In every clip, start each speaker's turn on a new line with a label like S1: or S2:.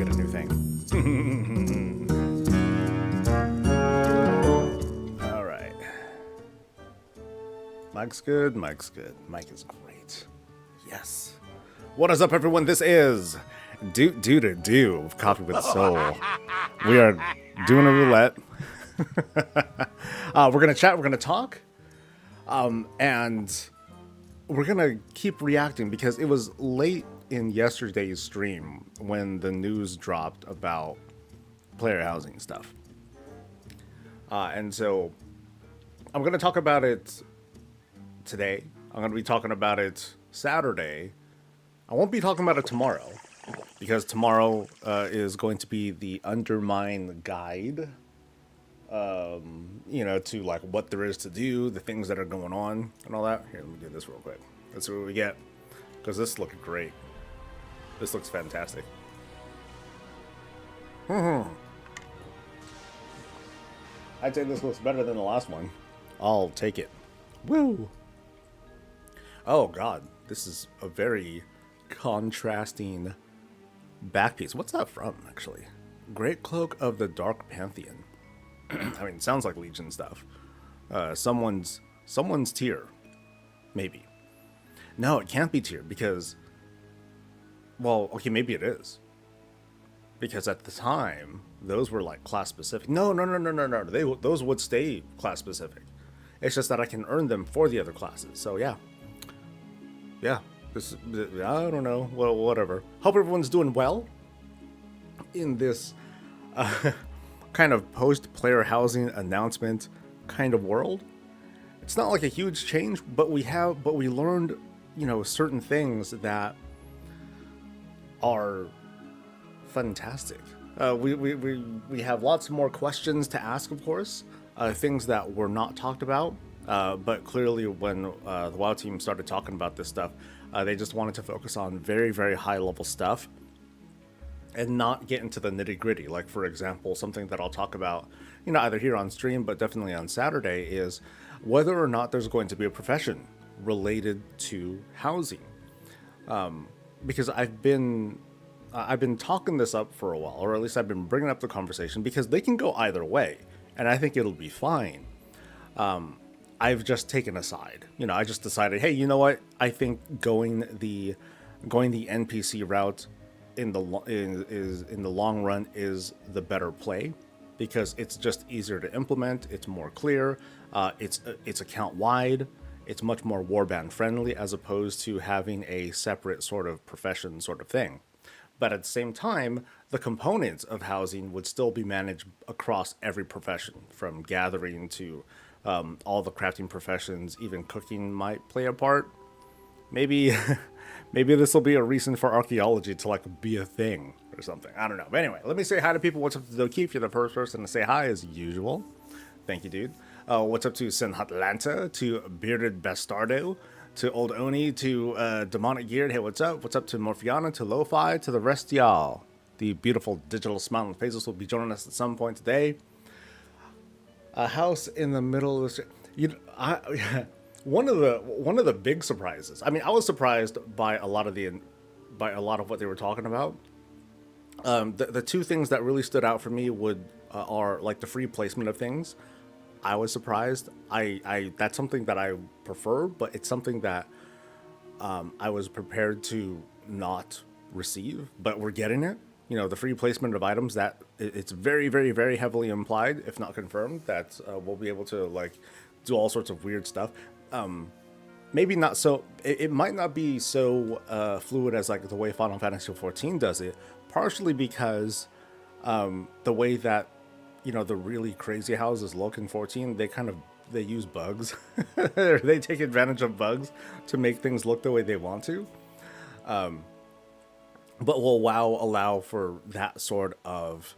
S1: get a new thing. All right. Mike's good. Mike's good. Mike is great. Yes. What is up, everyone? This is Do Coffee with Soul. We are doing a roulette. We're gonna chat. We're gonna talk. And we're gonna keep reacting because it was late in yesterday's stream when the news dropped about player housing stuff. And so I'm gonna talk about it today. I'm gonna be talking about it Saturday. I won't be talking about it tomorrow because tomorrow is going to be the Undermine guide. To like what there is to do, the things that are going on, and all that. Here, let me do this real quick. Let's see what we get, because this looks great. This looks fantastic. I'd say this looks better than the last one. I'll take it. Woo! Oh god, this is a very contrasting back piece. What's that from, actually? Great Cloak of the Dark Pantheon. I mean, it sounds like Legion stuff. Someone's tier, maybe. No, it can't be tier because, well, okay, maybe it is. Because at the time, those were like class specific. No. Those would stay class specific. It's just that I can earn them for the other classes. So yeah. This, I don't know. Well, whatever. Hope everyone's doing well in this kind of post-player housing announcement kind of world. It's not like a huge change, but we learned, certain things that are fantastic. We have lots more questions to ask, of course, things that were not talked about. But clearly, when the WoW team started talking about this stuff, they just wanted to focus on very, very high-level stuff and not get into the nitty-gritty. Like, for example, something that I'll talk about, either here on stream, but definitely on Saturday, is whether or not there's going to be a profession related to housing. Because I've been talking this up for a while, or at least I've been bringing up the conversation, because they can go either way, and I think it'll be fine. I've just taken a side. I just decided, hey, you know what? I think going the NPC route in the long run is the better play, because it's just easier to implement. It's more clear. It's account wide. It's much more warband friendly as opposed to having a separate sort of profession sort of thing. But at the same time, the components of housing would still be managed across every profession, from gathering to all the crafting professions. Even cooking might play a part. Maybe this will be a reason for archaeology to be a thing or something. I don't know. But anyway, let me say hi to people. What's up to Doki? If you're the first person to say hi, as usual. Thank you, dude. What's up to Senhatlanta, to Bearded Bastardo, to Old Oni, to Demonic Geared. Hey, what's up? What's up to Morphiana, to Lo-Fi, to the rest of y'all. The beautiful digital smiling faces will be joining us at some point today. A house in the middle of the one of the big surprises. I mean, I was surprised by a lot of what they were talking about. The two things that really stood out for me are like the free placement of things. I was surprised. I that's something that I prefer, but it's something that I was prepared to not receive. But we're getting it. The free placement of items, that it's very, very, very heavily implied, if not confirmed, that we'll be able to do all sorts of weird stuff. Maybe not so. It might not be so fluid as the way Final Fantasy XIV does it. Partially because the way that the really crazy houses look in 14, they use bugs. They take advantage of bugs to make things look the way they want to. But will WoW allow for that sort of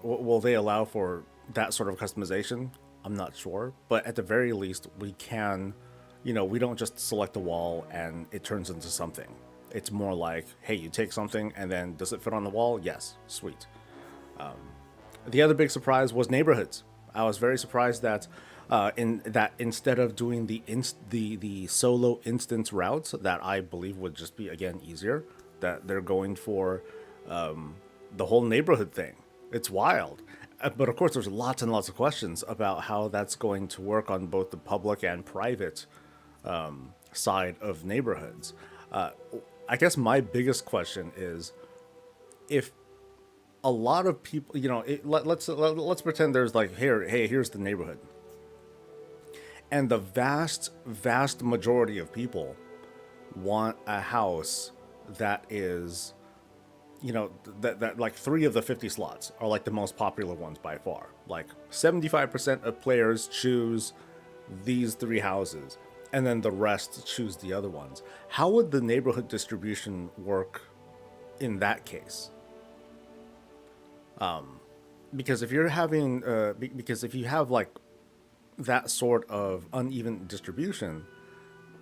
S1: will they allow for that sort of customization? I'm not sure, but at the very least we can, we don't just select a wall and it turns into something. It's more like, hey, you take something and then does it fit on the wall? Yes, sweet. The other big surprise was neighborhoods. I was very surprised that instead of doing the solo instance routes that I believe would just be, again, easier, that they're going for the whole neighborhood thing. It's wild. But of course, there's lots and lots of questions about how that's going to work on both the public and private side of neighborhoods. I guess my biggest question is if a lot of people, let's pretend there's like, here's the neighborhood, and the vast majority of people want a house that is, that like 3 of the 50 slots are like the most popular ones by far. Like 75% of players choose these 3 houses, and then the rest choose the other ones. How would the neighborhood distribution work in that case? Because if you're having, because if you have like that sort of uneven distribution,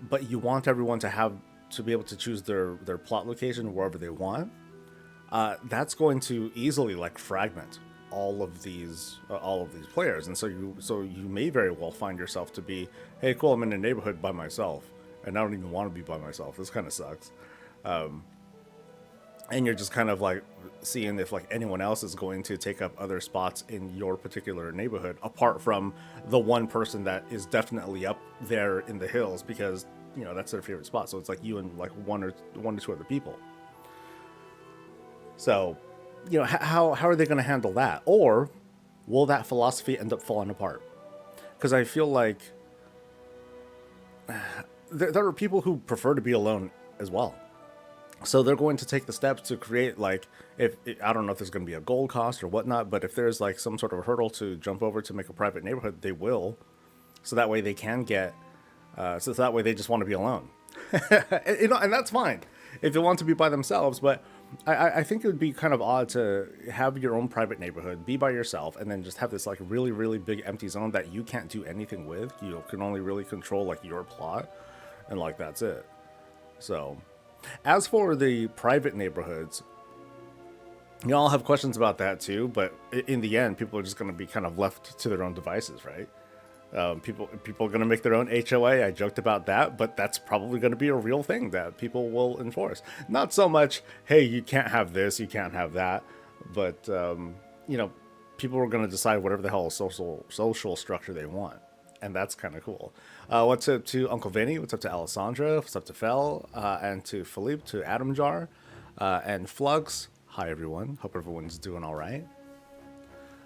S1: but you want everyone to be able to choose their plot location wherever they want, that's going to easily like fragment all of these players, and so you may very well find yourself to be, hey, cool, I'm in a neighborhood by myself, and I don't even want to be by myself. This kind of sucks. And you're just kind of like seeing if like anyone else is going to take up other spots in your particular neighborhood, apart from the one person that is definitely up there in the hills because that's their favorite spot. So it's like you and like one or 2 other people. So, how are they going to handle that? Or will that philosophy end up falling apart? Because I feel like there are people who prefer to be alone as well. So they're going to take the steps to create, like, if I don't know if there's going to be a gold cost or whatnot, but if there's like some sort of hurdle to jump over to make a private neighborhood, they will. So that way they can get, so that way they just want to be alone. And that's fine if they want to be by themselves. But I think it would be kind of odd to have your own private neighborhood, be by yourself, and then just have this like really, really big empty zone that you can't do anything with. You can only really control like your plot, and like that's it. So, as for the private neighborhoods, y'all have questions about that too. But in the end, people are just going to be kind of left to their own devices, right? People are going to make their own HOA. I joked about that, but that's probably going to be a real thing that people will enforce. Not so much, hey, you can't have this, you can't have that, but people are going to decide whatever the hell social structure they want, and that's kind of cool. What's up to Uncle Vinny? What's up to Alessandra? What's up to Fel? And to Philippe, to Adam Jar, and Flux. Hi everyone. Hope everyone's doing all right.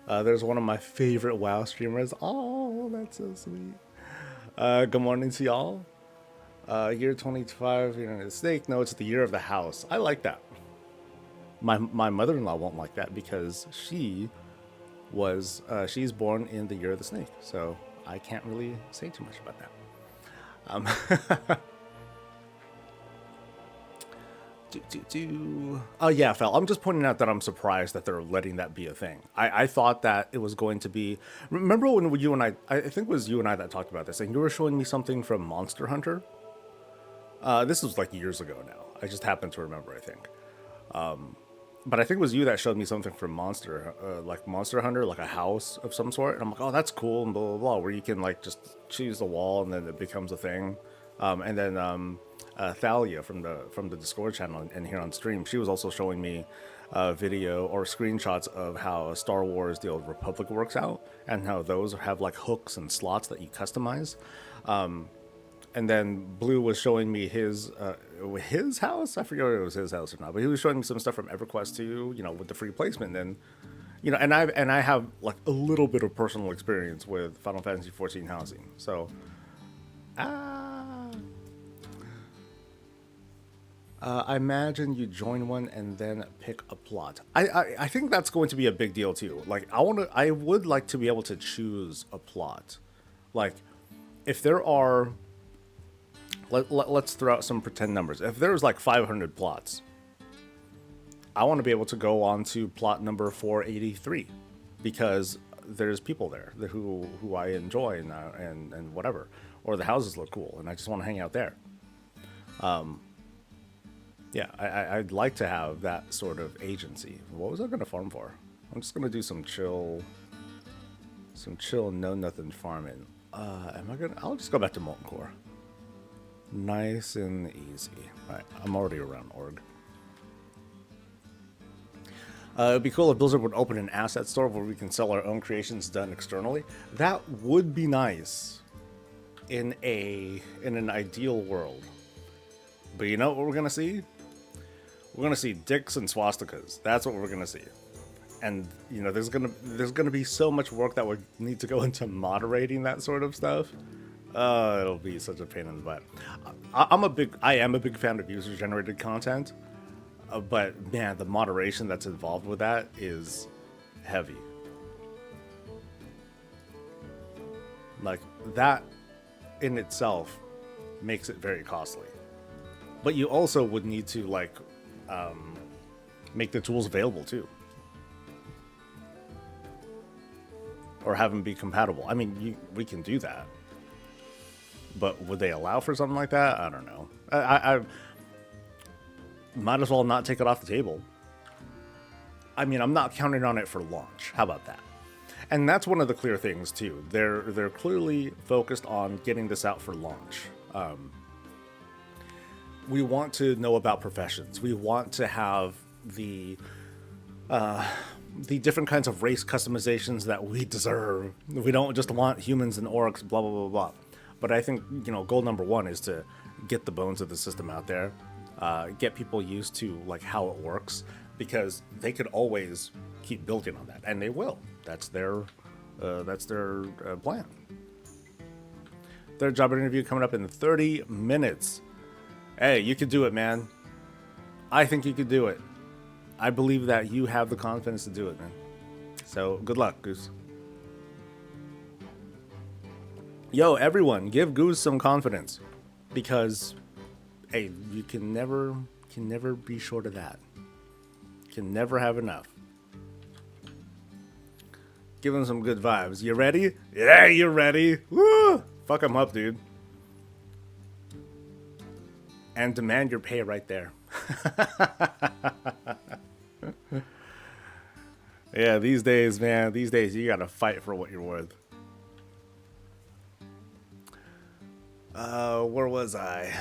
S1: There's one of my favorite WoW streamers. Oh, that's so sweet. Good morning to y'all. Year 25, year of the snake. No, it's the year of the house. I like that. My mother-in-law won't like that because she's born in the year of the snake. So I can't really say too much about that. Oh yeah, Fel. I'm just pointing out that I'm surprised that they're letting that be a thing. I thought that it was going to be. Remember when you and I think it was you and I that talked about this, and you were showing me something from Monster Hunter. This was like years ago now. I just happened to remember, I think. But I think it was you that showed me something from Monster Hunter, like a house of some sort. And I'm like, oh, that's cool, and blah blah blah, where you can like just choose the wall and then it becomes a thing, and then. Thalia from the Discord channel and here on stream, she was also showing me a video or screenshots of how Star Wars: The Old Republic works out, and how those have like hooks and slots that you customize. And then Blue was showing me his house. I forget if it was his house or not, but he was showing me some stuff from EverQuest too, with the free placement. And and I have like a little bit of personal experience with Final Fantasy XIV housing, so. I imagine you join one and then pick a plot. I think that's going to be a big deal too. Like I would like to be able to choose a plot. Like if there are, let's throw out some pretend numbers. If there's like 500 plots, I want to be able to go on to plot number 483 because there's people there who I enjoy and whatever, or the houses look cool and I just want to hang out there. Yeah, I'd like to have that sort of agency. What was I going to farm for? I'm just going to do some chill, know nothing farming. I'll just go back to Molten Core. Nice and easy. All right, I'm already around Org. It'd be cool if Blizzard would open an asset store where we can sell our own creations done externally. That would be nice in an ideal world. But you know what we're gonna see? We're gonna see dicks and swastikas. That's what we're gonna see. And you know, there's gonna be so much work that would need to go into moderating that sort of stuff. It'll be such a pain in the butt. I am a big fan of user-generated content, but man, the moderation that's involved with that is heavy. Like that in itself makes it very costly. But you also would need to like make the tools available too, or have them be compatible. I mean, we can do that, but would they allow for something like that? I don't know. I might as well not take it off the table. I mean, I'm not counting on it for launch. How about that? And that's one of the clear things too. They're clearly focused on getting this out for launch. We want to know about professions. We want to have the different kinds of race customizations that we deserve. We don't just want humans and orcs, blah, blah, blah, blah. But I think, you know, goal number one is to get the bones of the system out there, get people used to like how it works, because they could always keep building on that, and they will. That's their plan. Their job interview coming up in 30 minutes. Hey, you could do it, man. I think you could do it. I believe that you have the confidence to do it, man. So, good luck, Goose. Yo, everyone, give Goose some confidence. Because, hey, you can never be short of that. Can never have enough. Give him some good vibes. You ready? Yeah, you're ready. Woo! Fuck him up, dude. And demand your pay right there. Yeah, these days, man, you gotta fight for what you're worth. Where was I?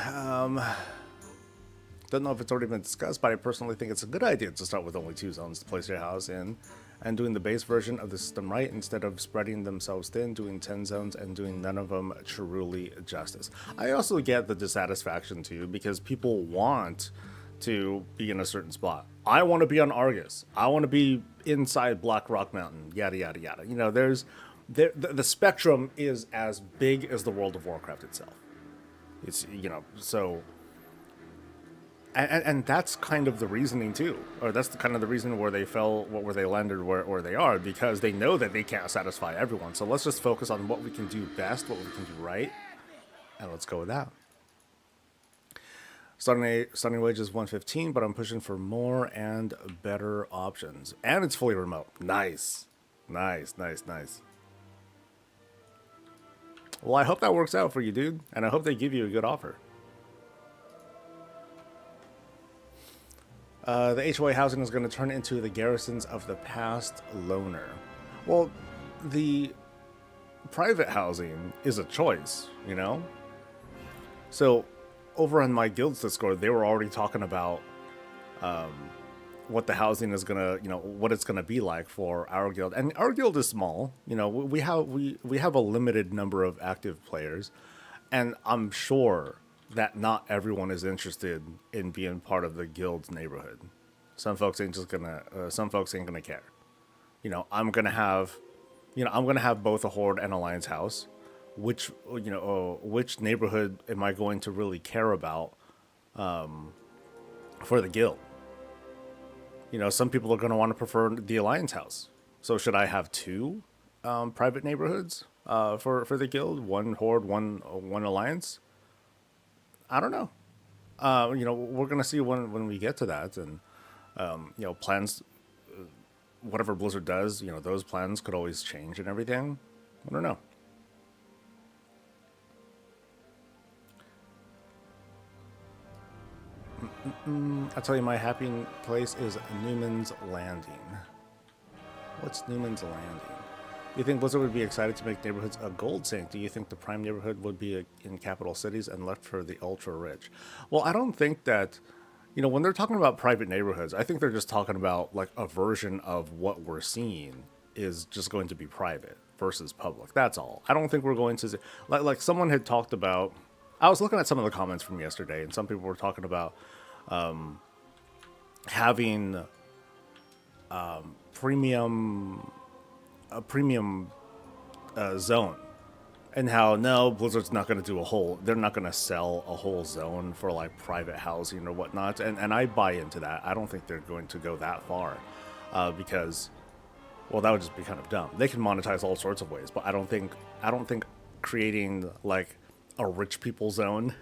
S1: Don't know if it's already been discussed, but I personally think it's a good idea to start with only 2 zones to place your house in, and doing the base version of the system right instead of spreading themselves thin, doing 10 zones and doing none of them truly justice. I also get the dissatisfaction too, because people want to be in a certain spot. I want to be on Argus. I want to be inside Black Rock Mountain, yada, yada, yada. You know, the spectrum is as big as the World of Warcraft itself. It's, you know, so... And that's kind of the reasoning too, or that's kind of the reason where they fell, where they landed, where they are, because they know that they can't satisfy everyone. So let's just focus on what we can do best, what we can do right, and let's go with that. Starting wage is 115, but I'm pushing for more and better options, and it's fully remote. Nice, nice, nice, nice. Well, I hope that works out for you, dude, and I hope they give you a good offer. The HOA housing is going to turn into the garrisons of the past loner. Well, the private housing is a choice, you know? So, over on my guild's Discord, they were already talking about what the housing is going to, you know, what it's going to be like for our guild. And our guild is small. You know, we have a limited number of active players. And I'm sure that not everyone is interested in being part of the guild's neighborhood. Some folks ain't gonna care. You know, I'm gonna have both a Horde and Alliance house. Which neighborhood am I going to really care about for the guild? You know, some people are gonna want to prefer the Alliance house. So should I have 2 private neighborhoods for the guild? 1 Horde, one Alliance? I don't know. You know, we're gonna see when we get to that, and you know, plans, whatever Blizzard does, you know, those plans could always change and everything. I don't know. I'll tell you, my happy place is Newman's Landing. What's Newman's Landing? Do you think Blizzard would be excited to make neighborhoods a gold sink? Do you think the prime neighborhood would be in capital cities and left for the ultra rich? Well, I don't think that, when they're talking about private neighborhoods, I think they're just talking about like a version of what we're seeing is just going to be private versus public. That's all. I don't think we're going to like someone had talked about. I was looking at some of the comments from yesterday, and some people were talking about having premium a premium zone, and how no, Blizzard's not going to do a whole. They're not going to sell a whole zone for like private housing or whatnot. And I buy into that. I don't think they're going to go that far, because, well, that would just be kind of dumb. They can monetize all sorts of ways, but I don't think creating like a rich people zone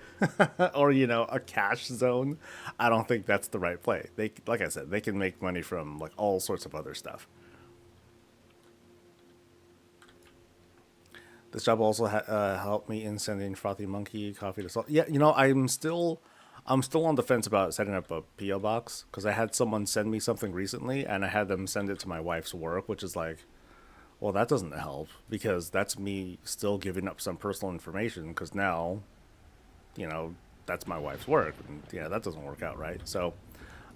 S1: or a cash zone, I don't think that's the right play. They, like I said, they can make money from like all sorts of other stuff. This job also helped me in sending Frothy Monkey coffee to salt. Yeah, I'm still on the fence about setting up a PO box because I had someone send me something recently, and I had them send it to my wife's work, which is like, well, that doesn't help because that's me still giving up some personal information because now, that's my wife's work, and yeah, that doesn't work out right. So,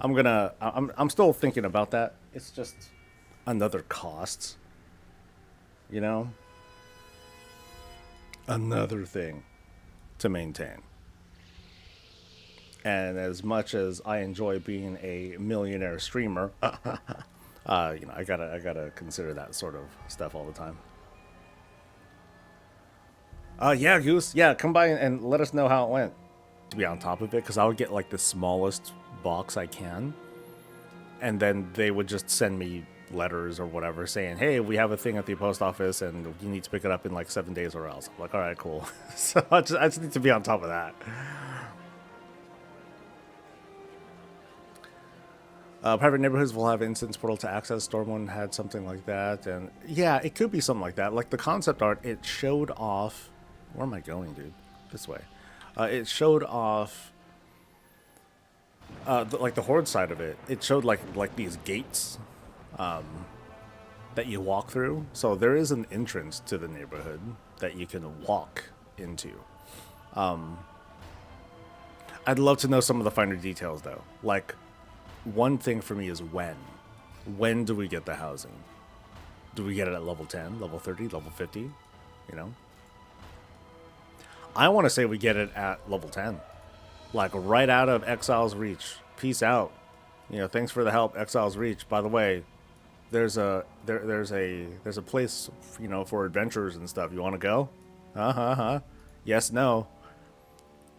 S1: I'm still thinking about that. It's just another cost, you know, another thing to maintain. And as much as I enjoy being a millionaire streamer, I gotta consider that sort of stuff all the time. Yeah, Goose. Yeah, come by and let us know how it went. To be on top of it, because I would get like the smallest box I can, and then they would just send me letters or whatever saying, "Hey, we have a thing at the post office, and you need to pick it up in like 7 days or else." I'm like, "All right, cool." So I just need to be on top of that. Private neighborhoods will have instance portal to access. Storm had something like that, and yeah, it could be something like that. Like the concept art, it showed off. Where am I going, dude? This way. It showed off, like the horde side of it. It showed like these gates that you walk through. So there is an entrance to the neighborhood that you can walk into. I'd love to know some of the finer details though. Like, one thing for me is when. When do we get the housing? Do we get it at level 10, level 30, level 50? You know? I want to say we get it at level 10. Like right out of Exile's Reach. Peace out. Thanks for the help, Exile's Reach. By the way, there's a place, for adventures and stuff. You want to go? Huh? Yes, no.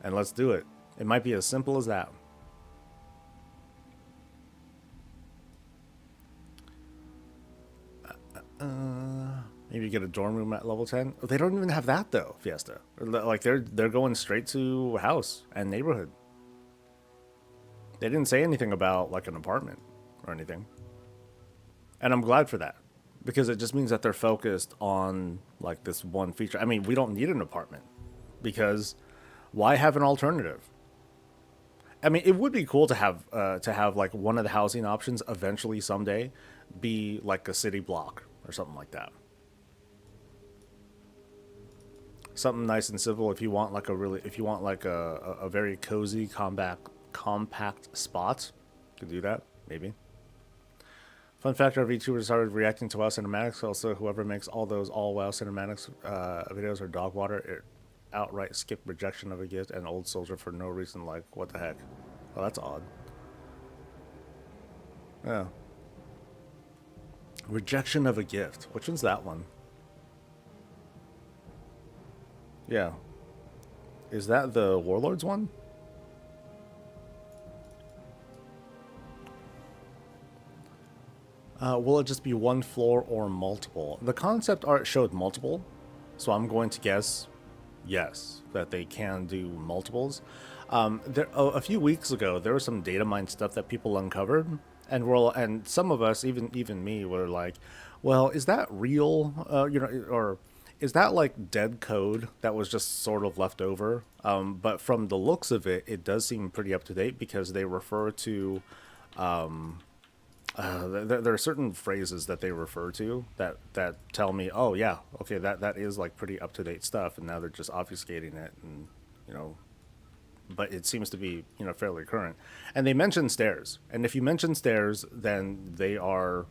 S1: And let's do it. It might be as simple as that. Maybe get a dorm room at level 10. They don't even have that though, Fiesta. Like they're going straight to house and neighborhood. They didn't say anything about like an apartment or anything. And I'm glad for that because it just means that they're focused on like this one feature. I mean, we don't need an apartment because why have an alternative? I mean, it would be cool to have like one of the housing options eventually someday be like a city block or something like that. Something nice and simple. If you want like a very cozy, compact spot, you can do that maybe. Fun fact: our VTubers started reacting to WoW cinematics. Also, whoever makes all those all WoW cinematics videos are dog water. It outright skip rejection of a gift and old soldier for no reason. Like, what the heck? Oh, that's odd. Yeah. Rejection of a gift. Which one's that one? Yeah. Is that the Warlords one? Will it just be one floor or multiple? The concept art showed multiple, so I'm going to guess yes, that they can do multiples. A few weeks ago, there was some data mine stuff that people uncovered, and some of us, even me, were like, "Well, is that real? Or is that like dead code that was just sort of left over?" But from the looks of it, it does seem pretty up to date because they refer to. There are certain phrases that they refer to that tell me, oh yeah, okay, that is like pretty up to date stuff, and now they're just obfuscating it and you know but it seems to be, you know, fairly current. And they mention stairs, and if you mention stairs, then they are,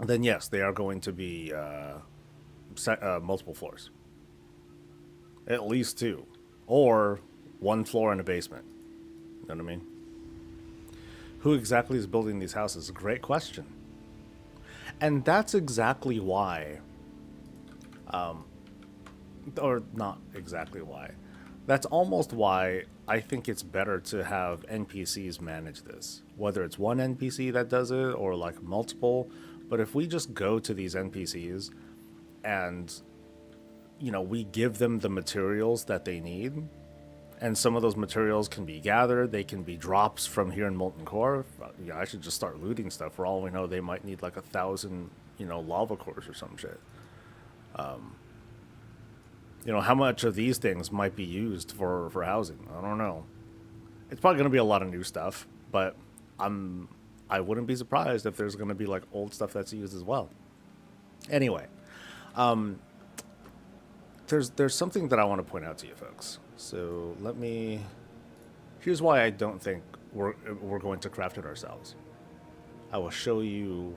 S1: then yes, they are going to be multiple floors, at least two, or one floor and a basement. You know what I mean? Who exactly is building these houses? Great question. And that's exactly why, or not exactly why, that's almost why I think it's better to have NPCs manage this. Whether it's one NPC that does it or like multiple. But if we just go to these NPCs and, you know, we give them the materials that they need, and some of those materials can be gathered, they can be drops from here in Molten Core. Yeah, I should just start looting stuff. For all we know, they might need like 1,000, you know, lava cores or some shit. You know, how much of these things might be used for housing? I don't know. It's probably going to be a lot of new stuff, but I wouldn't be surprised if there's going to be like old stuff that's used as well. Anyway, there's something that I want to point out to you folks. So let me. Here's why I don't think we're going to craft it ourselves. I will show you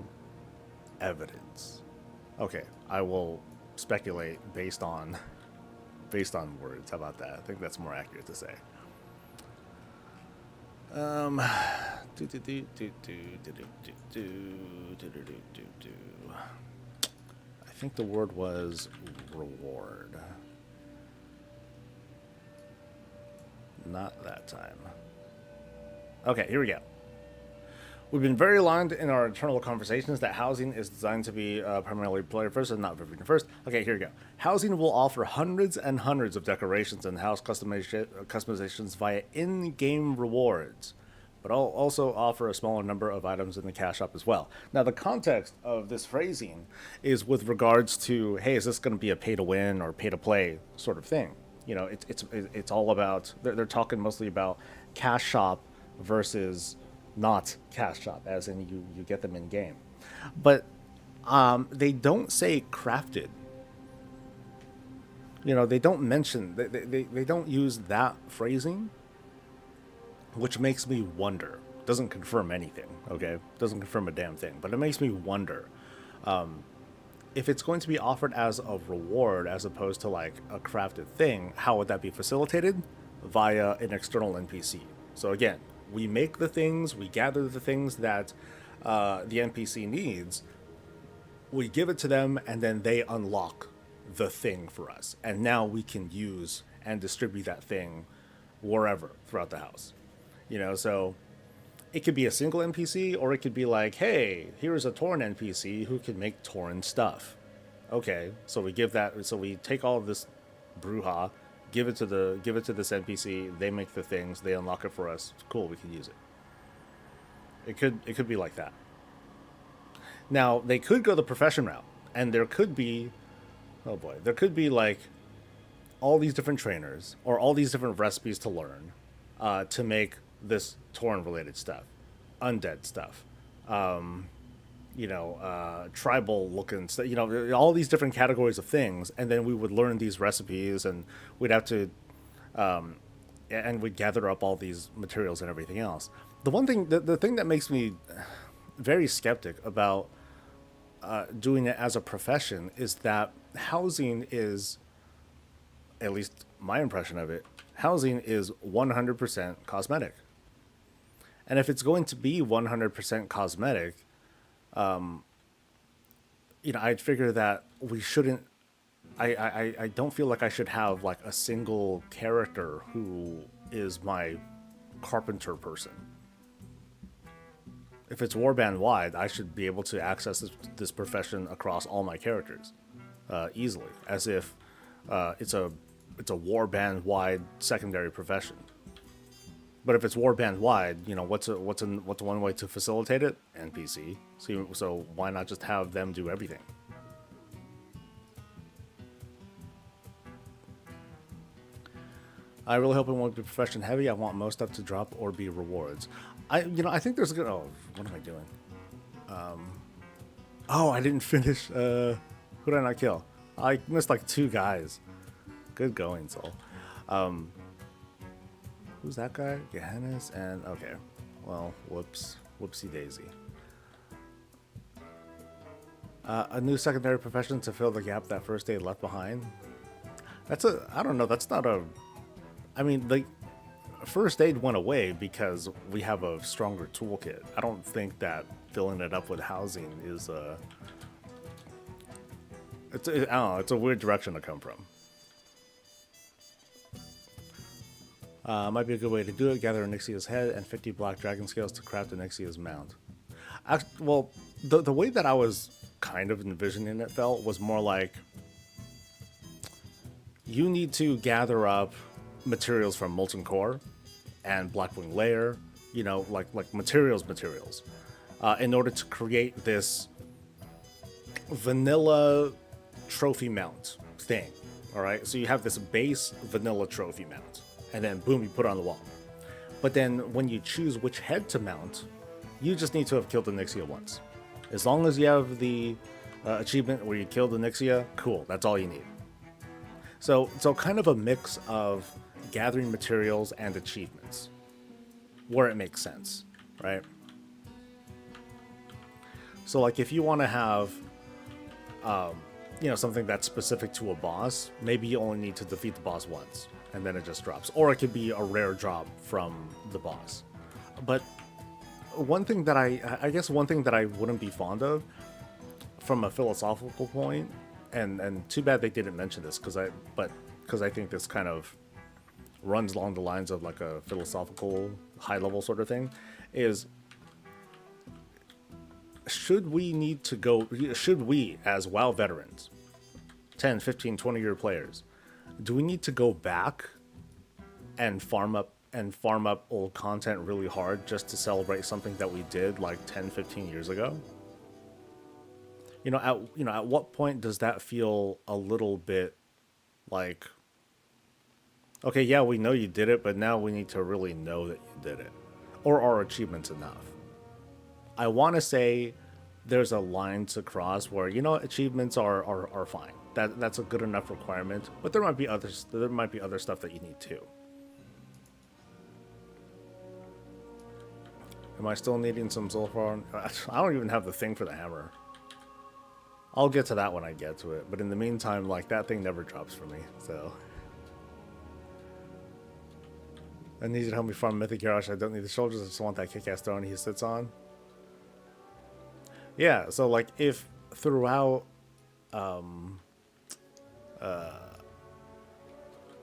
S1: evidence. Okay, I will speculate based on words. How about that? I think that's more accurate to say. I think the word was reward. Not that time. Okay, here we go. We've been very aligned in our internal conversations that housing is designed to be primarily player first and not Vivian first. Okay, here we go. Housing will offer hundreds and hundreds of decorations and house customizations via in-game rewards, but I'll also offer a smaller number of items in the cash shop as well. Now, the context of this phrasing is with regards to, hey, is this going to be a pay-to-win or pay-to-play sort of thing? You know, it's all about, they're talking mostly about cash shop versus not cash shop, as in you get them in game. But they don't say crafted. You know, they don't mention, they don't use that phrasing, which makes me wonder. Doesn't confirm anything, okay? Doesn't confirm a damn thing, but it makes me wonder. If it's going to be offered as a reward as opposed to like a crafted thing, how would that be facilitated? Via an external NPC. So again, we make the things, we gather the things that the NPC needs, we give it to them, and then they unlock the thing for us. And now we can use and distribute that thing wherever throughout the house. You know, so it could be a single NPC, or it could be like, hey, here's a Tauren NPC who can make Tauren stuff. Okay, so we give that, so we take all of this brouhaha, give it to this NPC, they make the things, they unlock it for us. Cool, we can use it. It could be like that. Now, they could go the profession route, and there could be, oh boy, there could be like all these different trainers or all these different recipes to learn to make this Tauren related stuff, undead stuff, tribal looking stuff, you know, all these different categories of things. And then we would learn these recipes, and we'd have to, and we'd gather up all these materials and everything else. The one thing, the thing that makes me very skeptic about doing it as a profession is that housing is, at least my impression of it, housing is 100% cosmetic. And if it's going to be 100% cosmetic, I'd figure that we shouldn't. I don't feel like I should have like a single character who is my carpenter person. If it's warband wide, I should be able to access this profession across all my characters easily, as if it's a warband wide secondary profession. But if it's warband wide, you know, what's one way to facilitate it? NPC. So why not just have them do everything? I really hope it won't be profession heavy. I want most stuff to drop or be rewards. I think there's a good. Oh, what am I doing? I didn't finish. Who did I not kill? I missed like 2 guys. Good going, Soul. Who's that guy? Johannes and okay. Well, whoopsie daisy. A new secondary profession to fill the gap that first aid left behind. I don't know. That's not a. I mean, the first aid went away because we have a stronger toolkit. I don't think that filling it up with housing is a. I don't know. It's a weird direction to come from. Might be a good way to do it. Gather Onyxia's head and 50 black dragon scales to craft Onyxia's mount. Well, the way that I was kind of envisioning it felt was more like you need to gather up materials from Molten Core and Blackwing Lair, you know, like materials, in order to create this vanilla trophy mount thing. All right, so you have this base vanilla trophy mount, and then boom, you put it on the wall. But then when you choose which head to mount, you just need to have killed the Onyxia once. As long as you have the achievement where you killed the Onyxia, cool, that's all you need. So kind of a mix of gathering materials and achievements, where it makes sense, right? So like if you want to have, you know, something that's specific to a boss, maybe you only need to defeat the boss once, and then it just drops. Or it could be a rare drop from the boss. But one thing that I guess one thing that I wouldn't be fond of from a philosophical point, and too bad they didn't mention this because I think this kind of runs along the lines of like a philosophical high level sort of thing, is should we as WoW veterans, 10, 15, 20-year players, do we need to go back and farm up old content really hard just to celebrate something that we did like 10, 15 years ago? At what point does that feel a little bit like, okay, yeah, we know you did it, but now we need to really know that you did it. Or are achievements enough? I want to say there's a line to cross where, achievements are fine. That's a good enough requirement, but there might be other stuff that you need too. Am I still needing some Zulfar? I don't even have the thing for the hammer. I'll get to that when I get to it, but in the meantime, like, that thing never drops for me, so. I need you to help me farm Mythic Garrosh. I don't need the shoulders, I just want that kick-ass throne he sits on. Yeah, so like if throughout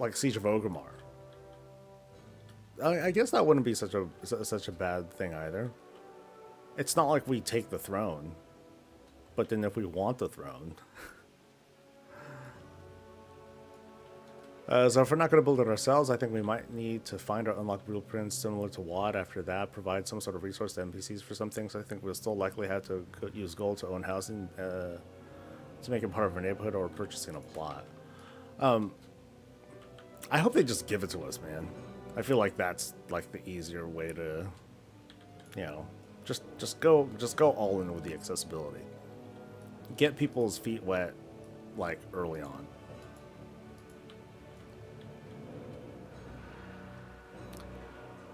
S1: like Siege of Orgrimmar, I guess that wouldn't be such a bad thing either. It's not like we take the throne, but then if we want the throne. So if we're not going to build it ourselves, I think we might need to find or unlock blueprints similar to WoD. After that, provide some sort of resource to NPCs for some things. I think we'll still likely have to use gold to own housing to make it part of our neighborhood or purchasing a plot. I hope they just give it to us, man. I feel like that's like the easier way to, just go all in with the accessibility. Get people's feet wet, like, early on.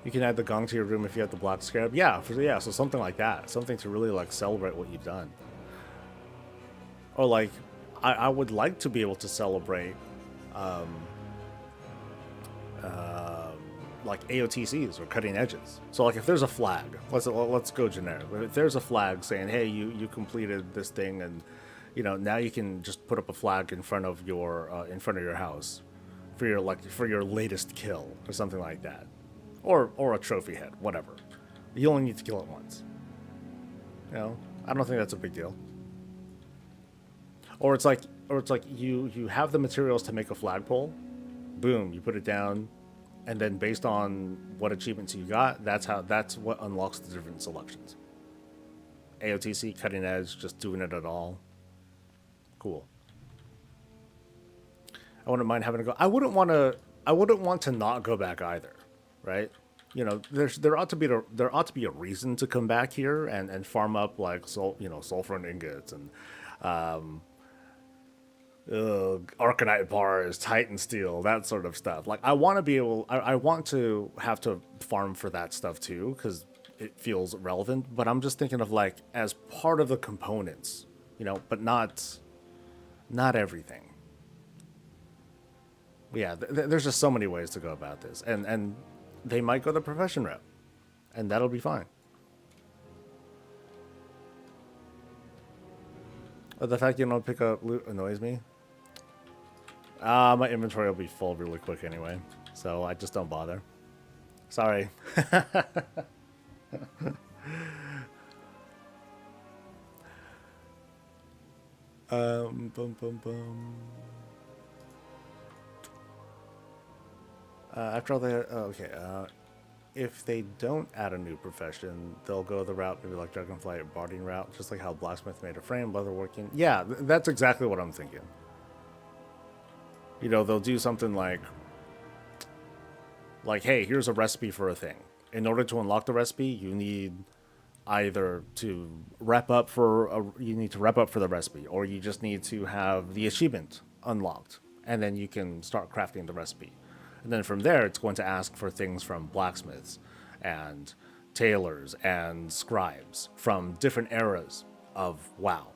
S1: You can add the gong to your room if you have the black scarab. Yeah, so something like that. Something to really, like, celebrate what you've done. Or, like, I would like to be able to celebrate, like, AOTCs or cutting edges. So, like, if there's a flag, let's go generic. If there's a flag saying, hey, you completed this thing, and, now you can just put up a flag in front of your house for your latest kill or something like that. Or a trophy head, whatever. You only need to kill it once. I don't think that's a big deal. Or it's like you have the materials to make a flagpole. Boom, you put it down, and then based on what achievements you got, that's what unlocks the different selections. AOTC, cutting edge, just doing it at all. Cool. I wouldn't mind having to go. I wouldn't want to not go back either. Right, there ought to be a reason to come back here and farm up like sulfur and ingots and Arcanite bars, Titan steel, that sort of stuff. Like I want to be able, I want to have to farm for that stuff too, because it feels relevant. But I'm just thinking of like as part of the components, but not everything. Yeah, there's just so many ways to go about this, and they might go the profession route, and that'll be fine. The fact you don't pick up loot annoys me. My inventory will be full really quick anyway, so I just don't bother. Sorry. Bum, bum, bum. After all that, okay. If they don't add a new profession, they'll go the route maybe like Dragonflight or Barding route, just like how Blacksmith made a frame, leatherworking. Yeah, that's exactly what I'm thinking. They'll do something like, hey, here's a recipe for a thing. In order to unlock the recipe, you need either to rep up for the recipe, or you just need to have the achievement unlocked, and then you can start crafting the recipe. And then from there, it's going to ask for things from blacksmiths and tailors and scribes from different eras of WoW.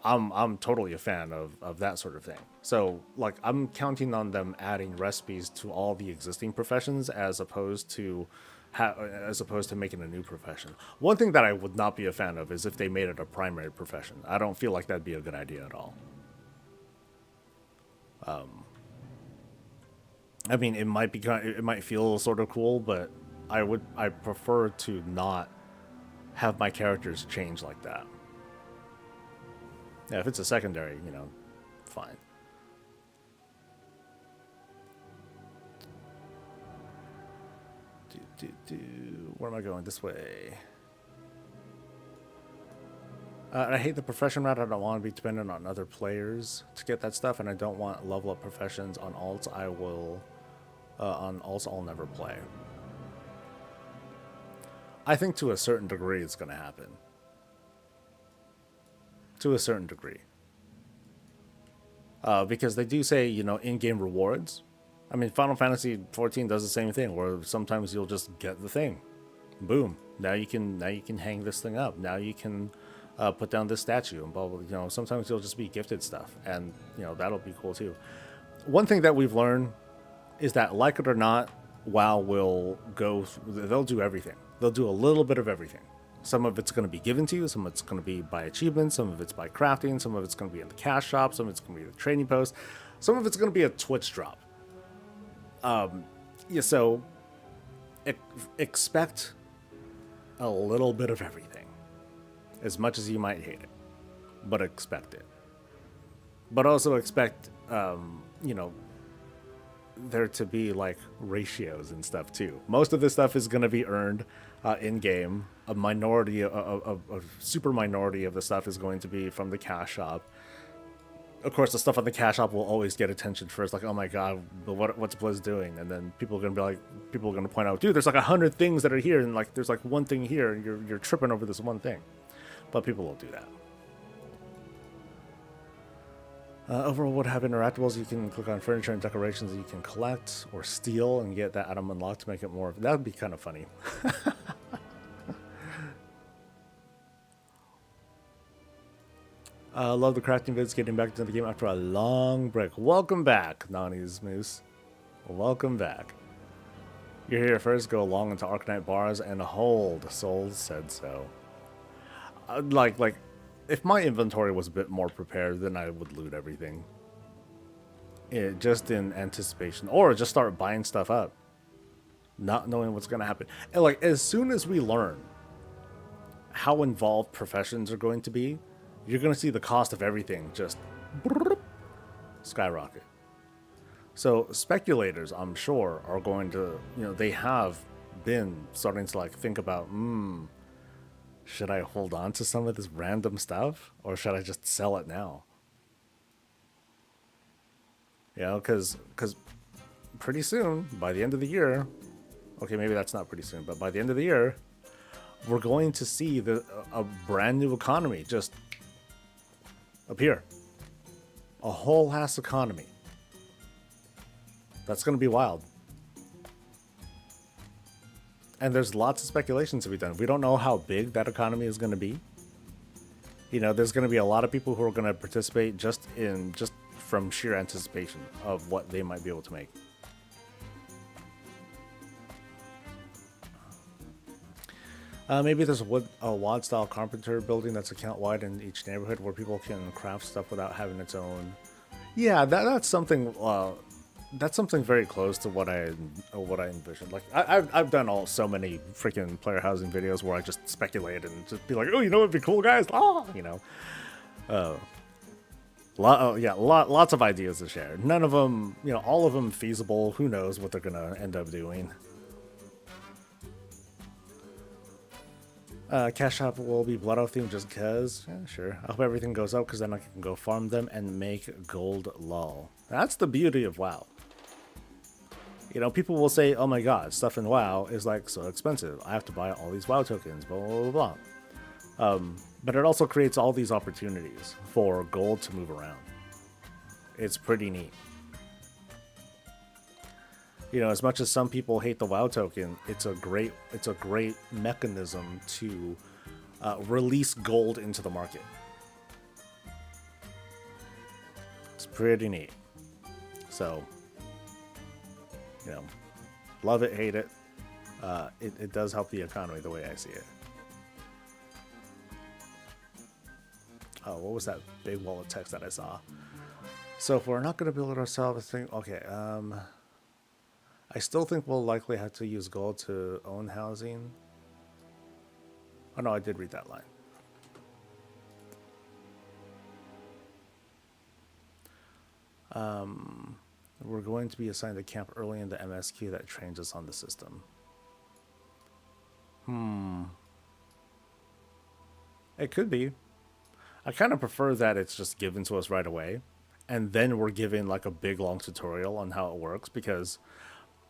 S1: I'm totally a fan of that sort of thing. So, I'm counting on them adding recipes to all the existing professions as opposed to making a new profession. One thing that I would not be a fan of is if they made it a primary profession. I don't feel like that'd be a good idea at all. I mean, it might feel sort of cool, but I prefer to not have my characters change like that. Yeah, if it's a secondary, fine. Where am I going? This way. I hate the profession route. I don't want to be dependent on other players to get that stuff, and I don't want level up professions on alts. On alts I'll never play. I think to a certain degree it's going to happen. To a certain degree. Because they do say, in-game rewards. I mean, Final Fantasy 14 does the same thing, where sometimes you'll just get the thing. Boom. Now you can hang this thing up. Now you can put down this statue and blah, blah. Sometimes you'll just be gifted stuff, and that'll be cool too. One thing that we've learned is that, like it or not, WoW they'll do everything. They'll do a little bit of everything. Some of it's going to be given to you, some of it's going to be by achievements, some of it's by crafting, some of it's going to be in the cash shop, some of it's going to be the trading post, some of it's going to be a Twitch drop. So expect a little bit of everything, as much as you might hate it, but expect it. But also expect, there to be ratios and stuff too. Most of this stuff is going to be earned in game. A minority, a super minority of the stuff is going to be from the cash shop. Of course, the stuff on the cash shop will always get attention first. Oh my god, what's Blizz doing? And then people are going to point out, dude, there's 100 things that are here, and there's one thing here, and you're tripping over this one thing. But people will do that. Overall, would have interactables. You can click on furniture and decorations that you can collect or steal and get that item unlocked to make it more. That would be kind of funny. Love the crafting vids, getting back into the game after a long break. Welcome back, Nani's Moose. Welcome back. You're here first, go along into Arcanite bars and hold. Souls said so. If my inventory was a bit more prepared, then I would loot everything. Just in anticipation. Or just start buying stuff up. Not knowing what's going to happen. And as soon as we learn how involved professions are going to be, you're going to see the cost of everything just skyrocket. So speculators, I'm sure, are going to, they have been starting to think about, should I hold on to some of this random stuff, or should I just sell it now? Because pretty soon, by the end of the year, okay, maybe that's not pretty soon, but by the end of the year, we're going to see a brand new economy just appear. A whole ass economy. That's going to be wild. And there's lots of speculation to be done. We don't know how big that economy is going to be. You know, there's going to be a lot of people who are going to participate just from sheer anticipation of what they might be able to make. Maybe there's a WOD style carpenter building that's account wide in each neighborhood where people can craft stuff without having its own. Yeah, that's something. That's something very close to what I envisioned. Like I've done so many freaking player housing videos where I just speculate and just be like, oh, you know what'd be cool, guys? Ah, you know. Lots of ideas to share. None of them, you know, all of them feasible. Who knows what they're gonna end up doing? Cash Shop will be Blood Oath themed just cause. Yeah, sure. I hope everything goes up because then I can go farm them and make gold lol. That's the beauty of WoW. You know, people will say, oh my god, stuff in WoW is like so expensive. I have to buy all these WoW tokens, blah, blah, blah, blah. But it also creates all these opportunities for gold to move around. It's pretty neat. You know, as much as some people hate the WoW token, it's a great mechanism to release gold into the market. It's pretty neat. So, you know, love it, hate it. It does help the economy the way I see it. Oh, what was that big wall of text that I saw? So if we're not going to build it ourselves, I think, okay, I still think we'll likely have to use gold to own housing. Oh no, I did read that line. We're going to be assigned a camp early in the MSQ that trains us on the system. It could be. I kind of prefer that it's just given to us right away. And then we're given like a big long tutorial on how it works because,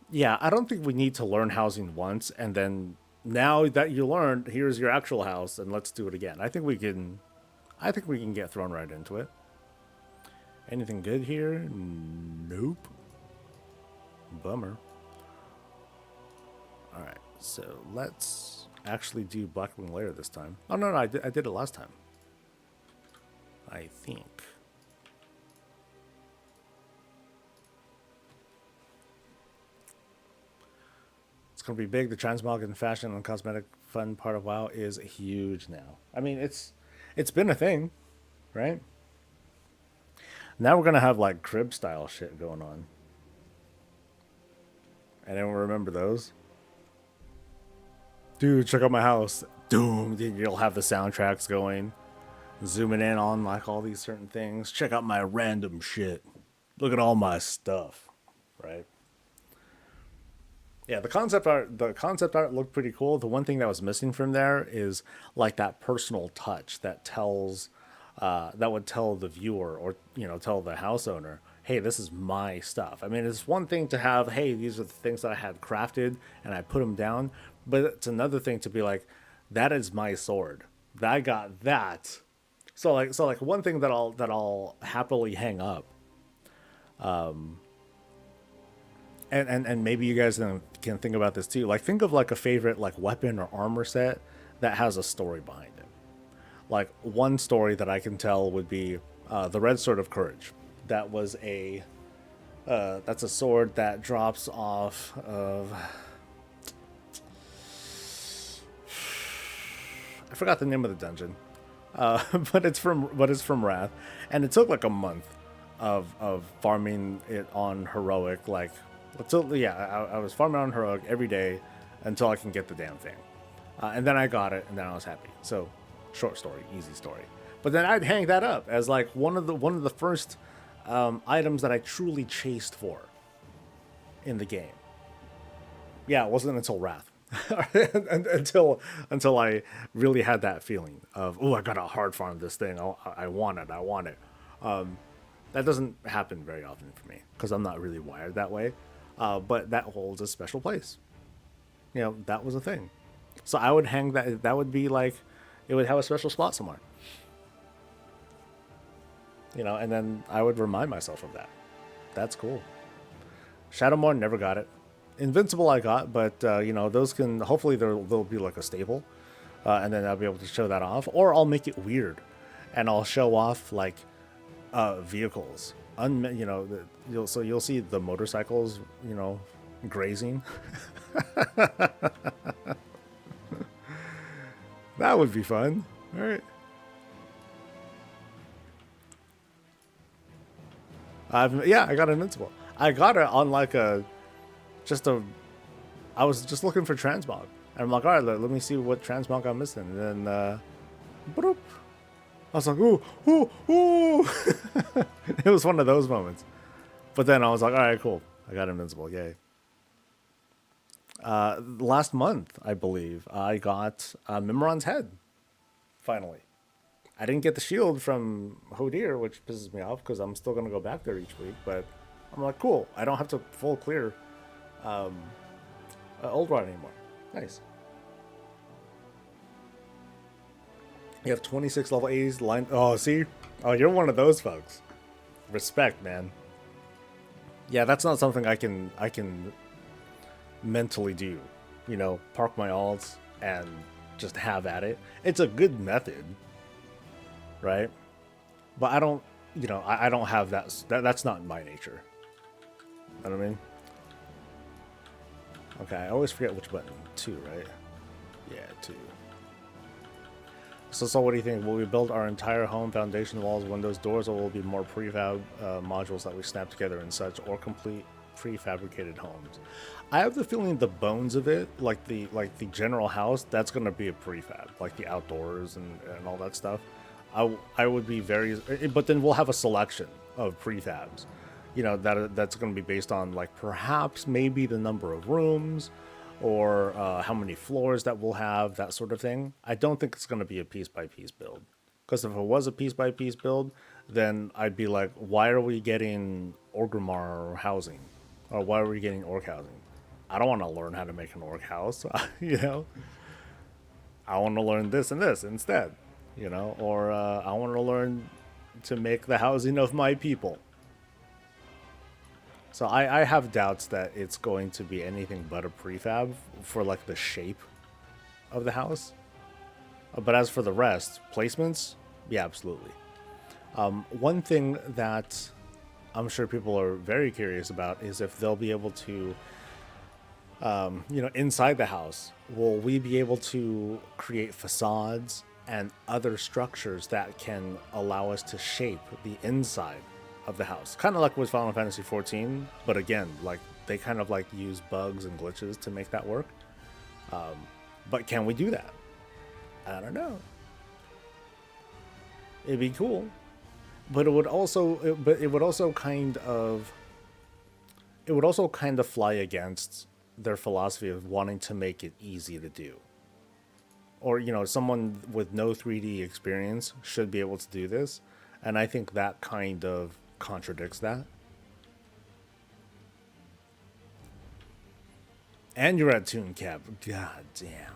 S1: yeah, I don't think we need to learn housing once and then now that you learned, here's your actual house and let's do it again. I think we can get thrown right into it. Anything good here? Nope. Bummer. All right, so let's actually do Blackwing Lair this time. Oh no, I did it last time. I think. It's going to be big. The transmog and fashion and cosmetic fun part of WoW is huge now. I mean, it's been a thing, right? Now we're going to have like crib style shit going on. Anyone remember those? Dude, check out my house. Doom. You'll have the soundtracks going. Zooming in on like all these certain things. Check out my random shit. Look at all my stuff. Right? Yeah, the concept art looked pretty cool. The one thing that was missing from there is like that personal touch that tells that would tell the viewer or, you know, tell the house owner, hey, this is my stuff. I mean, it's one thing to have, hey, these are the things that I had crafted and I put them down, but it's another thing to be like, that is my sword. I got that. So like one thing that I'll happily hang up. And maybe you guys can think about this too. Like think of like a favorite like weapon or armor set that has a story behind it. Like one story that I can tell would be the Red Sword of Courage. That was that's a sword that drops off of. I forgot the name of the dungeon, but it's from Wrath, and it took like a month of farming it on heroic. Like, until I was farming on heroic every day until I can get the damn thing, and then I got it, and then I was happy. So, short story, easy story. But then I'd hang that up as like one of the first items that I truly chased for in the game. Yeah, it wasn't until Wrath. until I really had that feeling of, oh, I gotta hard farm this thing. I want it. That doesn't happen very often for me because I'm not really wired that way. But that holds a special place. You know, that was a thing. So I would hang that. That would be like, it would have a special spot somewhere. And then I would remind myself of that. That's cool. Shadowmoor never got it. Invincible I got, but those can hopefully they'll be like a staple, and then I'll be able to show that off, or I'll make it weird, and I'll show off like vehicles. You'll see the motorcycles, grazing. That would be fun. All right. I got Invincible. I got it on like just a. I was just looking for transmog, and I'm like, all right, let me see what transmog I'm missing, and then, boop. I was like, ooh, ooh, ooh. It was one of those moments, but then I was like, all right, cool, I got Invincible, yay. Last month, I believe, I got Mimiron's head. Finally, I didn't get the shield from Hodir, which pisses me off because I'm still gonna go back there each week. But I'm like, cool. I don't have to full clear Old Rod anymore. Nice. You have 26 level 80s line. Oh, see? Oh, you're one of those folks. Respect, man. Yeah, that's not something I can mentally do. Park my alts and just have at it. It's a good method, right? But I don't, I don't have that's not my nature. You know what I mean? Okay, I always forget which button. 2, right? Yeah, 2. So what do you think? Will we build our entire home, foundation, walls, windows, doors, or will it be more prefab modules that we snap together and such, or complete prefabricated homes? I have the feeling the bones of it, like the general house, that's gonna be a prefab, like the outdoors and all that stuff. I would be very, but then we'll have a selection of prefabs, that's gonna be based on like perhaps maybe the number of rooms, or how many floors that we'll have, that sort of thing. I don't think it's gonna be a piece by piece build, because if it was a piece by piece build, then I'd be like, why are we getting Orgrimmar housing, or why are we getting orc housing? I don't want to learn how to make an orc house, I want to learn this and this instead, or I want to learn to make the housing of my people. So I have doubts that it's going to be anything but a prefab for like the shape of the house. But as for the rest, placements, yeah, absolutely. One thing that I'm sure people are very curious about is if they'll be able to, inside the house, will we be able to create facades and other structures that can allow us to shape the inside of the house? Kind of like with Final Fantasy XIV, but again, like they kind of like use bugs and glitches to make that work. But can we do that? I don't know. It'd be cool, but it would also kind of fly against their philosophy of wanting to make it easy to do. Or, someone with no 3D experience should be able to do this, and I think that kind of contradicts that. And you're at Toon Cap. God damn.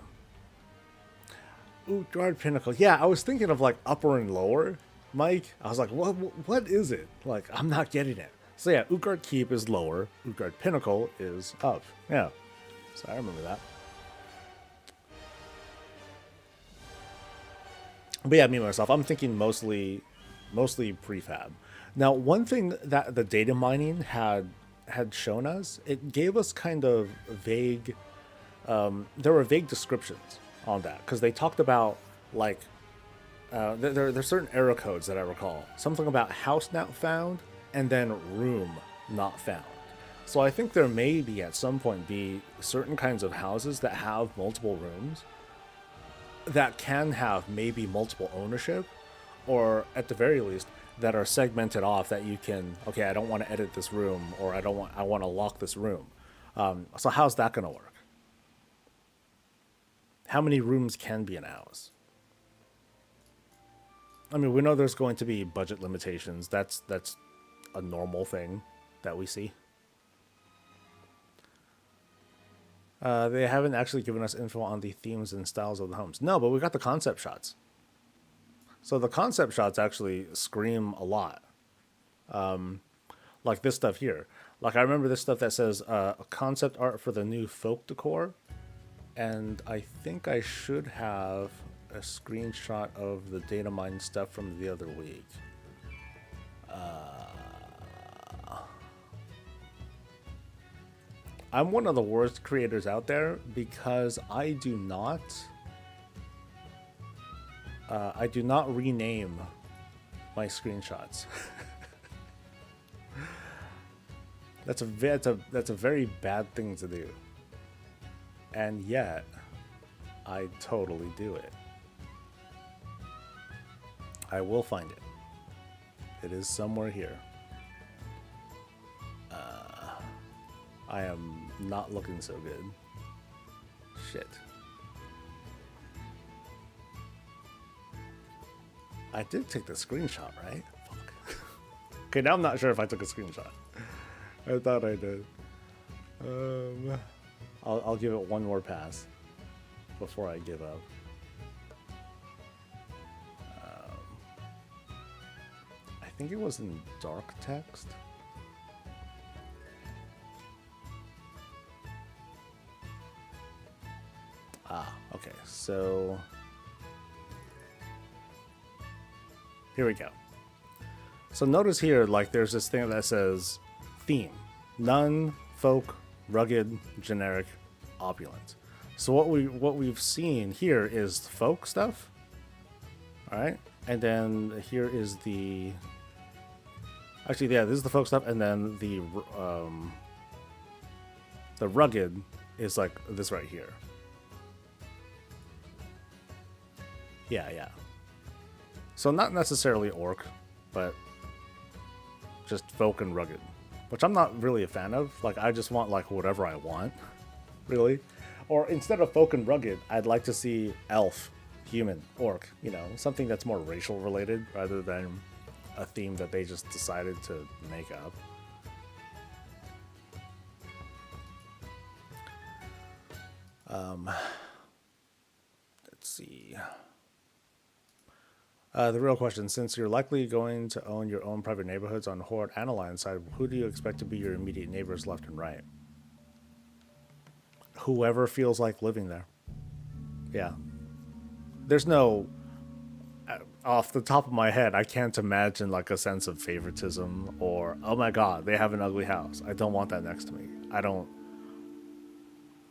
S1: Ooh, Guard Pinnacle. Yeah, I was thinking of like upper and lower, Mike. I was like, what is it? Like, I'm not getting it. So yeah, Utgard Keep is lower. Utgard Pinnacle is up. Yeah. So I remember that. But yeah, me myself, I'm thinking mostly prefab. Now, one thing that the data mining had shown us, it gave us kind of vague. There were vague descriptions on that because they talked about like there's certain error codes that I recall. Something about house not found and then room not found. So I think there may be at some point be certain kinds of houses that have multiple rooms that can have maybe multiple ownership, or at the very least that are segmented off that you can, okay, I don't want to edit this room, or I want to lock this room. So how's that going to work? How many rooms can be in a house? I mean, we know there's going to be budget limitations. That's a normal thing that we see. They haven't actually given us info on the themes and styles of the homes. No, but we got the concept shots. So the concept shots actually scream a lot. Like this stuff here. Like I remember this stuff that says concept art for the new folk decor, and I think I should have a screenshot of the data mine stuff from the other week. I'm one of the worst creators out there because I do not rename my screenshots. That's a very bad thing to do. And yet, I totally do it. I will find it. It is somewhere here. I am not looking so good. Shit. I did take the screenshot, right? Fuck. Okay, now I'm not sure if I took a screenshot. I thought I did. I'll give it one more pass before I give up. I think it was in dark text. Okay, so here we go. So notice here, like there's this thing that says theme, none, folk, rugged, generic, opulent. So what we've seen here is folk stuff. All right, and then here is the actually yeah, this is the folk stuff, and then the rugged is like this right here. Yeah. So not necessarily orc, but just folk and rugged, which I'm not really a fan of. Like I just want like whatever I want, really. Or instead of folk and rugged, I'd like to see elf, human, orc, you know, something that's more racial related rather than a theme that they just decided to make up. Let's see. The real question, since you're likely going to own your own private neighborhoods on Horde and Alliance side, who do you expect to be your immediate neighbors left and right? Whoever feels like living there. Yeah. There's no... Off the top of my head, I can't imagine like a sense of favoritism or, oh my god, they have an ugly house. I don't want that next to me. I don't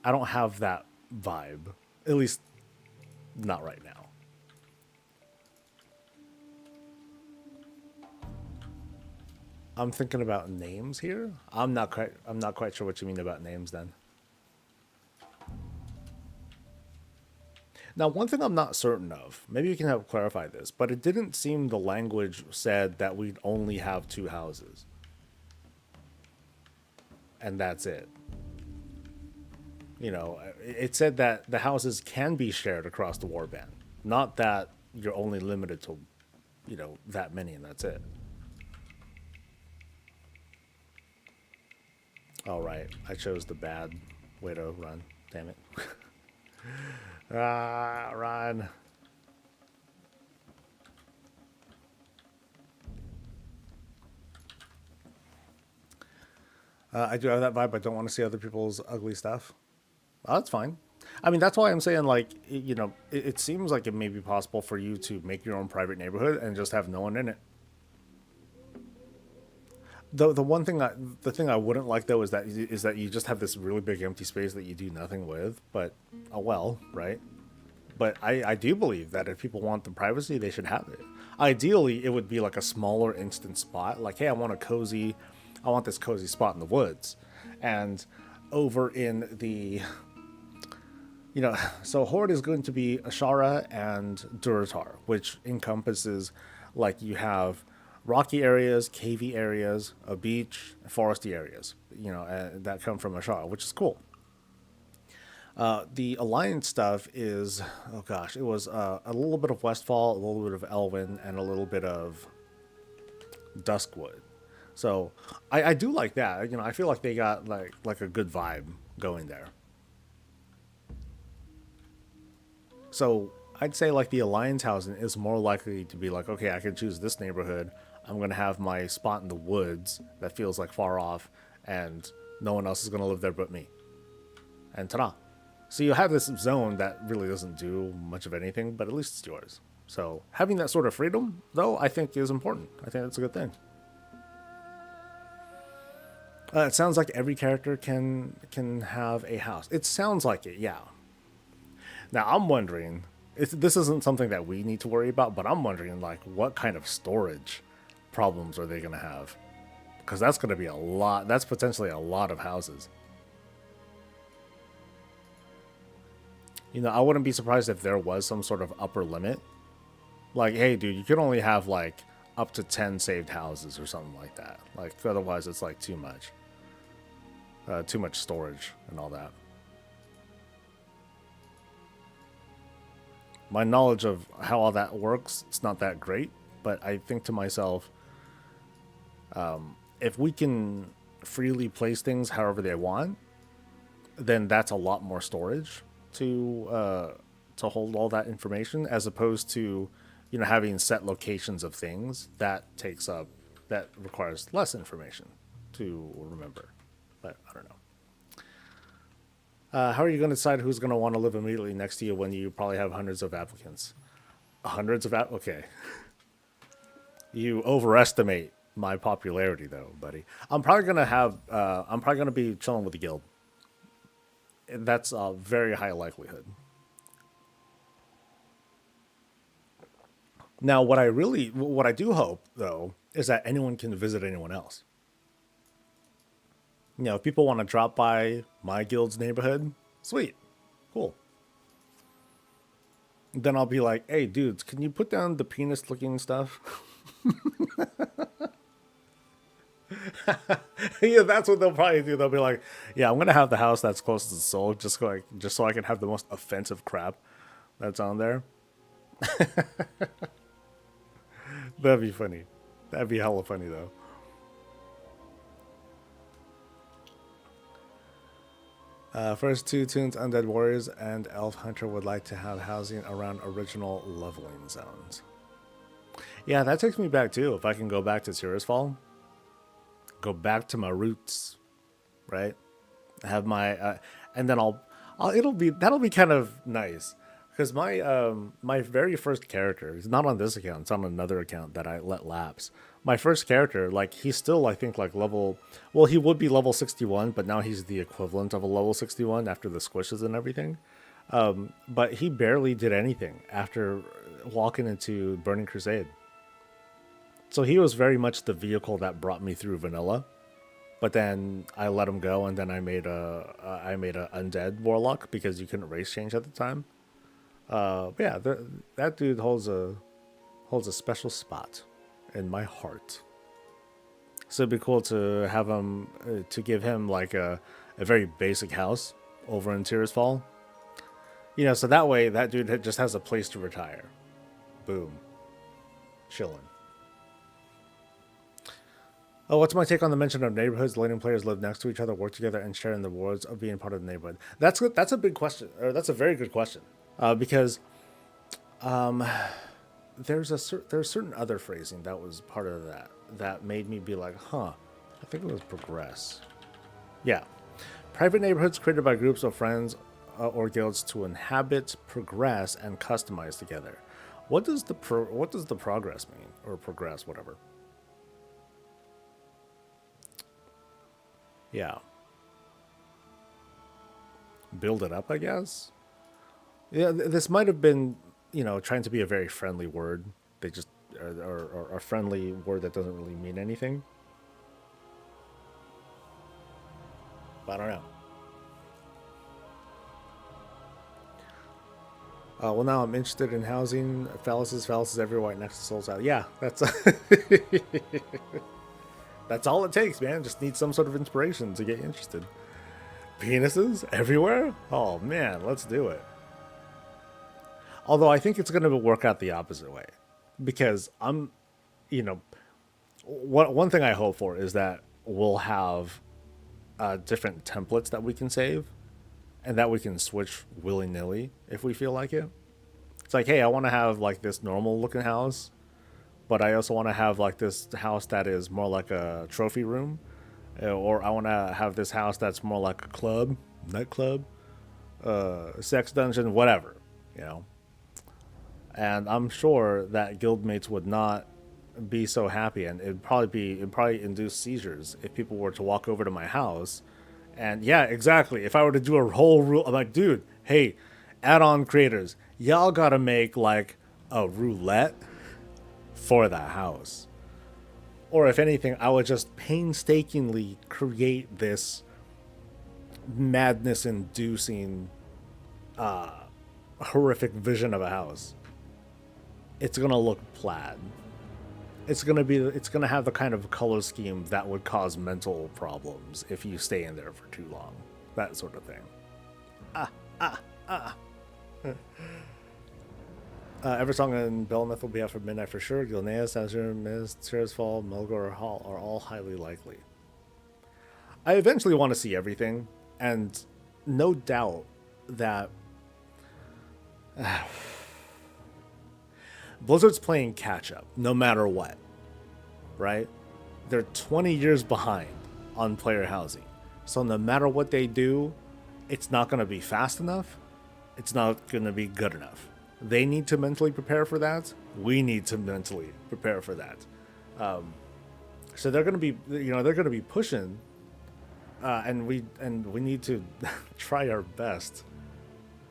S1: have that vibe. At least, not right now. I'm thinking about names here. I'm not quite sure what you mean about names then. Now, one thing I'm not certain of, maybe you can help clarify this, but it didn't seem the language said that we'd only have 2 houses. And that's it. You know, it said that the houses can be shared across the warband, not that you're only limited to, you know, that many and that's it. All right, I chose the bad way to run. Damn it. Run. I do have that vibe. I don't want to see other people's ugly stuff. Oh, that's fine. I mean, that's why I'm saying, like, you know, it seems like it may be possible for you to make your own private neighborhood and just have no one in it. The thing I wouldn't like though is that you just have this really big empty space that you do nothing with. But oh well, right? But I do believe that if people want the privacy, they should have it. Ideally, it would be like a smaller instant spot. Like, hey, I want this cozy spot in the woods, and over in the, you know, so Horde is going to be Ashara and Duratar, which encompasses, like, you have rocky areas, cavey areas, a beach, foresty areas, you know, that come from Ashara, which is cool. The Alliance stuff is, oh gosh, it was a little bit of Westfall, a little bit of Elven, and a little bit of Duskwood. So I do like that. You know, I feel like they got like a good vibe going there. So I'd say like the Alliance housing is more likely to be like, okay, I can choose this neighborhood. I'm going to have my spot in the woods that feels like far off, and no one else is going to live there but me. And ta-da. So you have this zone that really doesn't do much of anything, but at least it's yours. So having that sort of freedom, though, I think is important. I think that's a good thing. It sounds like every character can have a house. It sounds like it, yeah. Now I'm wondering, this isn't something that we need to worry about, but I'm wondering like what kind of storage problems are they going to have? Because that's going to be a lot. That's potentially a lot of houses. You know, I wouldn't be surprised if there was some sort of upper limit. Like, hey, dude, you can only have like up to 10 saved houses or something like that. Like, otherwise it's like too much. Too much storage and all that. My knowledge of how all that works, it's not that great, but I think to myself, if we can freely place things however they want, then that's a lot more storage to hold all that information, as opposed to, you know, having set locations of things that requires less information to remember. But I don't know. How are you going to decide who's going to want to live immediately next to you when you probably have hundreds of applicants? Okay. You overestimate my popularity, though, buddy. I'm probably gonna be chilling with the guild. That's a very high likelihood. Now, what I do hope, though, is that anyone can visit anyone else. You know, if people want to drop by my guild's neighborhood, sweet, cool. Then I'll be like, hey, dudes, can you put down the penis-looking stuff? Yeah, that's what they'll probably do. They'll be like, yeah, I'm gonna have the house that's closest to the soul, just so I can have the most offensive crap that's on there. That'd be funny. That'd be hella funny though. First two tunes, Undead Warriors and Elf Hunter would like to have housing around original leveling zones. Yeah, that takes me back too. If I can go back to Tirisfal, go back to my roots, right? Have my, and then that'll be kind of nice, because my very first character is not on this account. It's on another account that I let lapse. My first character, like, he's still, I think, like level, well, he would be level 61, but now he's the equivalent of a level 61 after the squishes and everything. But he barely did anything after walking into Burning Crusade. So he was very much the vehicle that brought me through vanilla. But then I let him go, and then I made a undead warlock because you couldn't race change at the time. Yeah, that dude holds a special spot in my heart. So it'd be cool to have him, to give him like a very basic house over in Tirisfal. You know, so that way that dude just has a place to retire. Boom. Chilling. Oh, what's my take on the mention of neighborhoods letting players live next to each other, work together, and share in the rewards of being part of the neighborhood? That's a big question, or that's a very good question, because there's certain other phrasing that was part of that made me be like, huh, I think it was progress. Yeah, private neighborhoods created by groups of friends or guilds to inhabit, progress, and customize together. What does the progress mean, or progress, whatever? Yeah. Build it up, I guess. Yeah, this might have been, trying to be a very friendly word. They just or a friendly word that doesn't really mean anything. But I don't know. Well, now I'm interested in housing. Phalluses everywhere right next to Soul's House. Yeah, that's that's all it takes, man. Just need some sort of inspiration to get interested. Penises everywhere? Oh man, let's do it. Although I think it's going to work out the opposite way, because one thing I hope for is that we'll have different templates that we can save, and that we can switch willy-nilly if we feel like it. It's like, hey, I want to have like this normal looking house but I also want to have like this house that is more like a trophy room, or I want to have this house that's more like a club, nightclub, sex dungeon, whatever, you know. And I'm sure that guildmates would not be so happy, and it'd probably induce seizures if people were to walk over to my house. And yeah, exactly. If I were to do a whole rule, I'm like, dude, hey, add-on creators, y'all gotta make like a roulette for the house. Or if anything, I would just painstakingly create this madness-inducing, horrific vision of a house. It's gonna look plaid. It's gonna have the kind of color scheme that would cause mental problems if you stay in there for too long. That sort of thing. Eversong and Bellameth will be out for midnight for sure. Gilneas, Azure, Miz, Fall, Mulgore, Hall are all highly likely. I eventually want to see everything, and no doubt that Blizzard's playing catch up no matter what, right? They're 20 years behind on player housing. So no matter what they do, it's not going to be fast enough. It's not going to be good enough. They need to mentally prepare for that. We need to mentally prepare for that. So they're going to be, they're going to be pushing, and we need to try our best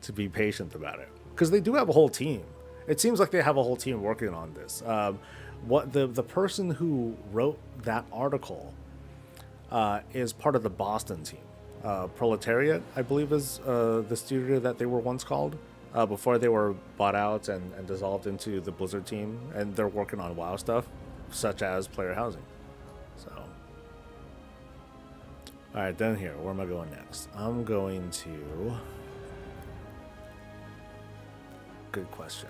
S1: to be patient about it, because they do have a whole team. It seems like they have a whole team working on this. What the person who wrote that article is part of the Boston team. Proletariat, I believe, is the studio that they were once called before they were bought out and dissolved into the Blizzard team, and they're working on WoW stuff, such as player housing. So, all right, then here, where am I going next? I'm going to. Good question.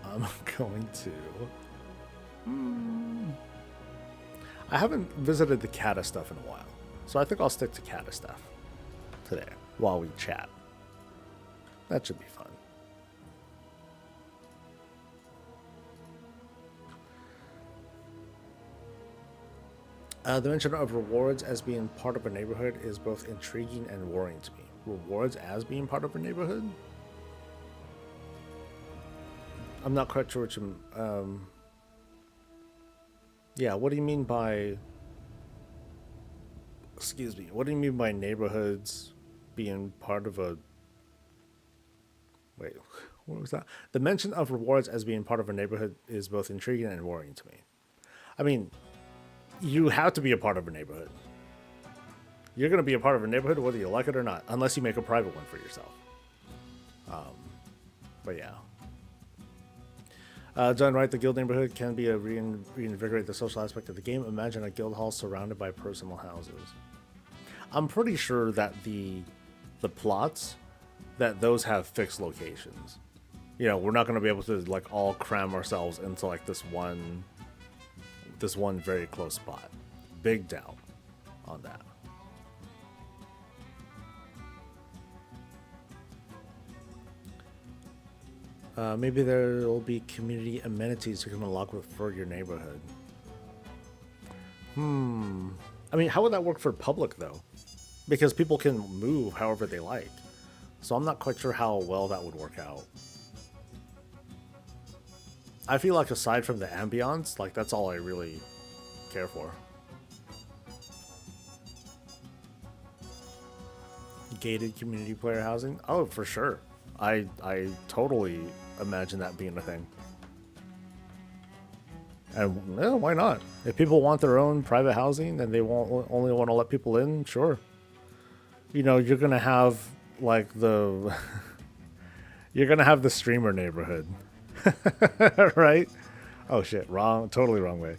S1: I'm going to. I haven't visited the Kata stuff in a while, so I think I'll stick to Kata stuff today while we chat. That should be fun. The mention of rewards as being part of a neighborhood is both intriguing and worrying to me. Rewards as being part of a neighborhood? I'm not quite sure what you... yeah, what do you mean by... Excuse me. What do you mean by neighborhoods being part of a... Wait, what was that? The mention of rewards as being part of a neighborhood is both intriguing and worrying to me. I mean, you have to be a part of a neighborhood. You're going to be a part of a neighborhood whether you like it or not, unless you make a private one for yourself. But yeah. Done right, the guild neighborhood can be a reinvigorate the social aspect of the game. Imagine a guild hall surrounded by personal houses. I'm pretty sure that the plots, that those have fixed locations. You know, we're not going to be able to like all cram ourselves into like this one very close spot. Big doubt on that. Maybe there will be community amenities you can unlock for your neighborhood. I mean, how would that work for public, though? Because people can move however they like. So I'm not quite sure how well that would work out. I feel like aside from the ambiance, like that's all I really care for. Gated community player housing? Oh, for sure. I totally imagine that being a thing. And yeah, why not? If people want their own private housing and they only want to let people in, sure. You know, you're gonna have like the you're gonna have the streamer neighborhood. Right? Oh shit, totally wrong way.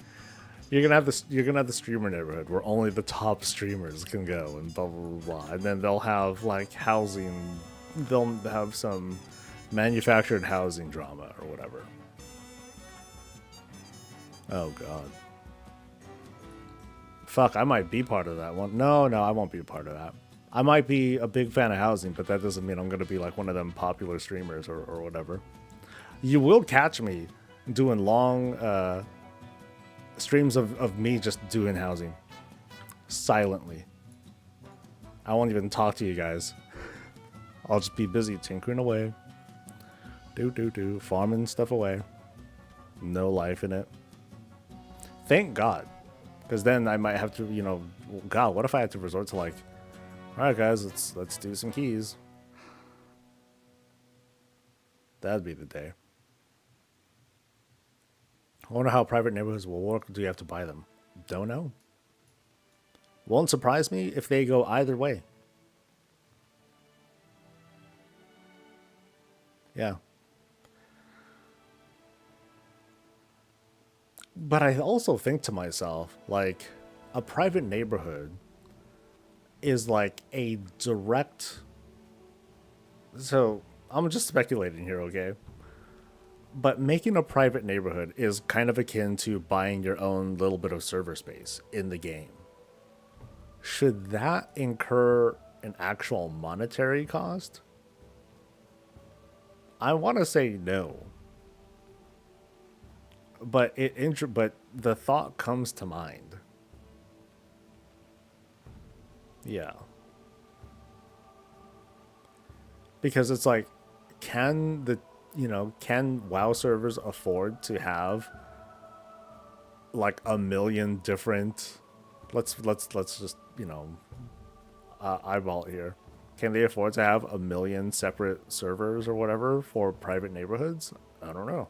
S1: You're gonna have the streamer neighborhood where only the top streamers can go and blah blah blah blah. And then they'll have like housing, they'll have some manufactured housing drama or whatever. Oh god. Fuck, I might be part of that one. No, I won't be a part of that. I might be a big fan of housing, but that doesn't mean I'm gonna be like one of them popular streamers or whatever. You will catch me doing long Streams of me just doing housing. Silently. I won't even talk to you guys. I'll just be busy tinkering away. Farming stuff away. No life in it. Thank God. Because then I might have to, you know, God, what if I had to resort to like, all right, guys, let's do some keys. That'd be the day. I wonder how private neighborhoods will work. Do you have to buy them? Don't know. Won't surprise me if they go either way. Yeah. But I also think to myself, like, a private neighborhood is like a direct. So I'm just speculating here, okay? But making a private neighborhood is kind of akin to buying your own little bit of server space in the game. Should that incur an actual monetary cost? I want to say no. But but the thought comes to mind. Yeah. Because it's like, can WoW servers afford to have like a million different, let's just, eyeball it here. Can they afford to have a million separate servers or whatever for private neighborhoods? I don't know.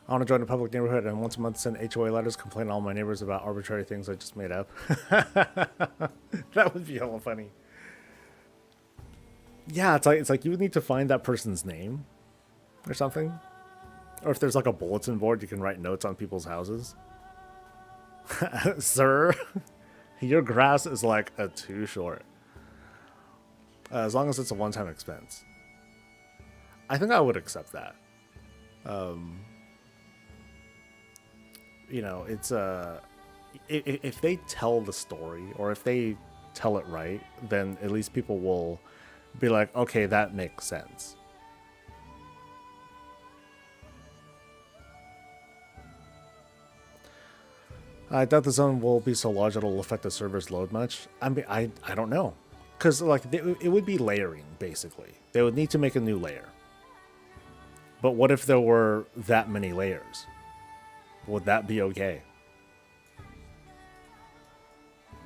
S1: I want to join a public neighborhood and once a month send HOA letters complaining to all my neighbors about arbitrary things I just made up. That would be hella funny. Yeah, it's like you would need to find that person's name or something. Or if there's like a bulletin board, you can write notes on people's houses. Sir, your grass is like a too short. As long as it's a one-time expense. I think I would accept that. It's if they tell the story or if they tell it right, then at least people will be like, okay, that makes sense. I doubt the zone will be so large it'll affect the server's load much. I mean, I don't know. Because like it would be layering, basically. They would need to make a new layer. But what if there were that many layers? Would that be okay?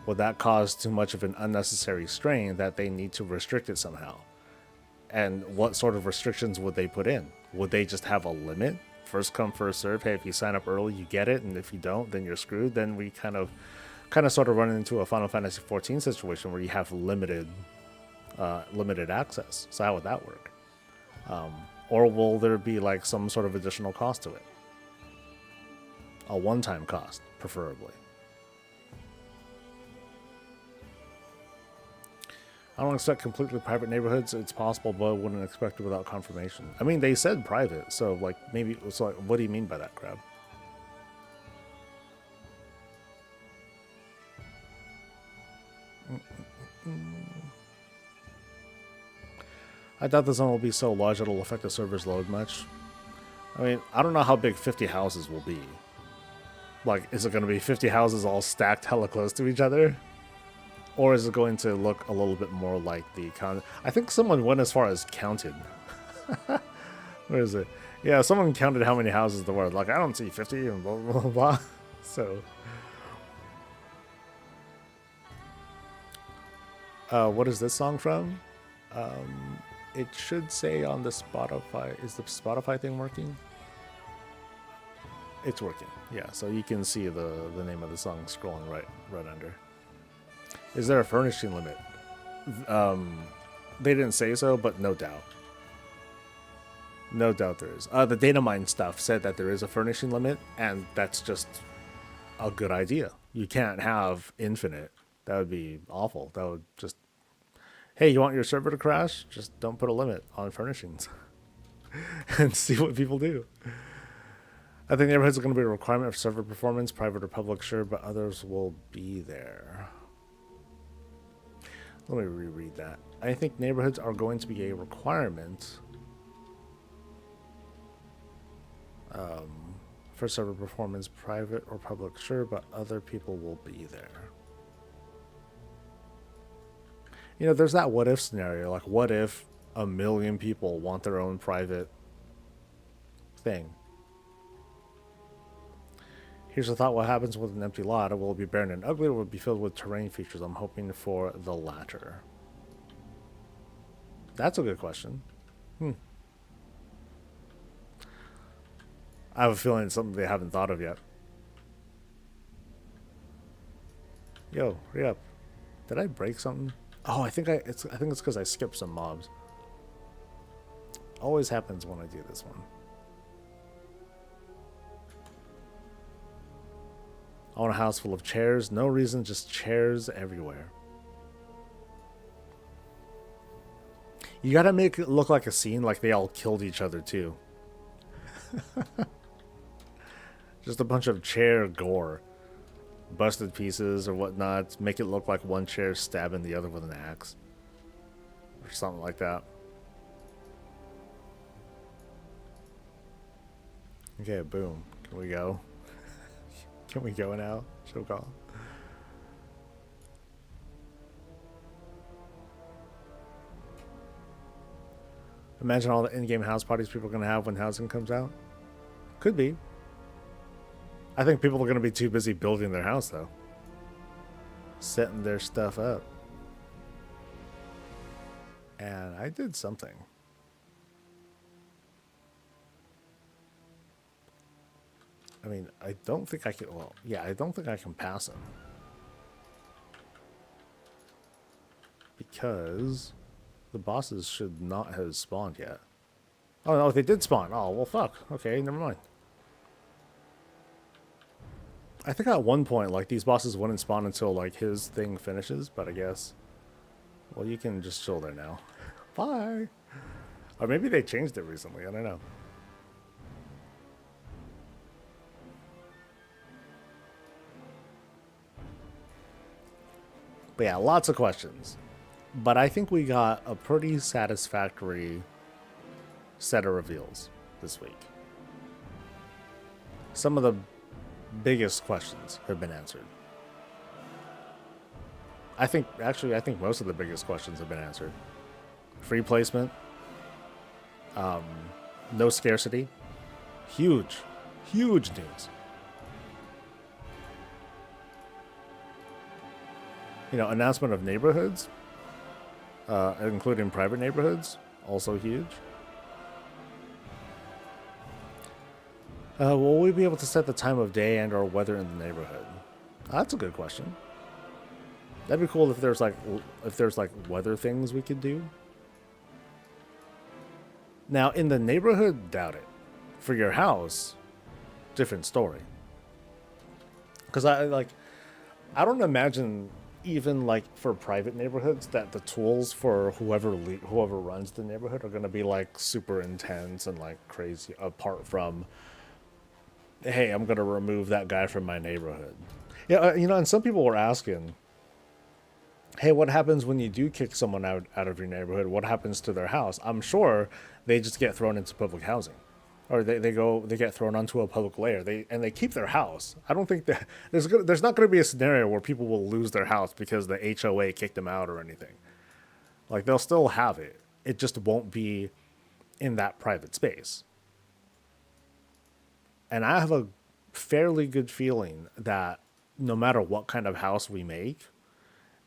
S1: Would that cause too much of an unnecessary strain that they need to restrict it somehow? And what sort of restrictions would they put in? Would they just have a limit? First come, first serve. Hey, if you sign up early, you get it, and if you don't, then you're screwed. Then we kind of sort of run into a Final Fantasy XIV situation where you have limited access. So how would that work? Or will there be like some sort of additional cost to it? A one-time cost, preferably. I don't expect completely private neighborhoods. It's possible, but I wouldn't expect it without confirmation. I mean, they said private, so like maybe. So like, what do you mean by that, Crab? I doubt the zone will be so large it'll affect the server's load much. I mean, I don't know how big 50 houses will be. Like, is it going to be 50 houses all stacked hella close to each other? Or is it going to look a little bit more like the I think someone went as far as counted. Where is it? Yeah, someone counted how many houses there were. Like, I don't see 50 and blah, blah, blah. So. What is this song from? It should say on the Spotify. Is the Spotify thing working? It's working. Yeah, so you can see the name of the song scrolling right under. Is there a furnishing limit? They didn't say so, but no doubt. No doubt there is. The datamine stuff said that there is a furnishing limit, and that's just a good idea. You can't have infinite. That would be awful. That would just... Hey, you want your server to crash? Just don't put a limit on furnishings. And see what people do. I think neighborhoods are going to be a requirement of server performance, private or public, sure, but others will be there. Let me reread that. I think neighborhoods are going to be a requirement First server performance, private or public, sure, but other people will be there. You know, there's that what if scenario. Like, what if a million people want their own private thing? Here's a thought: what happens with an empty lot? Will it be barren and ugly, or will it be filled with terrain features? I'm hoping for the latter. That's a good question. I have a feeling it's something they haven't thought of yet. Yo, hurry up. Did I break something? Oh, I think it's because I skipped some mobs. Always happens when I do this one. I want a house full of chairs. No reason, just chairs everywhere. You gotta make it look like a scene, like they all killed each other too. Just a bunch of chair gore. Busted pieces or whatnot. Make it look like one chair stabbing the other with an axe. Or something like that. Okay, boom. Can we go? Can we go now? Show call. Imagine all the in-game house parties people are going to have when housing comes out. Could be. I think people are going to be too busy building their house, though. Setting their stuff up. And I did something. I mean, I don't think I can... Well, yeah, I don't think I can pass him. Because the bosses should not have spawned yet. Oh, no, they did spawn. Oh, well, fuck. Okay, never mind. I think at one point, like, these bosses wouldn't spawn until, like, his thing finishes, but I guess... Well, you can just chill there now. Bye! Or maybe they changed it recently, I don't know. But yeah, lots of questions. But I think we got a pretty satisfactory set of reveals this week. Some of the biggest questions have been answered. I think most of the biggest questions have been answered. Free placement. No scarcity. Huge news. You know, announcement of neighborhoods, including private neighborhoods, also huge. Will we be able to set the time of day and or weather in the neighborhood? That's a good question. That'd be cool if there's like weather things we could do. Now in the neighborhood, doubt it. For your house, different story. Because I don't imagine even like for private neighborhoods that the tools for whoever runs the neighborhood are going to be like super intense and like crazy. Apart from, hey, I'm going to remove that guy from my neighborhood. Yeah, you know, and some people were asking, hey, what happens when you do kick someone out of your neighborhood? What happens to their house? I'm sure they just get thrown into public housing. Or they get thrown onto a public layer. They keep their house. I don't think that there's not going to be a scenario where people will lose their house because the HOA kicked them out or anything. Like, they'll still have it. It just won't be in that private space. And I have a fairly good feeling that no matter what kind of house we make,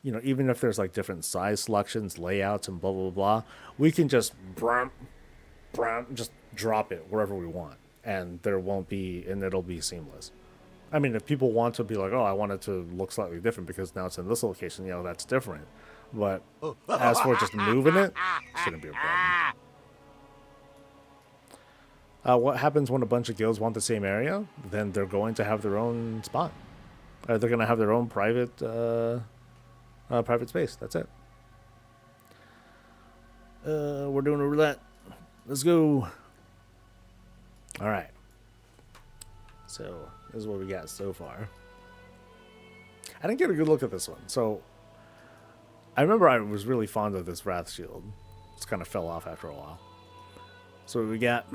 S1: you know, even if there's like different size selections, layouts, and blah blah blah, we can just just drop it wherever we want, and it'll be seamless. I mean, if people want to be like, oh, I want it to look slightly different because now it's in this location, you know, that's different. But as for just moving it, shouldn't be a problem. What happens when a bunch of guilds want the same area? Then they're going to have their own spot. They're going to have their own private space. That's it. We're doing a roulette. Let's go. All right. So this is what we got so far. I didn't get a good look at this one. So I remember I was really fond of this Wrath Shield. It's kind of fell off after a while. So we got...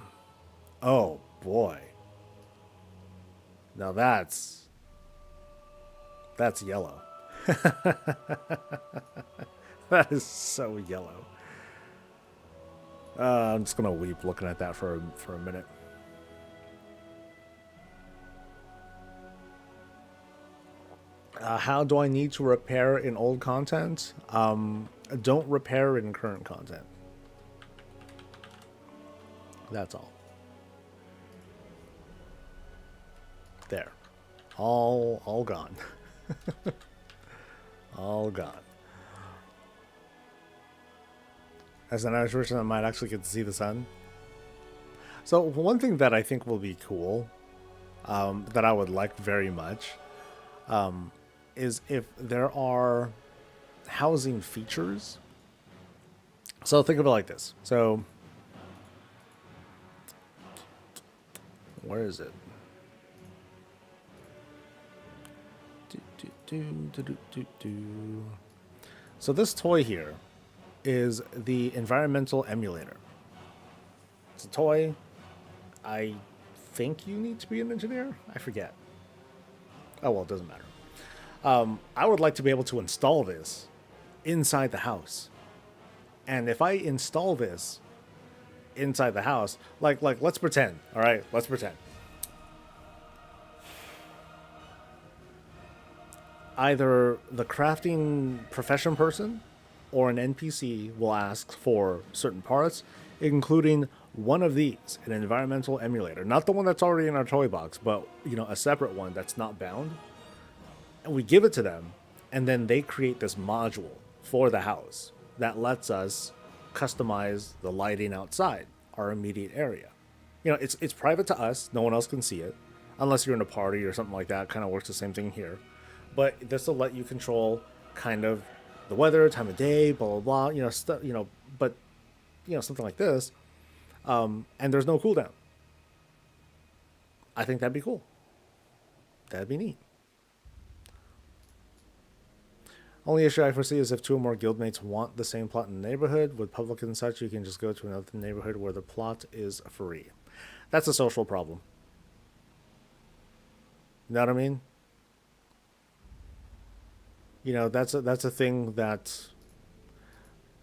S1: Oh, boy. Now that's yellow. That is so yellow. I'm just gonna weep looking at that for a minute. How do I need to repair in old content? Don't repair in current content. That's all. There. All gone. All gone. As an Irish person, I might actually get to see the sun. So one thing that I think will be cool, that I would like very much, is if there are housing features. So think of it like this. So where is it? So this toy here is the environmental emulator. It's a toy. I think you need to be an engineer. I forget. Oh well, it doesn't matter. I would like to be able to install this inside the house. And if I install this inside the house, like let's pretend, all right? Let's pretend. Either the crafting profession person or an NPC will ask for certain parts, including one of these, an environmental emulator. Not the one that's already in our toy box, but a separate one that's not bound. And we give it to them, and then they create this module for the house that lets us customize the lighting outside our immediate area. It's private to us. No one else can see it, unless you're in a party or something like that. Kind of works the same thing here. But this will let you control kind of the weather, time of day, blah blah blah. But something like this, and there's no cooldown. I think that'd be cool. That'd be neat. Only issue I foresee is if two or more guildmates want the same plot in the neighborhood. With public and such, you can just go to another neighborhood where the plot is free. That's a social problem. You know what I mean? That's a thing that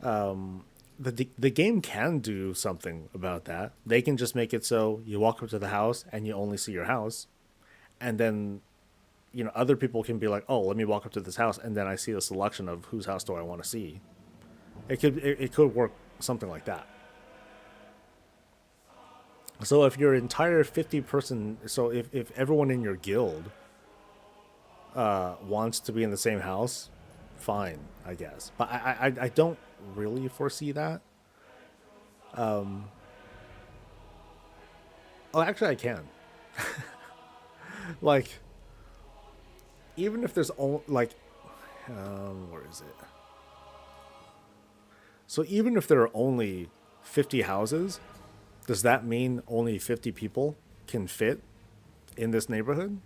S1: the game can do something about that. They can just make it so you walk up to the house and you only see your house, and then other people can be like, oh, let me walk up to this house, and then I see a selection of whose house do I want to see. It could work something like that. So if your entire 50-person, so if everyone in your guild wants to be in the same house, fine, I guess. But I don't really foresee that. Oh, actually, I can. Like, even if there's only where is it? So even if there are only 50 houses, does that mean only 50 people can fit in this neighborhood?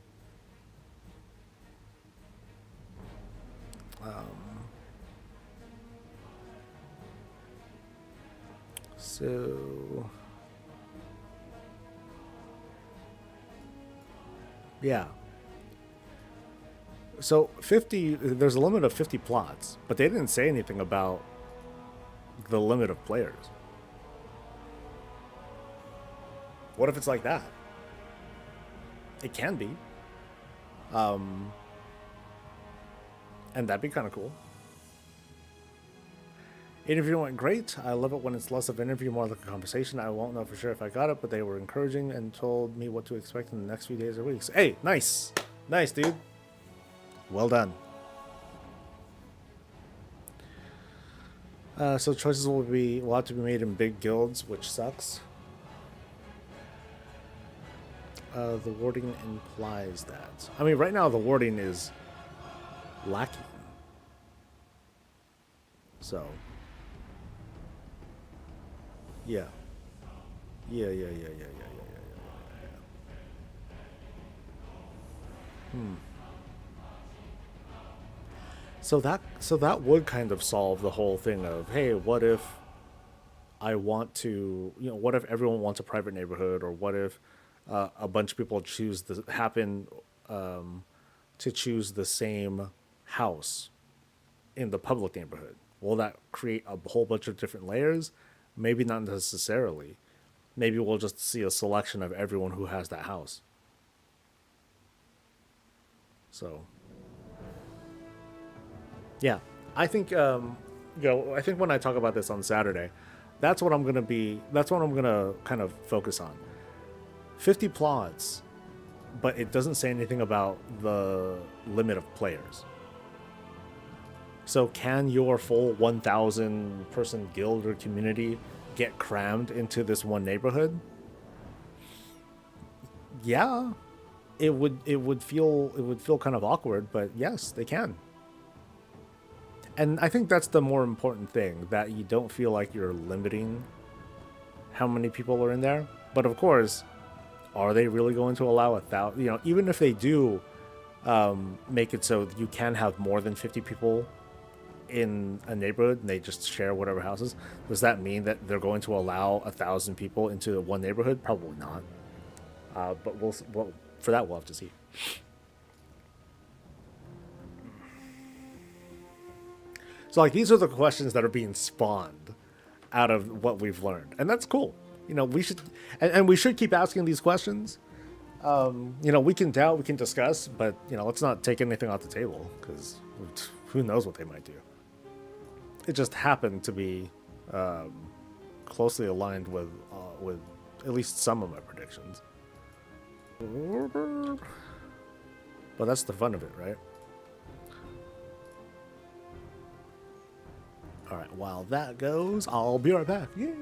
S1: So yeah. So 50, there's a limit of 50 plots, but they didn't say anything about the limit of players. What if it's like that? It can be. And that'd be kind of cool. Interview went great. I love it when it's less of an interview, more like a conversation. I won't know for sure if I got it, but they were encouraging and told me what to expect in the next few days or weeks. Hey, nice. Nice, dude. Well done. So choices will have to be made in big guilds, which sucks. The wording implies that. I mean, right now the wording is lacking. So, yeah. Yeah. So that would kind of solve the whole thing of, hey, what if I want to, what if everyone wants a private neighborhood, or what if a bunch of people to choose the same house in the public neighborhood. Will that create a whole bunch of different layers? Maybe not necessarily. Maybe we'll just see a selection of everyone who has that house. So, yeah, I think I think when I talk about this on Saturday, that's what I'm gonna be. That's what I'm gonna kind of focus on. 50 plots, but it doesn't say anything about the limit of players. So can your full 1,000 person guild or community get crammed into this one neighborhood? Yeah, it would feel kind of awkward, but yes, they can. And I think that's the more important thing, that you don't feel like you're limiting how many people are in there. But of course, are they really going to allow 1,000? Even if they do make it so you can have more than 50 people in a neighborhood and they just share whatever houses, does that mean that they're going to allow 1,000 people into one neighborhood? Probably not. But for that we'll have to see. So like these are the questions that are being spawned out of what we've learned, and that's cool. We should and we should keep asking these questions. We can doubt, we can discuss, but let's not take anything off the table, because who knows what they might do. It just happened to be closely aligned with at least some of my predictions. But that's the fun of it, right? All right, while that goes, I'll be right back. Yay!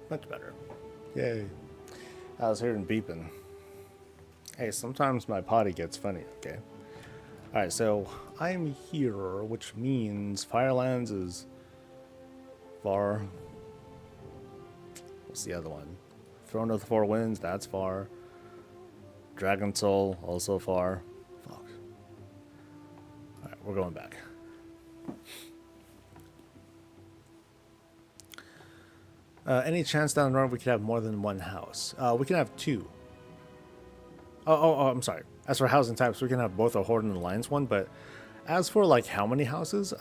S1: Much better. Yay. I was hearing beeping. Hey, sometimes my potty gets funny, okay? Alright, so I'm here, which means Firelands is far. What's the other one? Throne of the Four Winds, that's far. Dragon Soul, also far. Fuck. Alright, we're going back. Any chance down the road we could have more than one house? We can have two. Oh, I'm sorry. As for housing types, we can have both a Horde and Alliance one, but as for like how many houses,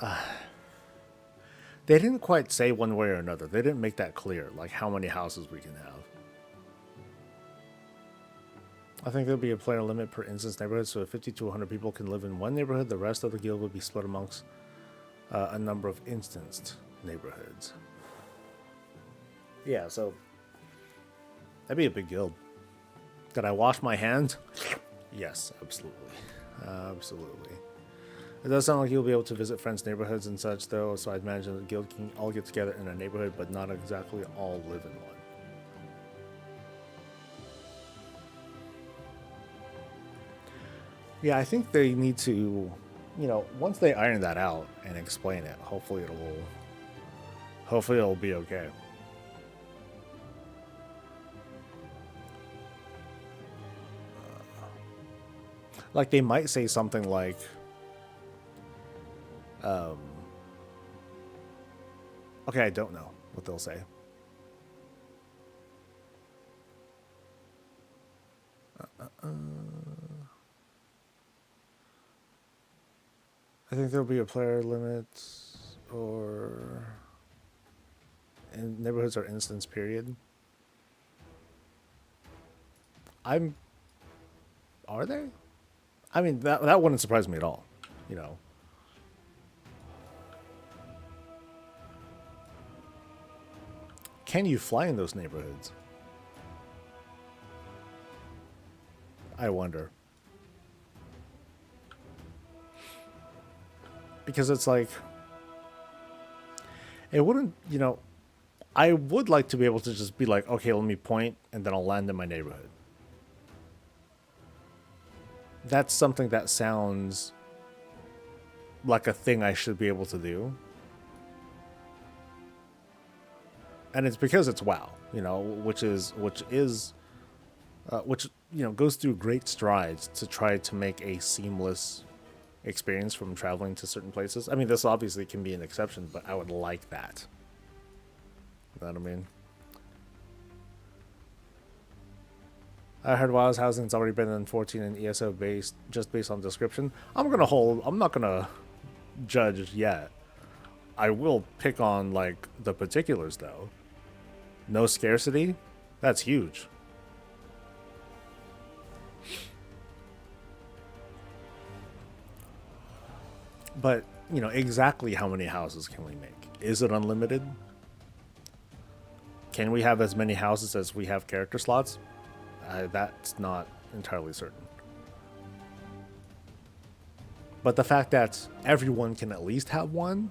S1: they didn't quite say one way or another. They didn't make that clear, like how many houses we can have. I think there'll be a player limit per instance neighborhood, so if 50 to 100 people can live in one neighborhood, the rest of the guild would be split amongst a number of instanced neighborhoods. Yeah, so that'd be a big guild. Did I wash my hands? Yes, absolutely. Absolutely. It does sound like you'll be able to visit friends' neighborhoods and such, though, so I'd imagine the guild can all get together in a neighborhood, but not exactly all live in one. Yeah, I think they need to, once they iron that out and explain it, hopefully it'll be okay. Like they might say something like, okay, I don't know what they'll say. I think there'll be a player limit or in neighborhoods or instance period. Are they? I mean, that wouldn't surprise me at all, you know. Can you fly in those neighborhoods? I wonder. Because it's like, it wouldn't, I would like to be able to just be like, okay, let me point and then I'll land in my neighborhood. That's something that sounds like a thing I should be able to do. And it's because it's WoW, which goes through great strides to try to make a seamless experience from traveling to certain places. I mean, this obviously can be an exception, but I would like that. You know what I mean? I heard WoW's housing's already been in 14 and ESO based on description. I'm not gonna judge yet. I will pick on like the particulars though. No scarcity? That's huge. But, exactly how many houses can we make? Is it unlimited? Can we have as many houses as we have character slots? That's not entirely certain. But the fact that everyone can at least have one,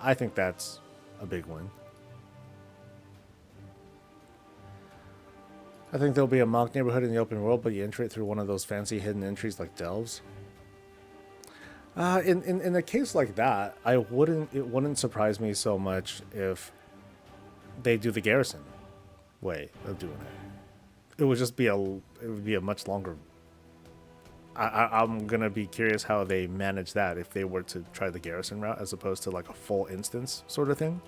S1: I think that's a big win. I think there'll be a mock neighborhood in the open world, but you enter it through one of those fancy hidden entries like delves. In a case like that, it wouldn't surprise me so much if they do the garrison way of doing it. It would be a much longer. I'm gonna be curious how they manage that if they were to try the garrison route as opposed to like a full instance sort of thing.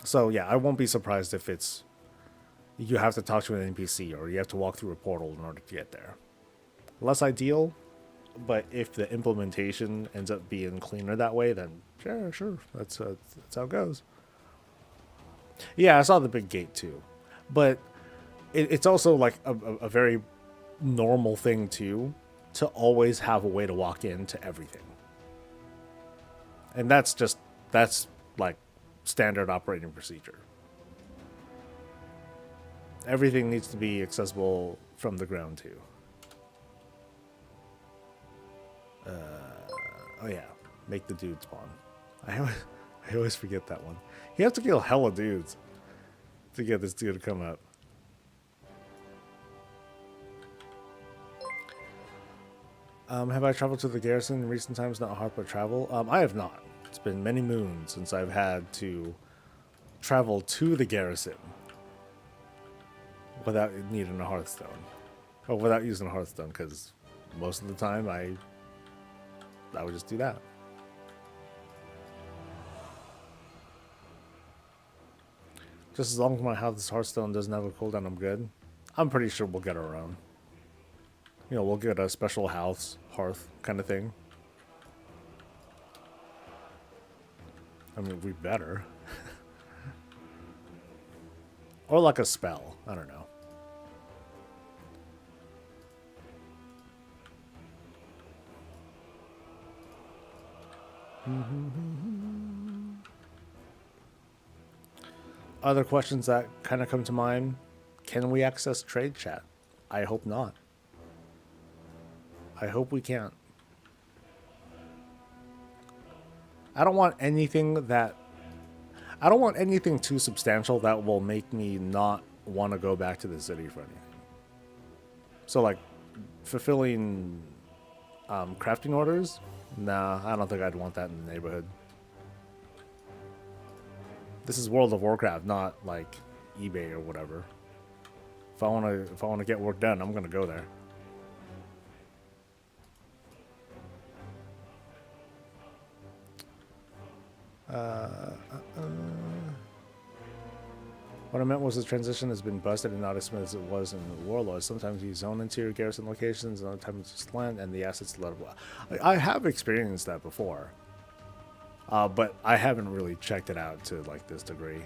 S1: So yeah, I won't be surprised if you have to talk to an NPC or you have to walk through a portal in order to get there. Less ideal, but if the implementation ends up being cleaner that way, then sure, that's how it goes. Yeah, I saw the big gate too, but it's also like a very normal thing too to always have a way to walk into everything, and that's like standard operating procedure. Everything needs to be accessible from the ground too. Oh yeah, make the dude spawn. I always forget that one. You have to kill hella dudes to get this dude to come up. Have I traveled to the garrison in recent times? Not hard, but travel. I have not. It's been many moons since I've had to travel to the garrison without needing a Hearthstone, or without using a Hearthstone, because most of the time I would just do that. Just as long as my Hearthstone doesn't have a cooldown, I'm good. I'm pretty sure we'll get our own. We'll get a special hearth kind of thing. I mean, we better. Or like a spell. I don't know. Other questions that kind of come to mind. Can we access trade chat? I hope not. I hope we can't. I don't want anything too substantial that will make me not want to go back to the city for anything. So like fulfilling crafting orders? Nah, I don't think I'd want that in the neighborhood. This is World of Warcraft, not like eBay or whatever. If I want to get work done, I'm gonna go there. What I meant was the transition has been busted and not as smooth as it was in Warlords. Sometimes you zone interior garrison locations, and other times it's just land and the assets levelable. I have experienced that before, but I haven't really checked it out to like this degree.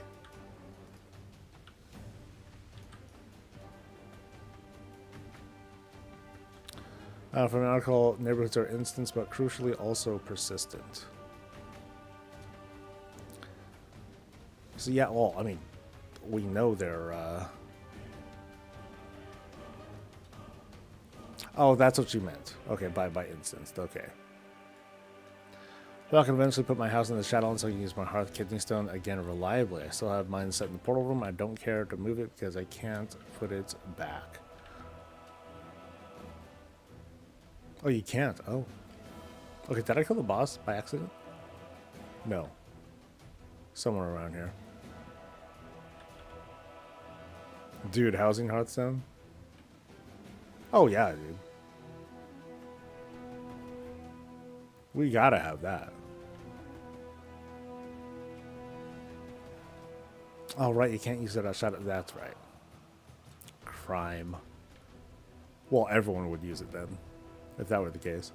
S1: From an article, neighborhoods are instant, but crucially also persistent. So yeah, well, I mean, we know they're, oh, that's what you meant. Okay, by instanced, okay. Well, I can eventually put my house in the shadow so I can use my hearth kidney stone again reliably. I still have mine set in the portal room. I don't care to move it because I can't put it back. Oh, you can't? Oh. Okay, did I kill the boss by accident? No. Somewhere around here. Dude, housing Hearthstone? Oh, yeah, dude. We gotta have that. Oh, right, you can't use it outside of... That's right. Crime. Well, everyone would use it then, if that were the case.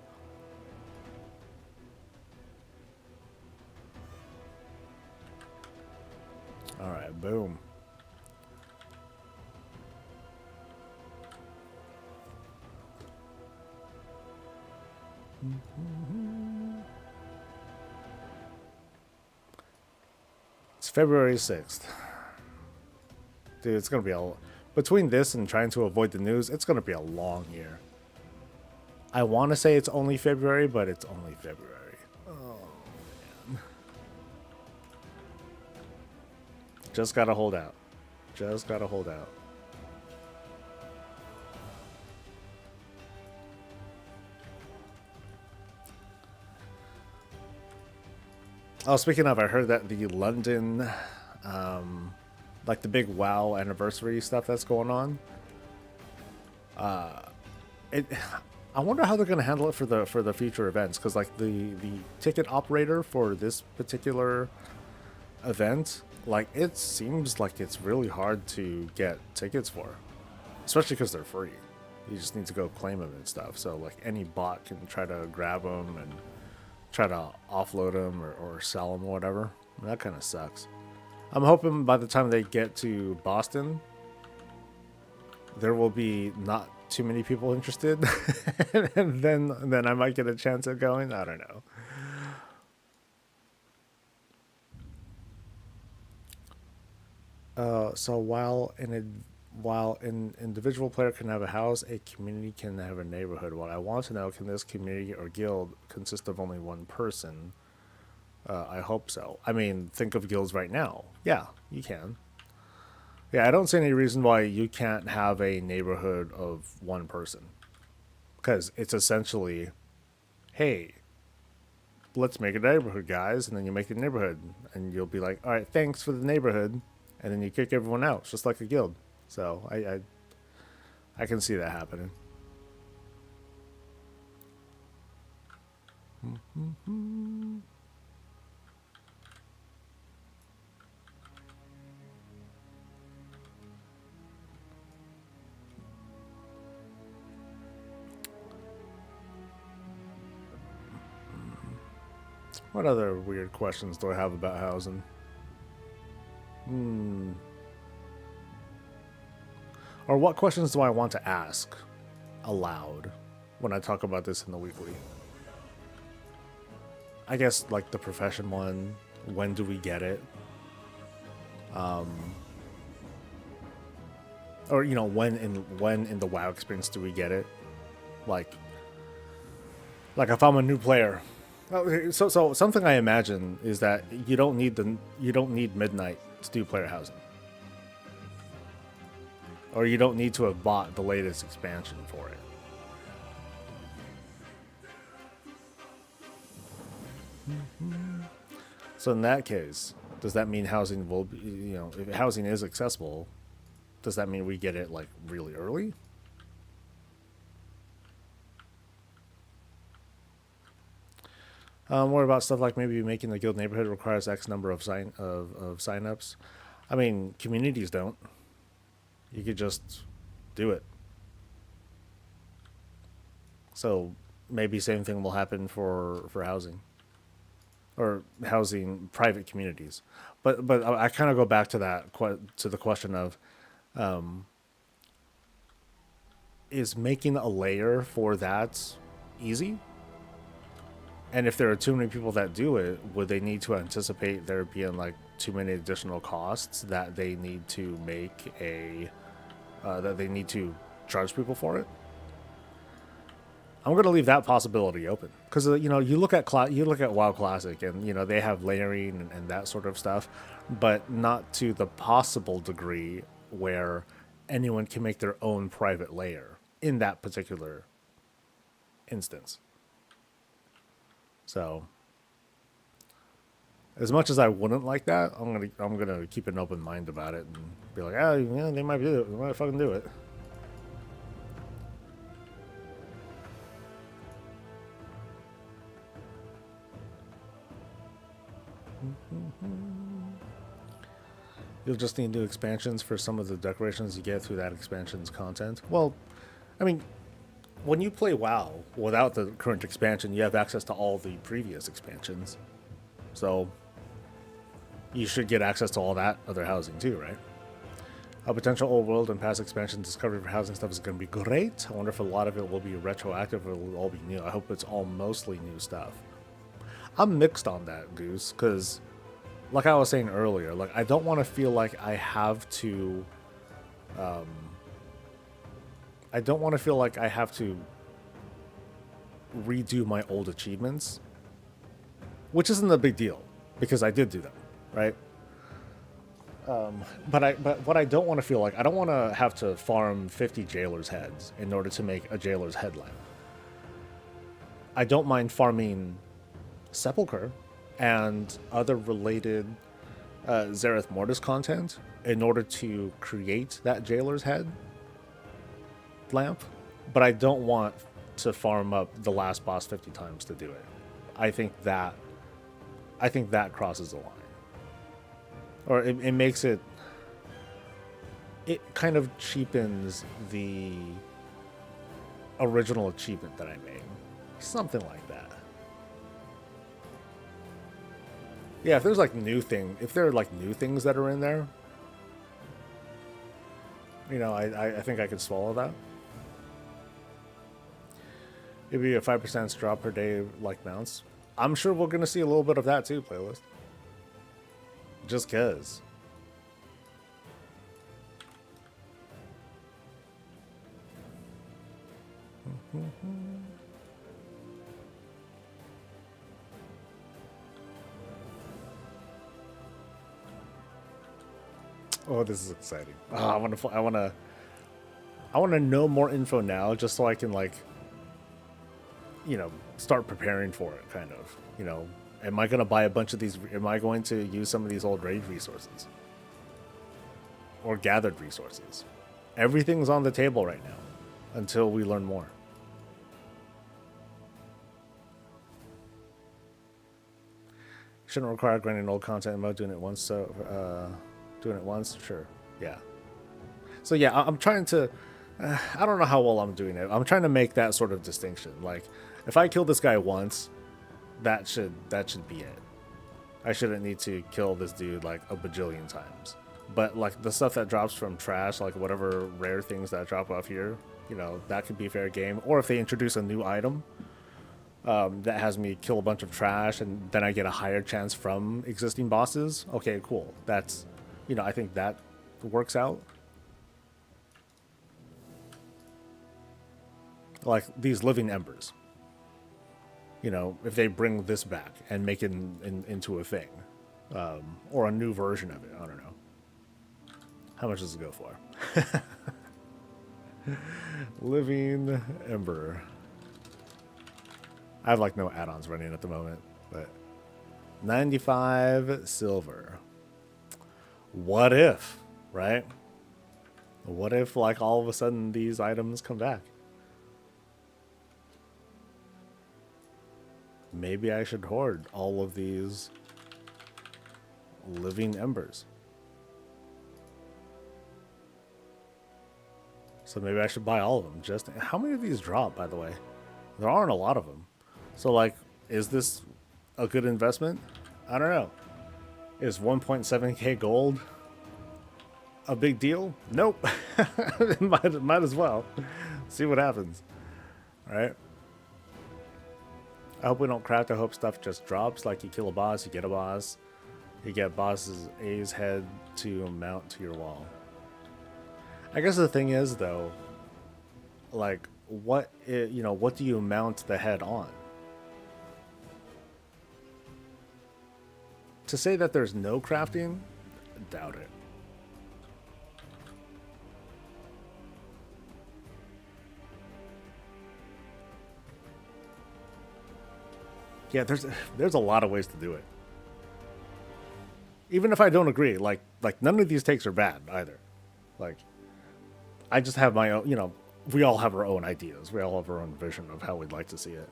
S1: Alright, boom. It's February 6th. Dude, it's gonna be a... Between this and trying to avoid the news, it's gonna be a long year. I want to say it's only February, but it's only February. Oh, man. Just gotta hold out. Just gotta hold out. Oh, speaking of, I heard that the London, like the big WoW anniversary stuff that's going on. I wonder how they're going to handle it for the future events, because like the ticket operator for this particular event, like it seems like it's really hard to get tickets for, especially because they're free. You just need to go claim them and stuff. So like any bot can try to grab them and try to offload them or sell them or whatever. That kind of sucks. I'm hoping by the time they get to Boston, there will be not too many people interested, and then I might get a chance at going. I don't know. So while an individual player can have a house, a community can have a neighborhood. What I want to know, can this community or guild consist of only one person? I hope so. I mean, think of guilds right now. Yeah, you can. Yeah, I don't see any reason why you can't have a neighborhood of one person. Because it's essentially, hey, let's make a neighborhood, guys. And then you make the neighborhood. And you'll be like, all right, thanks for the neighborhood. And then you kick everyone out, just like a guild. So I can see that happening. What other weird questions do I have about housing? Or what questions do I want to ask aloud when I talk about this in the weekly? I guess like the profession one. When do we get it? Or you know, when in the WoW experience do we get it? Like if I'm a new player. So something I imagine is that you don't need midnight to do player housing. or you don't need to have bought the latest expansion for it. So in that case, does that mean housing will be, if housing is accessible, does that mean we get it like really early? What about stuff like maybe making the guild neighborhood requires X number of signups? I mean, communities don't. You could just do it. So maybe same thing will happen for housing, or housing private communities. But I kind of go back to that to the question of, is making a layer for that easy? And if there are too many people that do it, would they need to anticipate there being like too many additional costs that they need to make that they need to charge people for it? I'm going to leave that possibility open because you look at WoW Classic, and they have layering and that sort of stuff, but not to the possible degree where anyone can make their own private layer in that particular instance. So, as much as I wouldn't like that, I'm gonna keep an open mind about it and be like, yeah, they might do it. They might fucking do it. You'll just need new expansions for some of the decorations you get through that expansion's content. Well, I mean, when you play WoW without the current expansion, you have access to all the previous expansions. So you should get access to all that other housing too, right? A potential old world and past expansion discovery for housing stuff is going to be great. I wonder if a lot of it will be retroactive or it will all be new. I hope it's all mostly new stuff. I'm mixed on that, Goose, because like I was saying earlier, like I don't want to feel like I have to redo my old achievements, which isn't a big deal because I did do them, right? But what I don't want to feel like, I don't want to have to farm 50 jailers' heads in order to make a jailer's headlamp. I don't mind farming Sepulchre and other related Zareth Mortis content in order to create that jailer's head lamp, but I don't want to farm up the last boss 50 times to do it. I think that crosses the line, or it makes it kind of cheapens the original achievement that I made, something like that. Yeah, if there are like new things that are in there, I think I could swallow that. It'd be a 5% drop per day like mounts. I'm sure we're going to see a little bit of that too, playlist. Just cause. Oh, this is exciting. I want to know more info now just so I can start preparing for it, kind of. Am I going to buy a bunch of these? Am I going to use some of these old raid resources? Or gathered resources? Everything's on the table right now until we learn more. Shouldn't require grinding old content mode, doing it once, sure. Yeah. So yeah, I'm trying to, I don't know how well I'm doing it. I'm trying to make that sort of distinction. Like, if I kill this guy once, that should be it. I shouldn't need to kill this dude like a bajillion times. But like the stuff that drops from trash, like whatever rare things that drop off here, that could be fair game. Or if they introduce a new item that has me kill a bunch of trash and then I get a higher chance from existing bosses, okay, cool. That's, I think that works out. Like these living embers. If they bring this back and make it into a thing, or a new version of it, I don't know. How much does it go for? Living Ember. I have like no add-ons running at the moment, but 95 silver. What if, right? What if like all of a sudden these items come back? Maybe I should hoard all of these living embers. So maybe I should buy all of them. Just how many of these drop, by the way? There aren't a lot of them. So like, is this a good investment? I don't know. Is 1.7k gold a big deal? Nope. might as well. See what happens. All right. I hope we don't craft. I hope stuff just drops. Like you kill a boss, you get a boss. You get boss's A's head to mount to your wall. I guess the thing is though, like what what do you mount the head on? To say that there's no crafting, doubt it. Yeah, there's a lot of ways to do it. Even if I don't agree, like none of these takes are bad either. Like I just have my own, we all have our own ideas. We all have our own vision of how we'd like to see it.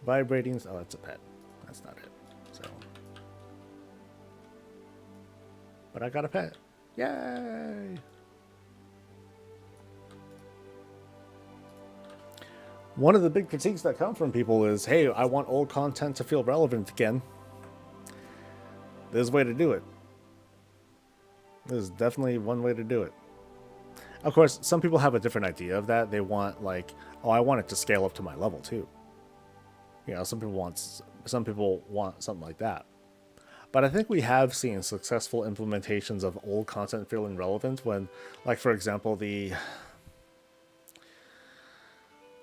S1: Vibrating, oh, that's a pet. That's not it. So, but I got a pet. Yay! One of the big critiques that come from people is, hey, I want old content to feel relevant again. There's a way to do it. There's definitely one way to do it. Of course, some people have a different idea of that. They want like, oh, I want it to scale up to my level too. Some people want something like that. But I think we have seen successful implementations of old content feeling relevant when, like for example,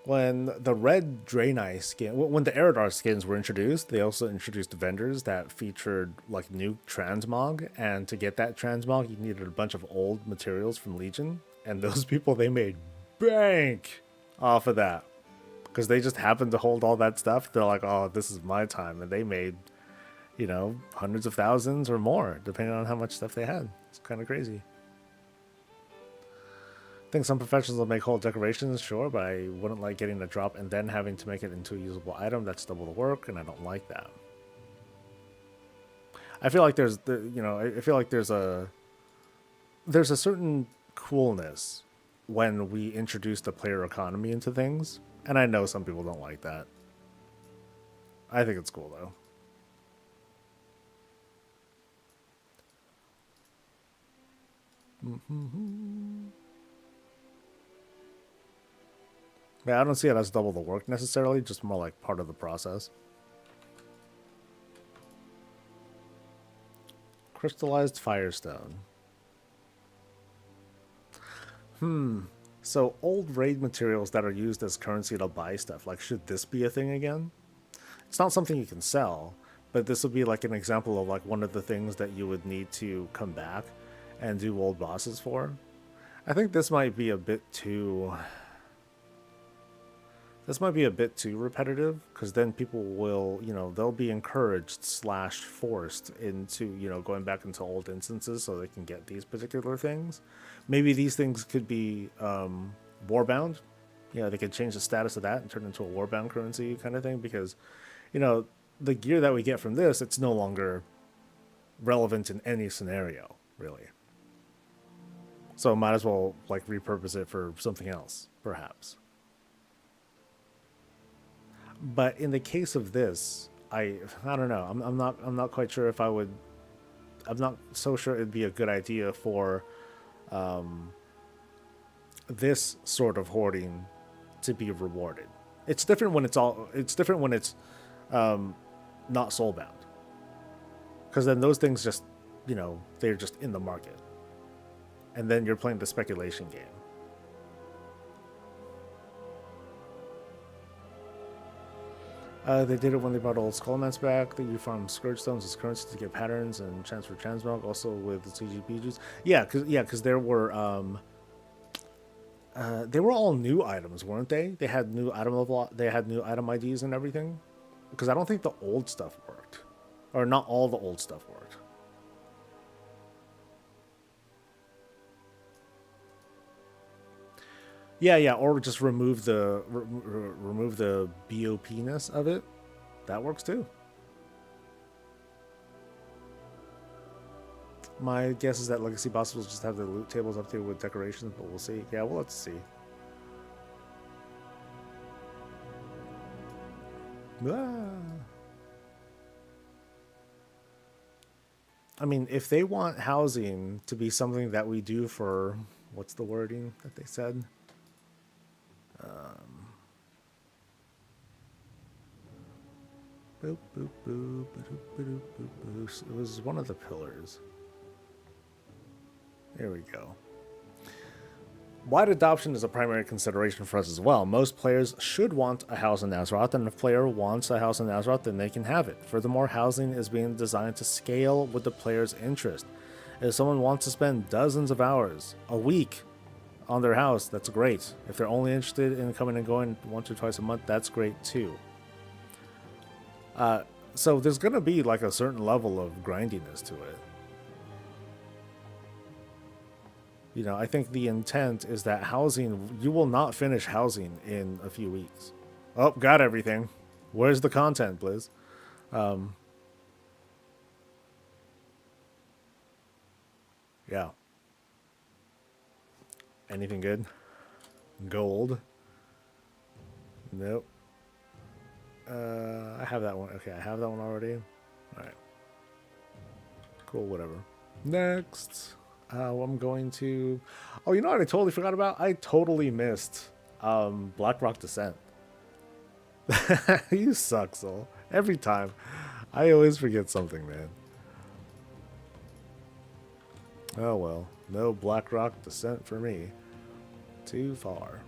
S1: when the red Draenei skin, when the Eridar skins were introduced, they also introduced vendors that featured like new transmog, and to get that transmog, you needed a bunch of old materials from Legion, and those people, they made bank off of that because they just happened to hold all that stuff. They're like, oh, this is my time, and they made, hundreds of thousands or more, depending on how much stuff they had. It's kind of crazy. I think some professionals will make whole decorations, sure, but I wouldn't like getting a drop and then having to make it into a usable item. That's double the work, and I don't like that. I feel like there's a certain coolness when we introduce the player economy into things, and I know some people don't like that. I think it's cool though. Yeah, I don't see it as double the work necessarily, just more like part of the process. Crystallized Firestone. So old raid materials that are used as currency to buy stuff, like should this be a thing again? It's not something you can sell, but this would be like an example of like one of the things that you would need to come back and do old bosses for. I think this might be a bit too... This might be a bit too repetitive, because then people will, they'll be encouraged / forced into, going back into old instances so they can get these particular things. Maybe these things could be warbound. They could change the status of that and turn it into a warbound currency kind of thing, because, the gear that we get from this, it's no longer relevant in any scenario, really. So might as well, like, repurpose it for something else, perhaps. But in the case of this, I don't know. I'm not quite sure if I would. I'm not so sure it'd be a good idea for this sort of hoarding to be rewarded. It's different when it's not soulbound, because then those things just they're just in the market, and then you're playing the speculation game. They did it when they brought old Skullmans back. That you farm Scourge Stones as currency to get patterns and transfer transmog. Also with the CGPGs. Because they were all new items, weren't they? They had new item level. They had new item IDs and everything. Because I don't think the old stuff worked, or not all the old stuff worked. Yeah, or just remove the remove the BOP-ness of it. That works too. My guess is that legacy bosses will just have the loot tables up there with decorations, but we'll see. Yeah, we'll have to see. Ah. I mean, if they want housing to be something that we do for, what's the wording that they said? Boop, boop, boop, boop, boop, boop, boop. It was one of the pillars. There we go. Wide adoption is a primary consideration for us as well. Most players should want a house in Azeroth, and if a player wants a house in Azeroth, then they can have it. Furthermore, housing is being designed to scale with the player's interest. If someone wants to spend dozens of hours, a week, on their house, that's great. If they're only interested in coming and going once or twice a month, that's great too. So there's going to be like a certain level of grindiness to it. You know, I think the intent is that housing, you will not finish housing in a few weeks. Oh, got everything. Where's the content, Blizz? Yeah. Anything good? Gold. Nope. I have that one. Okay, I have that one already. Alright. Cool, whatever. Next. I'm going to... Oh, you know what I totally forgot about? I totally missed Blackrock Descent. You suck, Soul. Every time. I always forget something, man. Oh well. No Blackrock Descent for me. Too far.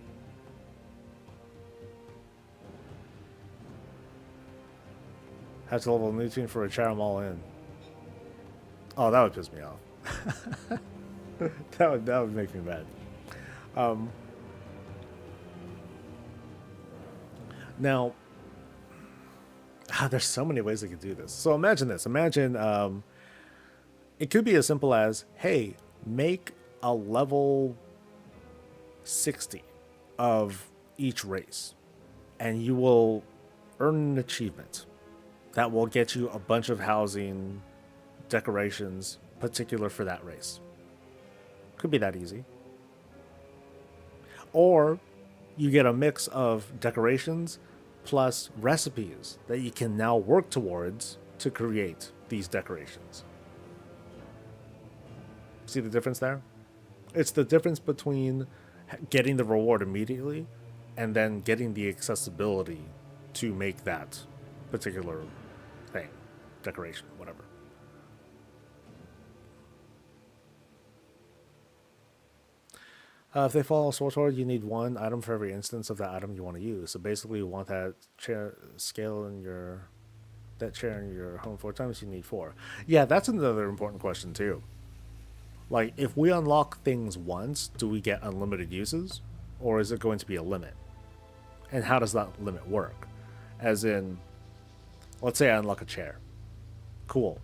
S1: Have to level a new tune for a chair them all in. Oh, that would piss me off. that would make me mad. Now, there's so many ways they could do this. So imagine this. Imagine it could be as simple as, hey, make a level 60 of each race, and you will earn an achievement that will get you a bunch of housing decorations particular for that race. Could be that easy. Or you get a mix of decorations plus recipes that you can now work towards to create these decorations. See the difference there? It's the difference between getting the reward immediately and then getting the accessibility to make that particular thing, decoration, whatever. If they follow Sortor, you need one item for every instance of that item you want to use. So basically, you want that chair scale in your chair in your home 4 times. You need 4. Yeah, that's another important question too. Like, if we unlock things once, do we get unlimited uses, or is it going to be a limit? And how does that limit work? As in, let's say I unlock a chair. Cool.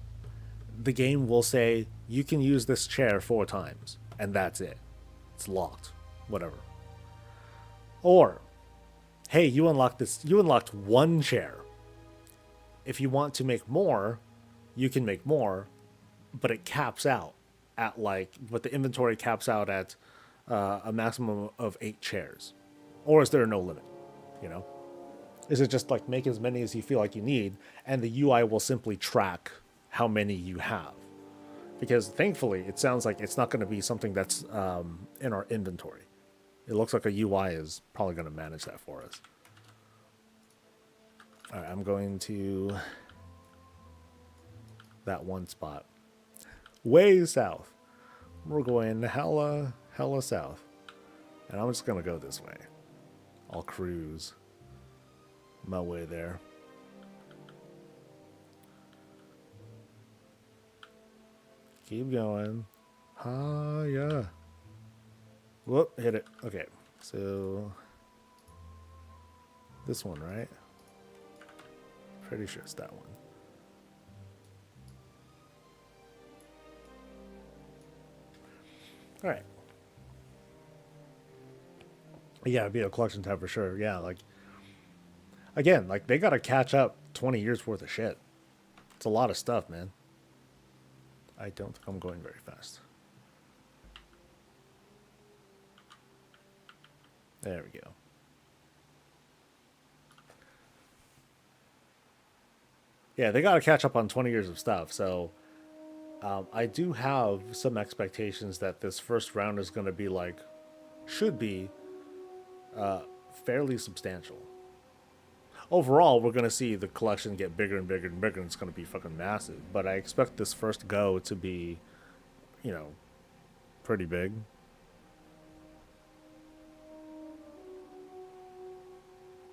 S1: The game will say you can use this chair 4 times, and that's it. It's locked. Whatever. Or, hey, you unlocked one chair. If you want to make more, you can make more, but it caps out at but the inventory caps out at a maximum of 8 chairs. Or is there no limit? You know? Is it just like make as many as you feel like you need, and the UI will simply track how many you have? Because thankfully, it sounds like it's not going to be something that's in our inventory. It looks like a UI is probably going to manage that for us. All right, I'm going to that one spot. Way south. We're going hella south. And I'm just going to go this way. I'll cruise my way there. Keep going. Ah, yeah. Whoop, hit it. Okay, so this one, right? Pretty sure it's that one. All right. Yeah, it'd be a collection tab for sure. Yeah, like, again, like, they gotta catch up 20 years worth of shit. It's a lot of stuff, man. I don't think I'm going very fast. There we go. Yeah, they gotta catch up on 20 years of stuff, so I do have some expectations that this first round is gonna be like, should be fairly substantial. Overall, we're going to see the collection get bigger and bigger and bigger, and it's going to be fucking massive. But I expect this first go to be, you know, pretty big.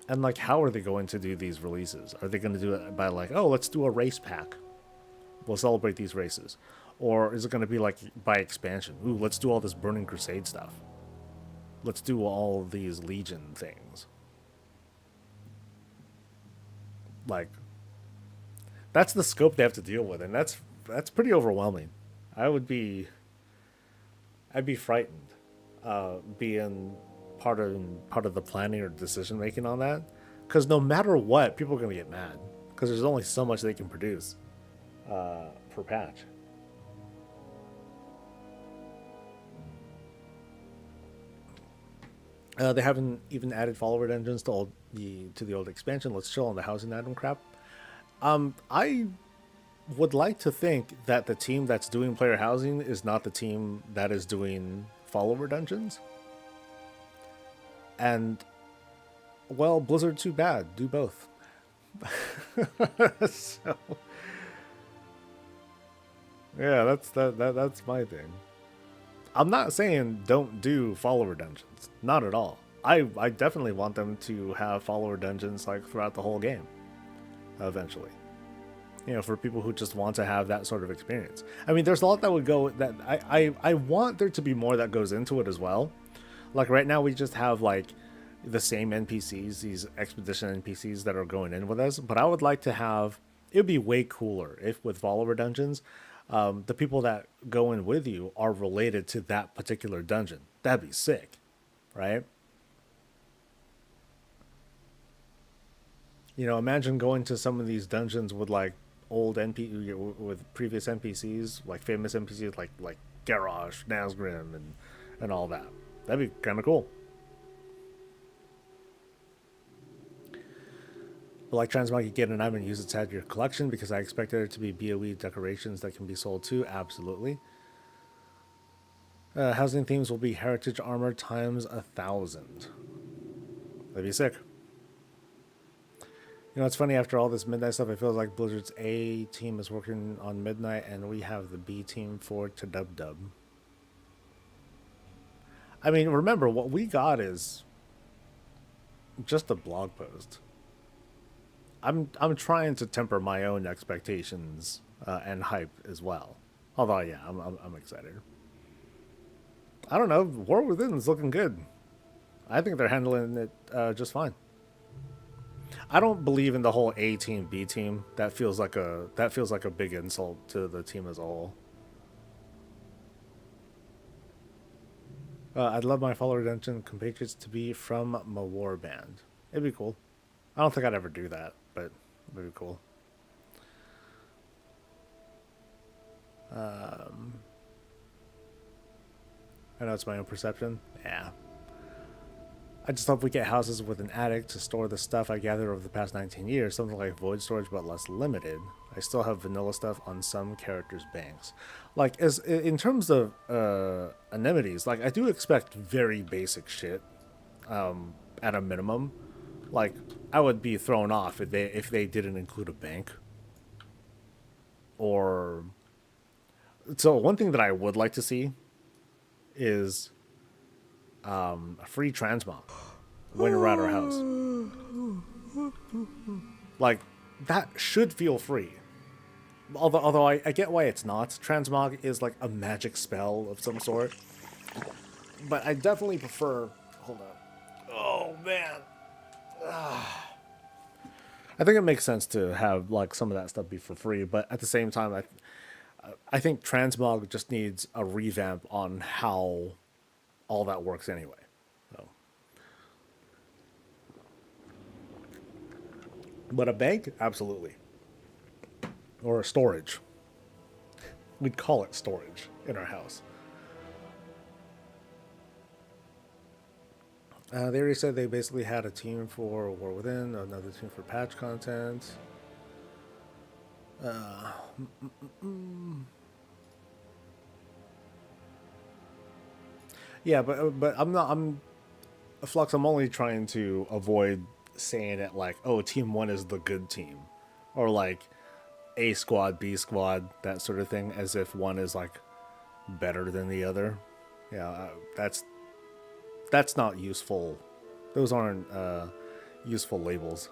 S1: And, like, how are they going to do these releases? Are they going to do it by, like, oh, let's do a race pack? We'll celebrate these races. Or is it going to be, like, by expansion? Ooh, let's do all this Burning Crusade stuff. Let's do all these Legion things. Like, that's the scope they have to deal with, and that's pretty overwhelming. I'd be frightened being part of the planning or decision making on that, because no matter what, people are gonna get mad because there's only so much they can produce per patch. They haven't even added follower engines to the old expansion. Let's chill on the housing item crap. I would like to think that the team that's doing player housing is not the team that is doing follower dungeons. And, well, Blizzard, too bad. Do both. So, yeah, that's my thing. I'm not saying don't do follower dungeons. Not at all. I definitely want them to have follower dungeons like throughout the whole game. Eventually. You know, for people who just want to have that sort of experience. I mean, there's a lot that would go that I want there to be more that goes into it as well. Like right now we just have like the same NPCs, these expedition NPCs that are going in with us, but I would like to have, it would be way cooler if with follower dungeons, the people that go in with you are related to that particular dungeon. That'd be sick, right? You know, imagine going to some of these dungeons with like old with previous NPCs, like famous NPCs like Garrosh, Nazgrim, and all that. That'd be kind of cool. But like Transmog, get an item and use it to add to your collection because I expect there to be BOE decorations that can be sold too. Absolutely. Housing themes will be heritage armor times 1,000. That'd be sick. You know, it's funny, after all this Midnight stuff, it feels like Blizzard's A team is working on Midnight and we have the B team for to dub. I mean, remember, what we got is just a blog post. I'm trying to temper my own expectations and hype as well. Although, yeah, I'm excited. I don't know, War Within is looking good. I think they're handling it just fine. I don't believe in the whole A team, B team. That feels like a big insult to the team as a whole. I'd love my follower dungeon compatriots to be from my war band. It'd be cool. I don't think I'd ever do that, but it'd be cool. I know it's my own perception. Yeah. I just hope we get houses with an attic to store the stuff I gathered over the past 19 years, something like void storage but less limited. I still have vanilla stuff on some characters' banks. Like, as in terms of anemones, like I do expect very basic shit at a minimum. Like, I would be thrown off if they didn't include a bank. Or so one thing that I would like to see is a free transmog when you're at our house. Like, that should feel free. Although I get why it's not. Transmog is like a magic spell of some sort. But I definitely prefer... Hold on. Oh, man. I think it makes sense to have like some of that stuff be for free, but at the same time, I think Transmog just needs a revamp on how all that works anyway. So, but a bank, absolutely, or a storage. We'd call it storage in our house. They already said they basically had a team for War Within, another team for patch content. Yeah, but I'm not. I'm Flux. I'm only trying to avoid saying it like, oh, team one is the good team, or like A squad, B squad, that sort of thing, as if one is like better than the other. Yeah, that's not useful. Those aren't useful labels.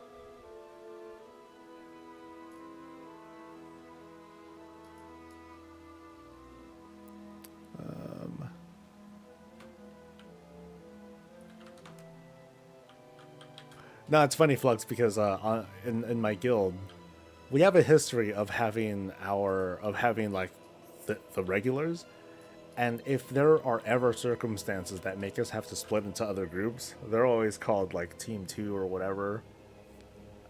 S1: No, it's funny, Flux, because in my guild, we have a history of having like the regulars, and if there are ever circumstances that make us have to split into other groups, they're always called like Team Two or whatever,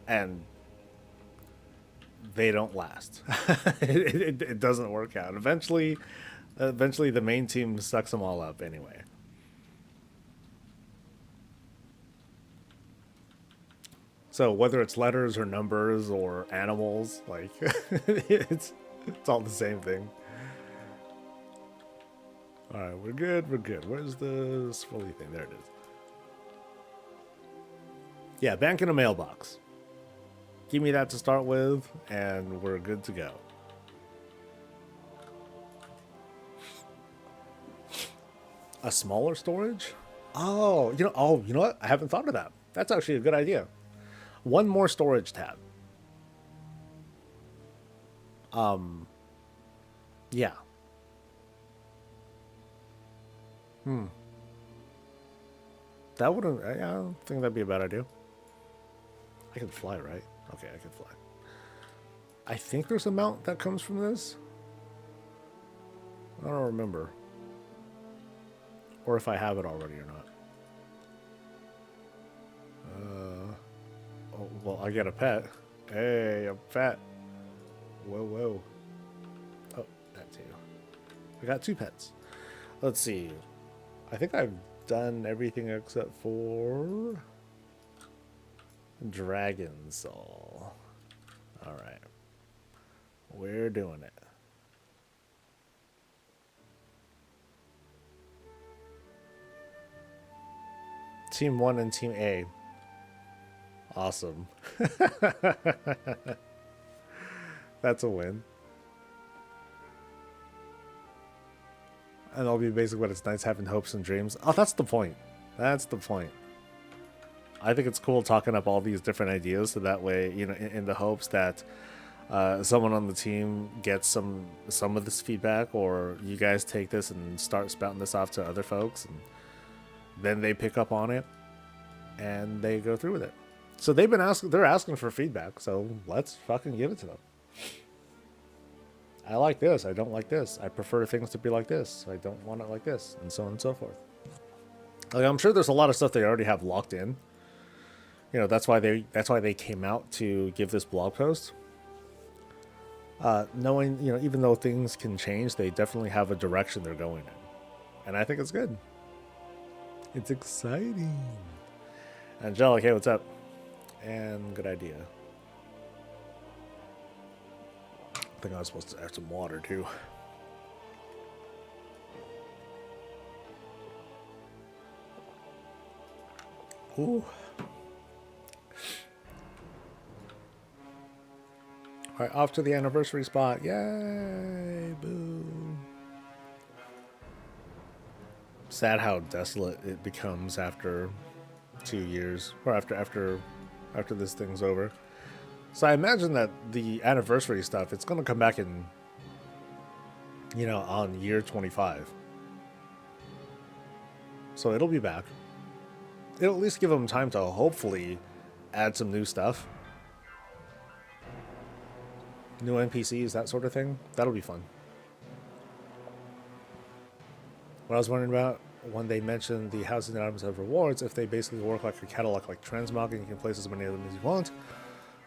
S1: and they don't last. It doesn't work out. Eventually, the main team sucks them all up anyway. So whether it's letters or numbers or animals, like it's all the same thing. All right, we're good. We're good. Where's the swirly thing? There it is. Yeah, bank in a mailbox. Give me that to start with, and we're good to go. A smaller storage? Oh, you know what? I haven't thought of that. That's actually a good idea. One more storage tab. Yeah. That wouldn't. I don't think that'd be a bad idea. I can fly, right? Okay, I can fly. I think there's a mount that comes from this. I don't remember. Or if I have it already or not. Oh, well, I get a pet. Hey, a pet. Whoa, whoa. Oh, that too. I got two pets. Let's see. I think I've done everything except for Dragon Soul. Alright. We're doing it. Team 1 and Team A. Awesome. That's a win. And that'll be basically what it's nice having hopes and dreams. Oh, that's the point. That's the point. I think it's cool talking up all these different ideas so that way, in the hopes that someone on the team gets some of this feedback, or you guys take this and start spouting this off to other folks, and then they pick up on it and they go through with it. So they're asking for feedback, so let's fucking give it to them. I like this, I don't like this, I prefer things to be like this, I don't want it like this, and so on and so forth. Like, I'm sure there's a lot of stuff they already have locked in. That's why they came out to give this blog post. Knowing, even though things can change, they definitely have a direction they're going in. And I think it's good. It's exciting. Angelic, hey, what's up? And good idea. I think I was supposed to add some water too. Ooh. All right, off to the anniversary spot. Yay! Boo. Sad how desolate it becomes after 2 years, or after this thing's over. So I imagine that the anniversary stuff, it's going to come back in, on year 25. So it'll be back. It'll at least give them time to hopefully add some new stuff. New NPCs, that sort of thing. That'll be fun. What I was wondering about when they mentioned the housing items have rewards, if they basically work like a catalog like transmog and you can place as many of them as you want,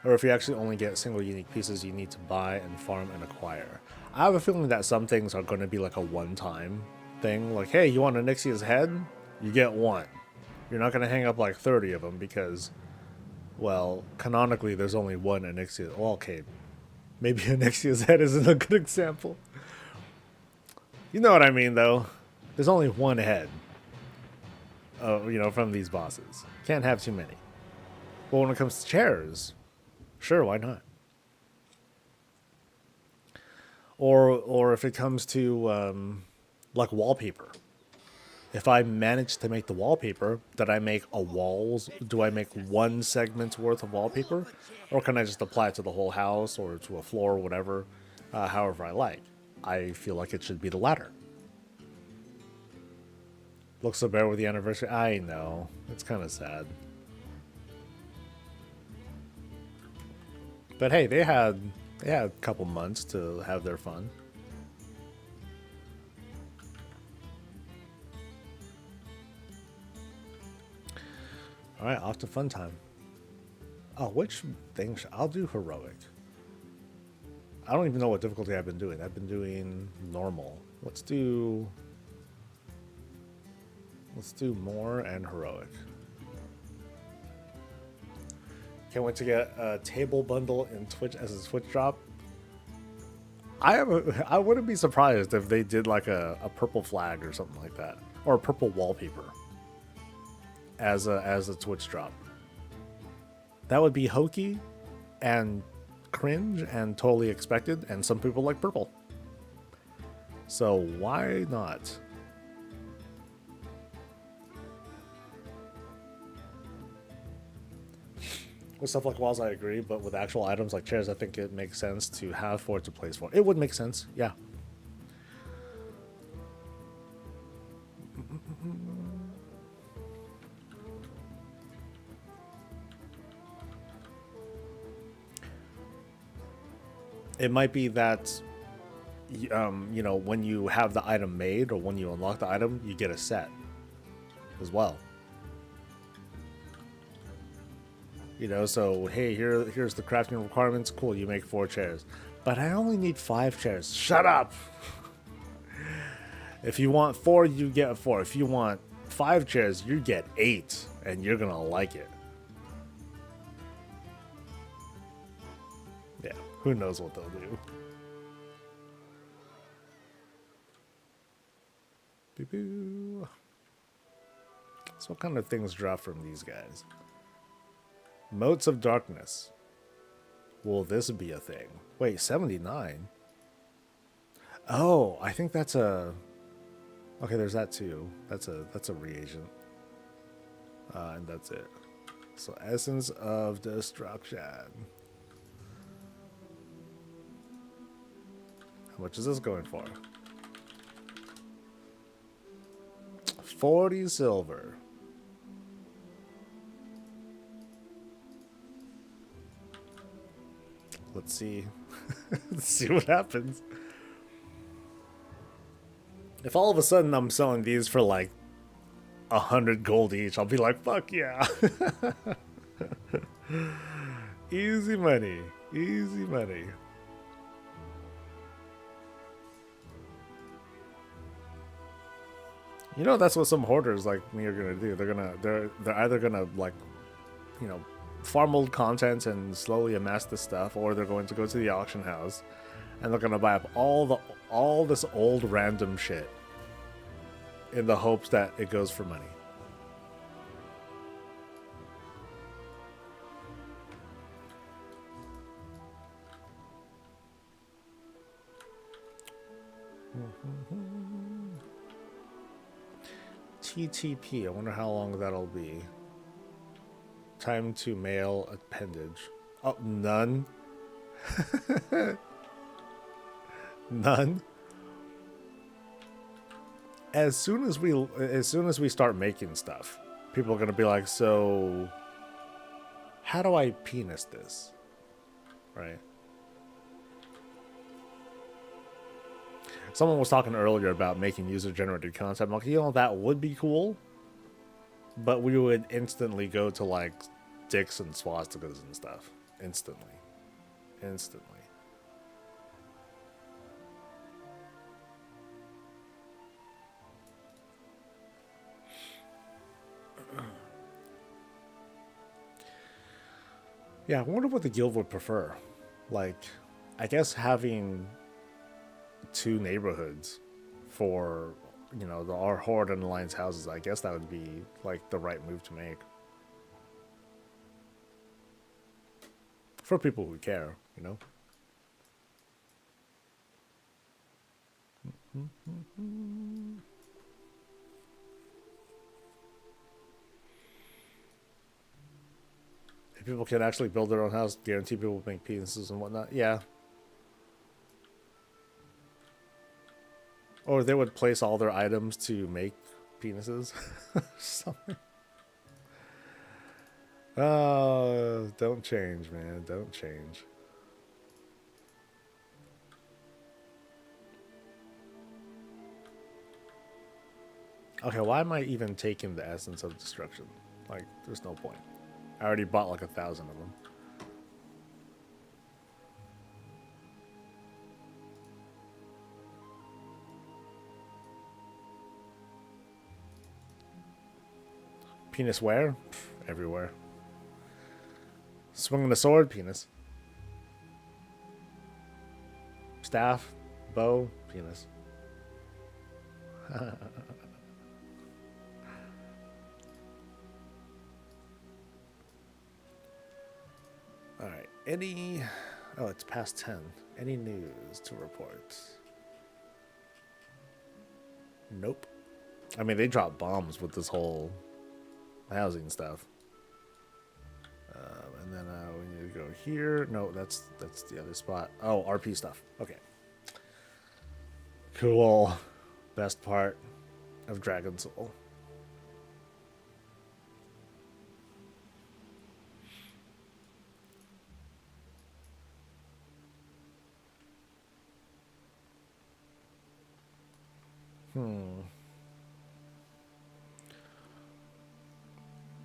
S1: or if you actually only get single unique pieces you need to buy and farm and acquire. I have a feeling that some things are going to be like a one-time thing. Like, hey, you want Onyxia's head? You get one. You're not going to hang up like 30 of them because, well, canonically there's only one Onyxia. Well, okay, maybe Onyxia's head isn't a good example. You know what I mean, though. There's only one head, from these bosses. Can't have too many. But when it comes to chairs, sure, why not? Or if it comes to like wallpaper. If I manage to make the wallpaper, did I make a walls? Do I make one segment's worth of wallpaper? Or can I just apply it to the whole house or to a floor or whatever, however I like? I feel like it should be the latter. Looks so bad with the anniversary. I know. It's kind of sad. But hey, they had a couple months to have their fun. All right, off to fun time. Oh, which thing? I'll do heroic. I don't even know what difficulty I've been doing. I've been doing normal. Let's do more and heroic. Can't wait to get a table bundle in Twitch as a Twitch drop. I wouldn't be surprised if they did like a purple flag or something like that, or a purple wallpaper as a Twitch drop. That would be hokey and cringe and totally expected, and some people like purple. So why not? With stuff like walls, I agree, but with actual items like chairs, I think it makes sense to have for it to place for. It would make sense, yeah. It might be that, when you have the item made or when you unlock the item, you get a set as well. So hey, here's the crafting requirements. Cool, you make 4 chairs, but I only need 5 chairs. Shut up. If you want 4, you get 4. If you want 5 chairs, you get 8, and you're gonna like it. Yeah, who knows what they'll do. Boo-boo. So what kind of things drop from these guys? Motes of Darkness. Will this be a thing? Wait, 79? Oh, I think that's a... Okay, there's that too. That's a reagent. And that's it. So Essence of Destruction. How much is this going for? 40 silver. Let's see. Let's see what happens. If all of a sudden I'm selling these for like 100 gold each, I'll be like, fuck yeah. Easy money. Easy money. That's what some hoarders like me are gonna do. They're either gonna like, farm old content and slowly amass this stuff, or they're going to go to the auction house and they're gonna buy up all this old random shit in the hopes that it goes for money. TTP, I wonder how long that'll be. Time to mail appendage. Oh, none. None. As soon as we start making stuff, people are gonna be like, so how do I penis this? Right? Someone was talking earlier about making user-generated content. I'm like, that would be cool, but we would instantly go to like dicks and swastikas and stuff. Instantly. Yeah, I wonder what the guild would prefer. Like, I guess having two neighborhoods for, our Horde and Alliance houses, I guess that would be, like, the right move to make. For people who care, If people can actually build their own house, guarantee people will make penises and whatnot. Yeah. Or they would place all their items to make penises. Something. Oh, don't change, man. Don't change. Okay, why am I even taking the essence of destruction? Like, there's no point. I already bought like 1,000 of them. Penis where? Everywhere. Swinging the sword, penis. Staff, bow, penis. Alright, any... Oh, it's past 10. Any news to report? Nope. I mean, they dropped bombs with this whole housing stuff. And then we need to go here. No, that's the other spot. Oh, RP stuff. Okay. Cool. Best part of Dragon Soul.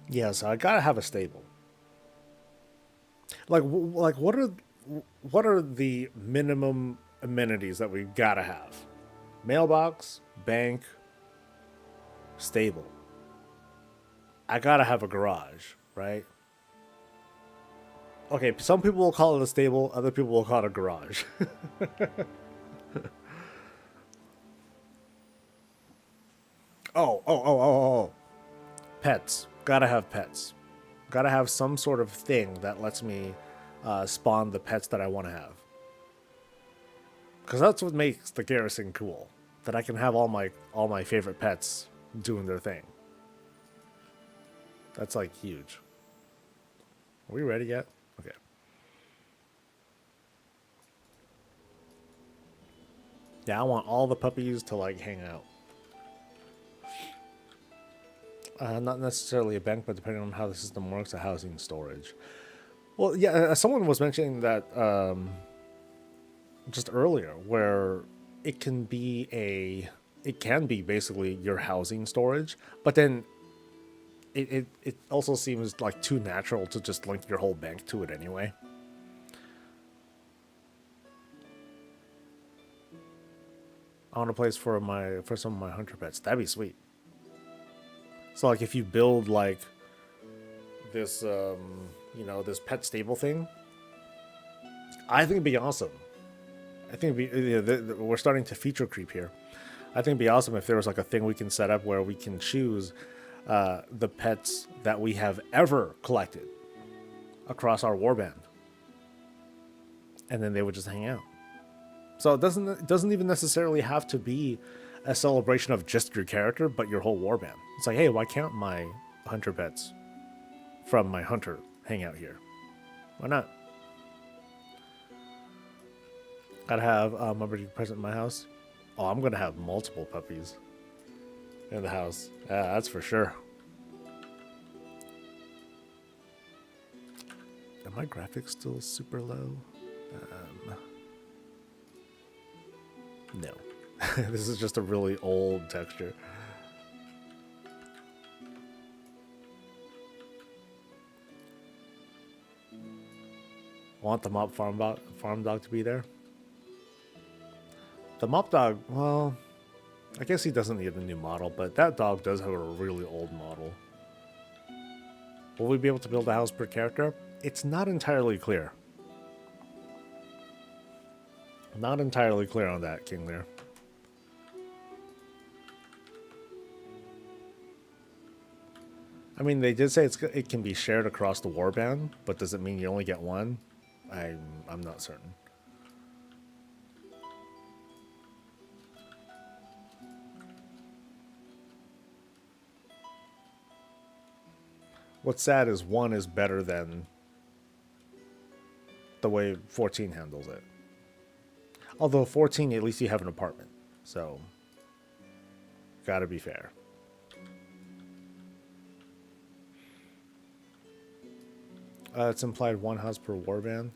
S1: Yeah, so I gotta have a stable. Like what are the minimum amenities that we gotta have? Mailbox, bank, stable. I gotta have a garage, right? Okay, some people will call it a stable, other people will call it a garage. Oh. Pets. Gotta have pets. Gotta have some sort of thing that lets me spawn the pets that I want to have. Because that's what makes the garrison cool. That I can have all my favorite pets doing their thing. That's like huge. Are we ready yet? Okay. Yeah, I want all the puppies to like hang out. Not necessarily a bank, but depending on how the system works, a housing storage. Well, yeah, someone was mentioning that just earlier, where it can be basically your housing storage, but then it also seems like too natural to just link your whole bank to it anyway. I want a place for some of my hunter pets. That'd be sweet. So like if you build like this this pet stable thing, I think it'd be awesome. I think we're starting to feature creep here. I think it'd be awesome if there was like a thing we can set up where we can choose the pets that we have ever collected across our warband, and then they would just hang out. So it doesn't even necessarily have to be a celebration of just your character, but your whole warband. It's like, hey, why can't my hunter pets from my hunter hang out here? Why not? Gotta have my birthday present in my house. Oh, I'm gonna have multiple puppies in the house. Yeah, that's for sure. Are my graphics still super low? No. This is just a really old texture. Want the mop farm dog to be there? The mop dog, well, I guess he doesn't need a new model, but that dog does have a really old model. Will we be able to build a house per character? It's not entirely clear. Not entirely clear on that, King Lear. I mean, they did say it can be shared across the warband, but does it mean you only get one? I'm not certain. What's sad is 1 is better than the way 14 handles it. Although 14, at least you have an apartment, so gotta be fair. It's implied 1 house per warband.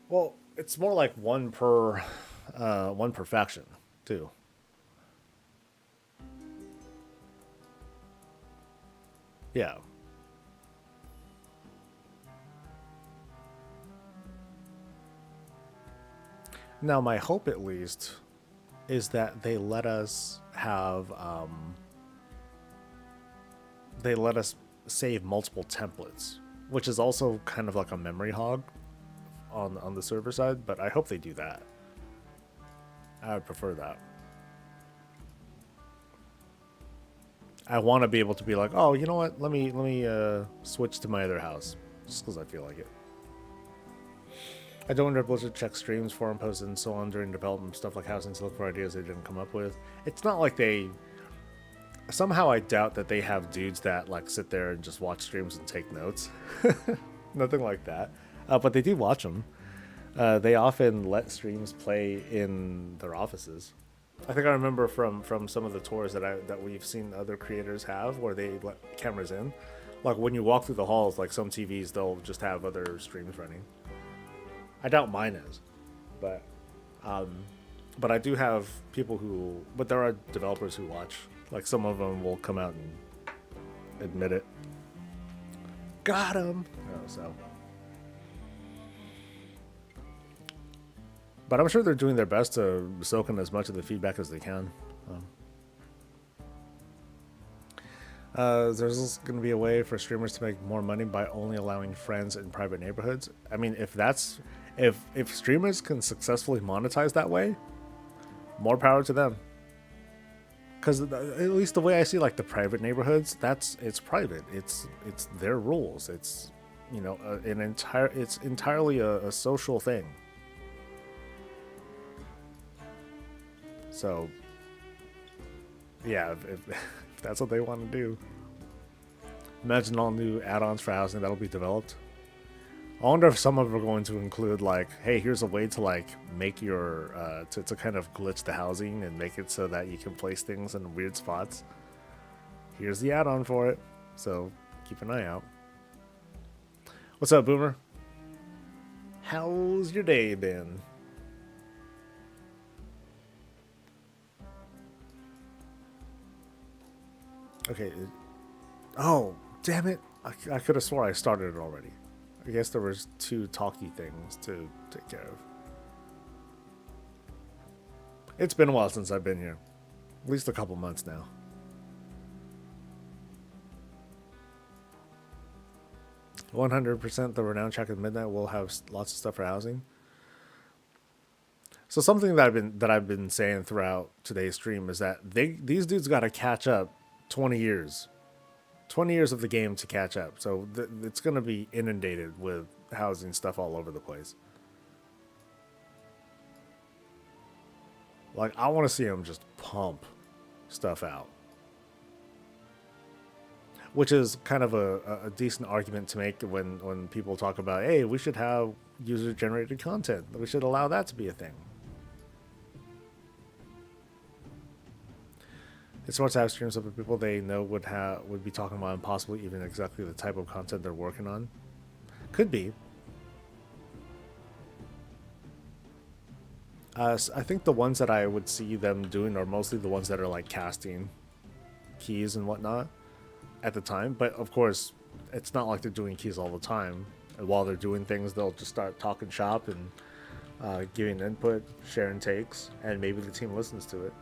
S1: Well, it's more like one per faction, too. Yeah. Now, my hope, at least, is that they let us have they let us save multiple templates, which is also kind of like a memory hog on the server side, but I hope they do that. I would prefer that. I want to be able to be like, oh, you know what? Let me switch to my other house, just because I feel like it. I don't wonder if Blizzard checks streams, forum posts, and so on during development, stuff like housing to look for ideas they didn't come up with. It's not like they... Somehow I doubt that they have dudes that like sit there and just watch streams and take notes. Nothing like that. But they do watch them. They often let streams play in their offices. I think I remember from some of the tours that we've seen other creators have where they let cameras in. Like when you walk through the halls, like some TVs, they'll just have other streams running. I doubt mine is, but I do have people who, but there are developers who watch. Like some of them will come out and admit it. Got him. Oh, so. But I'm sure they're doing their best to soak in as much of the feedback as they can. There's going to be a way for streamers to make more money by only allowing friends in private neighborhoods. I mean, if streamers can successfully monetize that way, more power to them. Because at least the way I see like the private neighborhoods, it's private. It's their rules. It's it's entirely a social thing. So yeah, if that's what they want to do. Imagine all new add-ons for housing that'll be developed. I wonder if some of them are going to include like, hey, here's a way to like make your to kind of glitch the housing and make it so that you can place things in weird spots. Here's the add-on for it, so keep an eye out. What's up, Boomer? How's your day been? Okay. Oh, damn it. I could have swore I started it already. I guess there was 2 talky things to take care of. It's been a while since I've been here. At least a couple months now. "100% the renowned track at midnight will have lots of stuff for housing." So something that I've been saying throughout today's stream is that these dudes got to catch up 20 years. 20 years of the game to catch up. So it's going to be inundated with housing stuff all over the place. Like, I want to see them just pump stuff out. Which is kind of a decent argument to make when people talk about, hey, we should have user-generated content. We should allow that to be a thing. It's smart to have streams of the people they know would be talking about and possibly even exactly the type of content they're working on. Could be. I think the ones that I would see them doing are mostly the ones that are like casting keys and whatnot at the time. But of course, it's not like they're doing keys all the time. And while they're doing things, they'll just start talking shop and giving input, sharing takes, and maybe the team listens to it.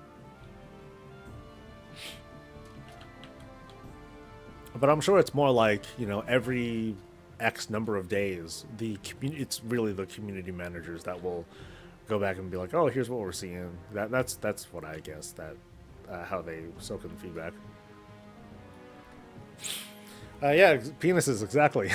S1: But I'm sure it's more like, you know, every X number of days, it's really the community managers that will go back and be like, oh, here's what we're seeing. That's what I guess that how they soak in the feedback. Yeah, penises, exactly.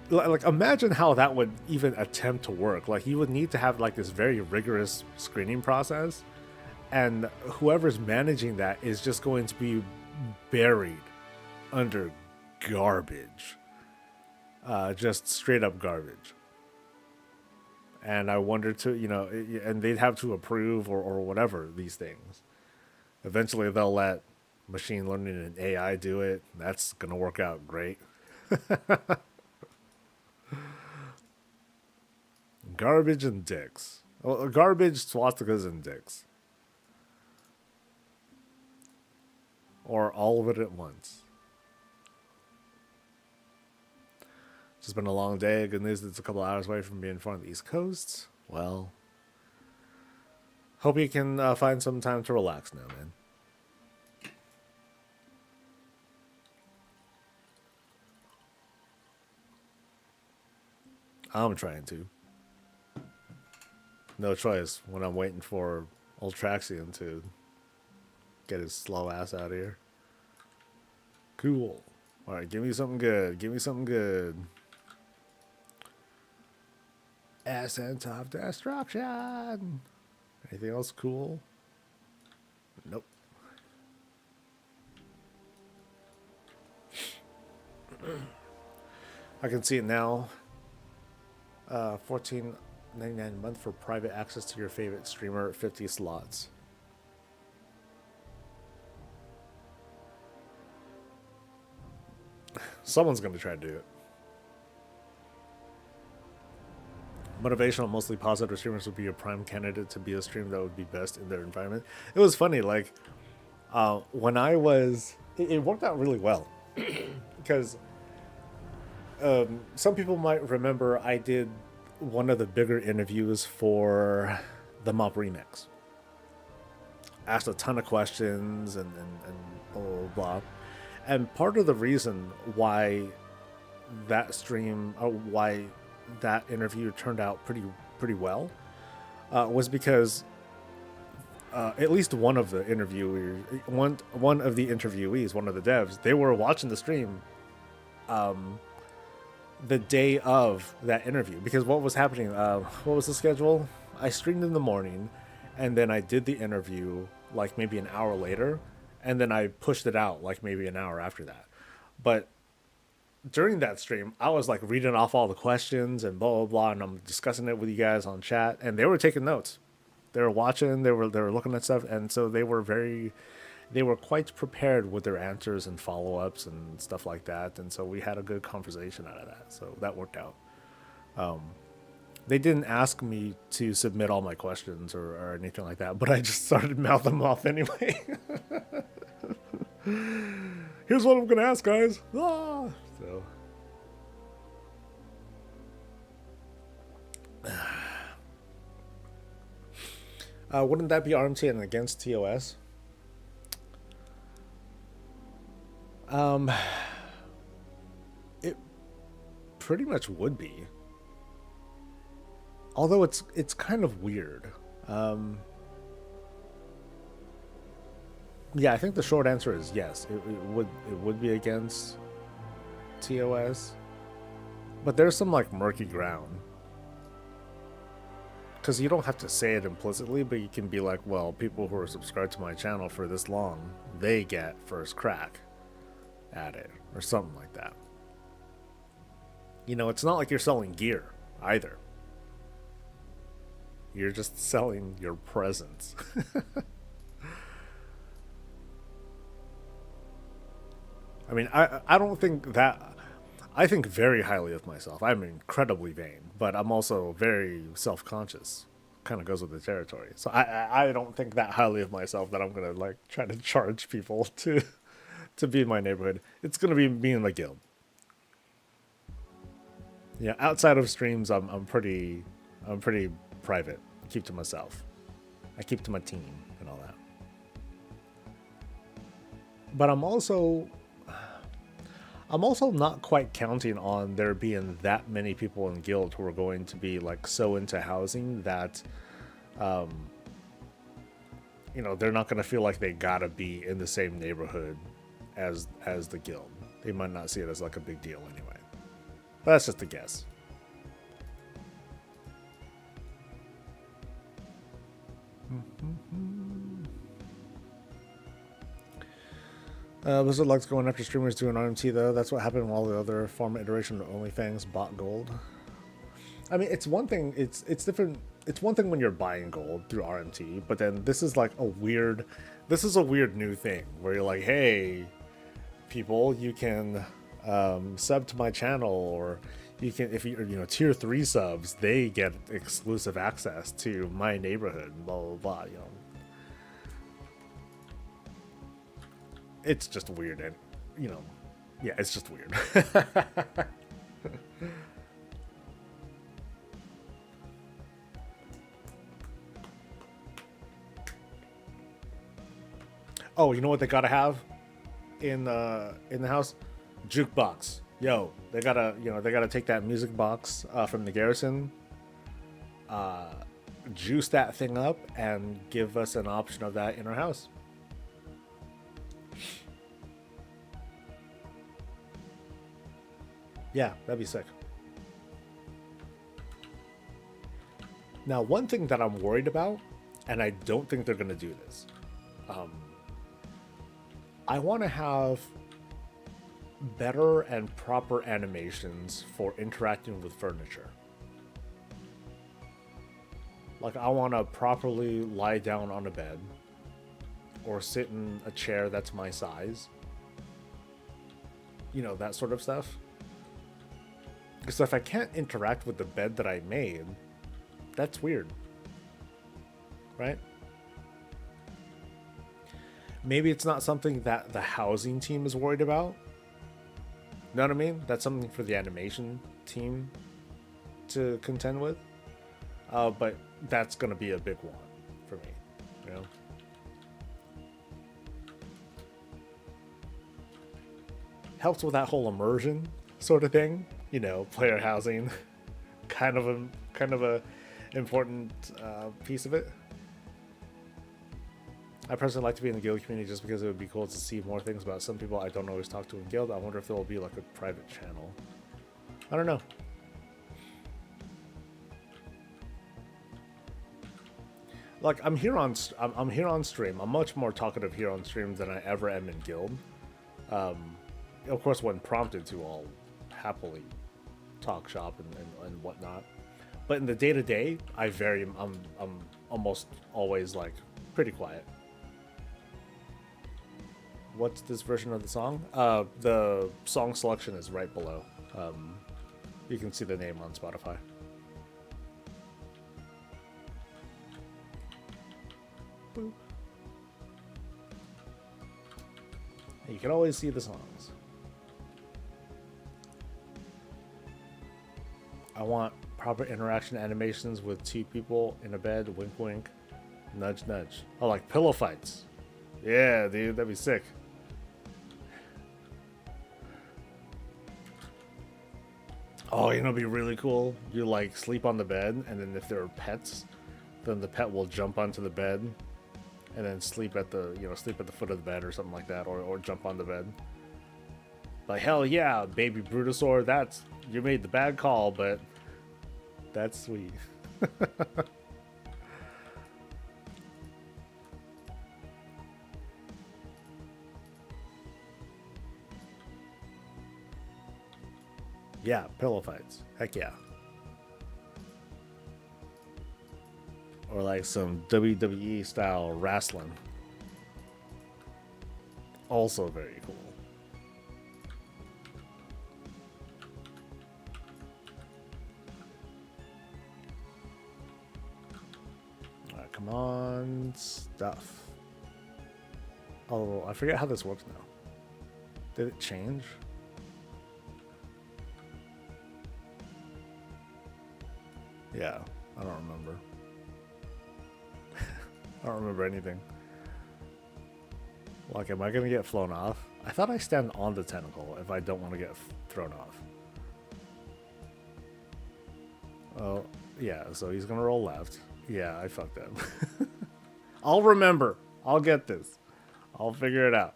S1: Like, imagine how that would even attempt to work. Like, you would need to have like this very rigorous screening process, and whoever's managing that is just going to be buried under garbage. Just straight up garbage. And I wonder to, you know, and they'd have to approve or whatever these things. Eventually they'll let machine learning and AI do it. That's going to work out great. Garbage and dicks. Well, garbage, swastikas, and dicks. Or all of it at once. It's just been a long day. Good news, it's a couple hours away from being far on the East Coast. Well, hope you can find some time to relax now, man. I'm trying to. No choice when I'm waiting for Ultraxian to get his slow ass out of here. Cool. Alright, give me something good. Give me something good. Essence of Destruction. Anything else cool? Nope. I can see it now. $14.99 a month for private access to your favorite streamer, 50 slots. Someone's going to try to do it. Motivational, mostly positive streamers would be a prime candidate to be a stream that would be best in their environment. It was funny, like, when I was... It worked out really well. Because some people might remember I did one of the bigger interviews for the Mop Remix. Asked a ton of questions and blah, blah, blah. And part of the reason why that stream, or why that interview turned out pretty well, was because at least one of the interviewees, one of the devs, they were watching the stream the day of that interview. Because what was happening, what was the schedule? I streamed in the morning, and then I did the interview like maybe an hour later, and then I pushed it out like maybe an hour after that. But during that stream, I was like reading off all the questions and blah blah blah, and I'm discussing it with you guys on chat, and they were taking notes. They were watching, they were looking at stuff, and so they were quite prepared with their answers and follow-ups and stuff like that, and so we had a good conversation out of that, so that worked out. They didn't ask me to submit all my questions or anything like that, but I just started mouthing them off anyway. Here's what I'm gonna ask, guys. Ah! So wouldn't that be RMT and against TOS? It pretty much would be. Although it's kind of weird. Yeah, I think the short answer is yes. It would be against TOS, but there's some like murky ground. Because you don't have to say it implicitly, but you can be like, well, people who are subscribed to my channel for this long, they get first crack at it, or something like that. You know, it's not like you're selling gear either. You're just selling your presence. I mean, I don't think that. I think very highly of myself. I'm incredibly vain, but I'm also very self conscious. Kind of goes with the territory. So I don't think that highly of myself that I'm gonna like try to charge people to be in my neighborhood. It's gonna be me and the guild. Yeah, outside of streams, I'm pretty private. I keep to myself. I keep to my team and all that. But I'm also not quite counting on there being that many people in guild who are going to be like so into housing that they're not going to feel like they gotta be in the same neighborhood as the guild. They might not see it as like a big deal anyway. But that's just a guess. Blizzard likes going after streamers doing RMT though. That's what happened with all the other former iteration of OnlyFans bought gold. I mean, it's one thing. It's different. It's one thing when you're buying gold through RMT, but then this is like a weird. This is a weird new thing where you're like, hey, people, you can sub to my channel, or you can, if you tier 3 subs, they get exclusive access to my neighborhood. Blah blah blah. It's just weird, and yeah, it's just weird. Oh, you know what they gotta have in the house? Jukebox. Yo, they gotta take that music box from the garrison, juice that thing up, and give us an option of that in our house. Yeah, that'd be sick. Now, one thing that I'm worried about, and I don't think they're gonna do this. I want to have better and proper animations for interacting with furniture. Like, I want to properly lie down on a bed or sit in a chair that's my size. That sort of stuff. Because if I can't interact with the bed that I made, that's weird. Right? Maybe it's not something that the housing team is worried about. Know what I mean? That's something for the animation team to contend with. But that's going to be a big one for me. Helps with that whole immersion sort of thing. Player housing, kind of a important piece of it. I personally like to be in the guild community just because it would be cool to see more things about some people I don't always talk to in guild. I wonder if there will be like a private channel. I don't know. Like, I'm here on stream. I'm much more talkative here on stream than I ever am in guild. Of course, when prompted to, I'll happily talk shop and whatnot. But in the day to day, I'm almost always like pretty quiet. What's this version of the song? The song selection is right below. You can see the name on Spotify. Boop. You can always see the songs. I want proper interaction animations with 2 people in a bed. Wink, wink. Nudge, nudge. Oh, like pillow fights. Yeah, dude, that'd be sick. Oh, it'd be really cool. You like sleep on the bed, and then if there are pets, then the pet will jump onto the bed, and then sleep at the foot of the bed or something like that, or jump on the bed. Like, hell yeah, baby Brutosaur, you made the bad call, but that's sweet. Yeah, pillow fights. Heck yeah. Or like some WWE style wrestling. Also very cool. Alright, come on, stuff. Oh, I forget how this works now. Did it change? Yeah, I don't remember. I don't remember anything. Like, am I going to get flown off? I thought I stand on the tentacle if I don't want to get thrown off. Oh, yeah, so he's going to roll left. Yeah, I fucked up. I'll remember. I'll get this. I'll figure it out.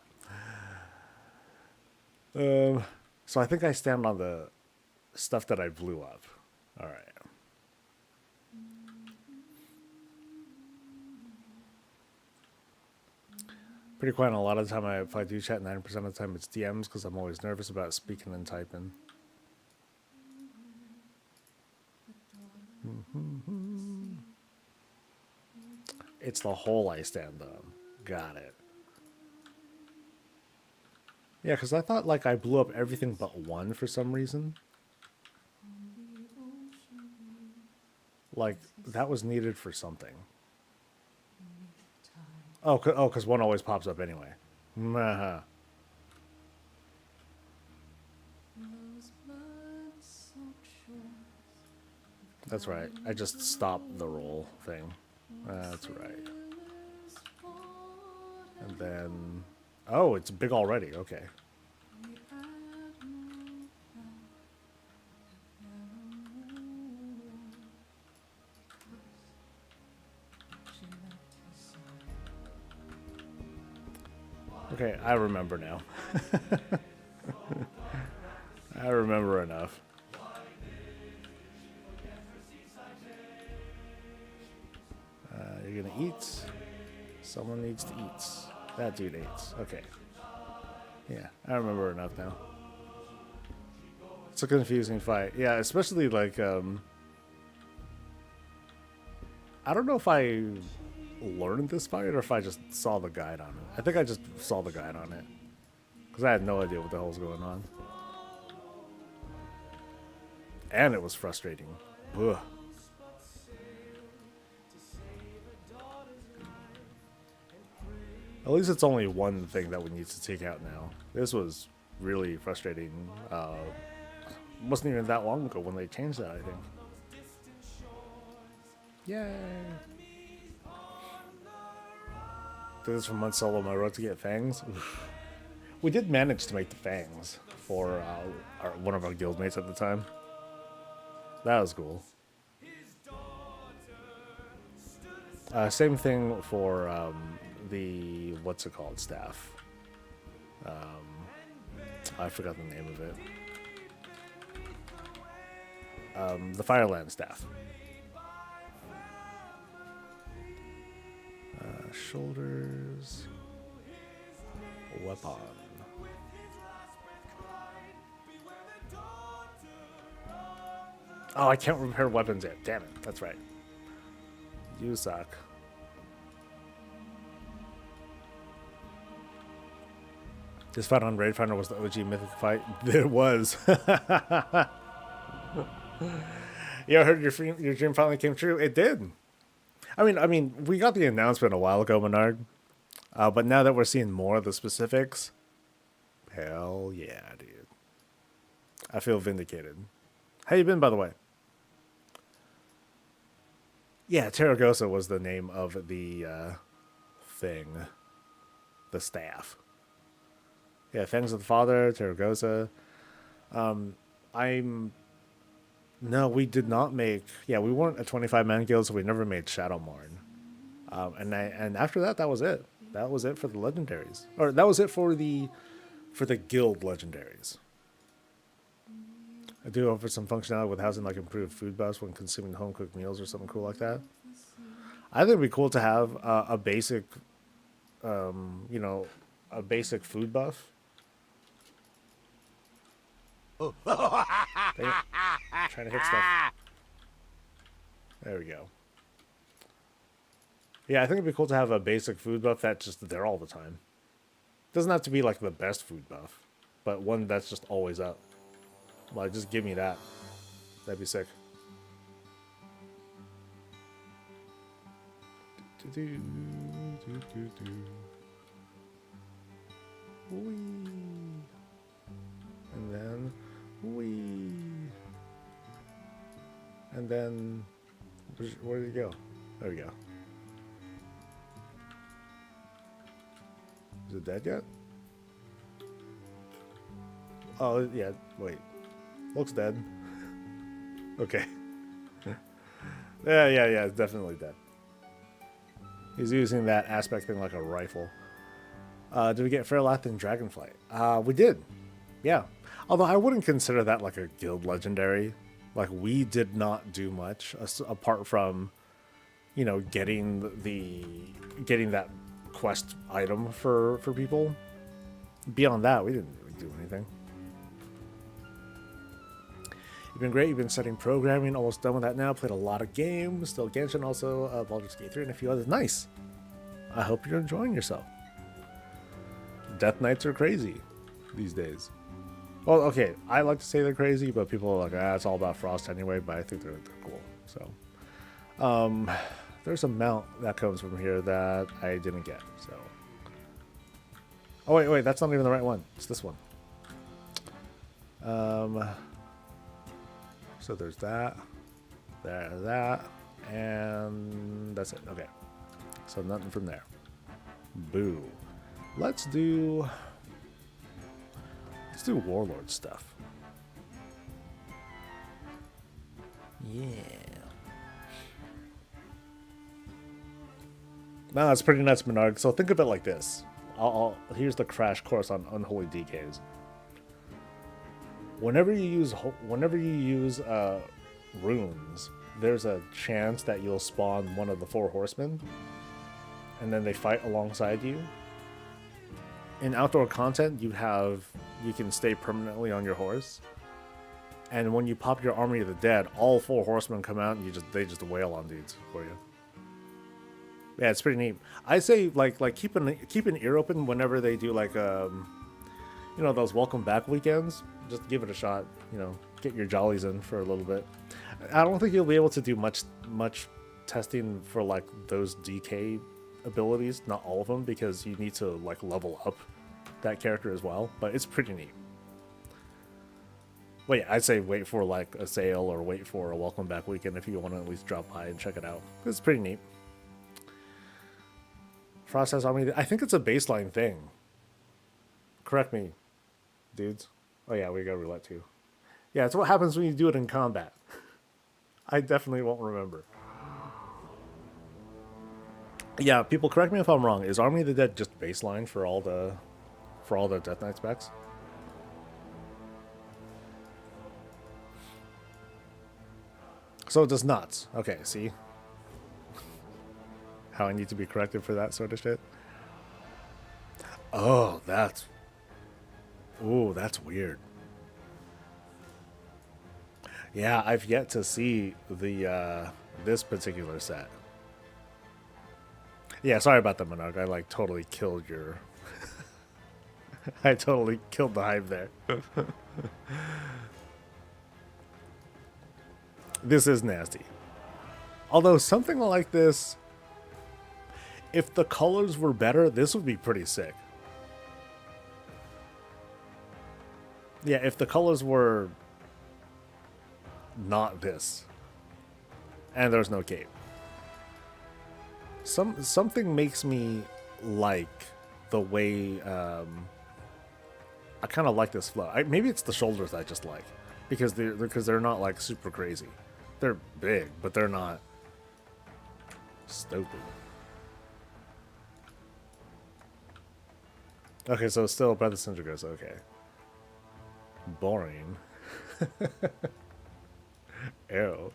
S1: So I think I stand on the stuff that I blew up. All right. Pretty quiet a lot of the time. If I do chat, 90% of the time it's DMs because I'm always nervous about speaking and typing. It's the hole I stand on. Got it. Yeah, because I thought like I blew up everything but one for some reason. Like that was needed for something. Oh, because one always pops up anyway. That's right. I just stopped the roll thing. That's right. And then... Oh, it's big already. Okay. Okay, I remember now. I remember enough. You're gonna eat. Someone needs to eat. That dude ate. Okay. Yeah, I remember enough now. It's a confusing fight. Yeah, especially like, I don't know if I learned this fight or if I just saw the guide on it. I think I just saw the guide on it. Because I had no idea what the hell's going on. And it was frustrating. Ugh. At least it's only one thing that we need to take out now. This was really frustrating. Wasn't even that long ago when they changed that, I think. Yay! Did this for months solo my road to get fangs. Oof. We did manage to make the fangs for one of our guildmates at the time. That was cool. Same thing for the what's it called staff. I forgot the name of it. The Fireland staff. Shoulders. Weapon. Oh, I can't repair weapons yet. Damn it. That's right. You suck. This fight on Raid Finder was the OG mythic fight. It was. Yeah, I heard your dream finally came true. It did. I mean, we got the announcement a while ago, Menard. But now that we're seeing more of the specifics, hell yeah, dude. I feel vindicated. How you been, by the way? Yeah, Terragosa was the name of the thing. The staff. Yeah, Fangs of the Father, Terragosa. No, we did not make... Yeah, we weren't a 25-man guild, so we never made Shadowmourn. And after that, that was it. That was it for the legendaries. Or that was it for the guild legendaries. I do offer some functionality with housing, like improved food buffs when consuming home-cooked meals or something cool like that. I think it'd be cool to have a basic, a basic food buff. Trying to hit stuff. There we go. Yeah, I think it'd be cool to have a basic food buff that's just there all the time. Doesn't have to be like the best food buff, but one that's just always up. Like, just give me that. That'd be sick. Whee. And then, whee. And then, where did he go? There we go. Is it dead yet? Oh, yeah, wait. Looks dead. Okay. Yeah, it's definitely dead. He's using that aspect thing like a rifle. Did we get Fairlath and Dragonflight? We did. Yeah. Although I wouldn't consider that like a guild legendary. Like, we did not do much apart from, you know, getting that quest item for people. Beyond that, we didn't really do anything. You've been great. You've been studying programming. Almost done with that now. Played a lot of games. Still Genshin, also Baldur's Gate 3, and a few others. Nice. I hope you're enjoying yourself. Death Knights are crazy these days. Well, okay, I like to say they're crazy, but people are like, it's all about Frost anyway, but I think they're cool. So, there's a mount that comes from here that I didn't get, so. Oh, wait, that's not even the right one. It's this one. So there's that, that, and that's it. Okay. So nothing from there. Boo. Let's do Warlord stuff. Yeah. No, that's pretty nuts, Menard. So think of it like this. Here's the crash course on Unholy DKs. Whenever you use runes, there's a chance that you'll spawn one of the 4 horsemen, and then they fight alongside you. In outdoor content, you can stay permanently on your horse, and when you pop your Army of the Dead, all 4 horsemen come out, and they just wail on dudes for you. Yeah, it's pretty neat. I say like keep an ear open whenever they do like you know, those welcome back weekends. Just give it a shot. You know, get your jollies in for a little bit. I don't think you'll be able to do much testing for like those DK abilities, not all of them, because you need to like level up that character as well, but it's pretty neat. Wait, I'd say wait for like a sale or wait for a welcome back weekend if you want to at least drop by and check it out. It's pretty neat. Frost has Army. I think it's a baseline thing. Correct me, dudes. Oh yeah, we got roulette too. Yeah, it's what happens when you do it in combat. I definitely won't remember. Yeah, people correct me if I'm wrong. Is Army of the Dead just baseline for all the Death Knight specs? So it does not. Okay, see? How I need to be corrected for that sort of shit? Oh, that's weird. Yeah, I've yet to see the this particular set. Yeah, sorry about that, Monarch. I like totally killed your I totally killed the hype there. This is nasty. Although something like this, if the colors were better, this would be pretty sick. Yeah, if the colors were not this, and there's no cape. Something makes me like the way I kind of like this flow. Maybe it's the shoulders I just like because they're not like super crazy. They're big, but they're not stupid. Okay, so still Breath of Cinder goes okay. Boring. Ew.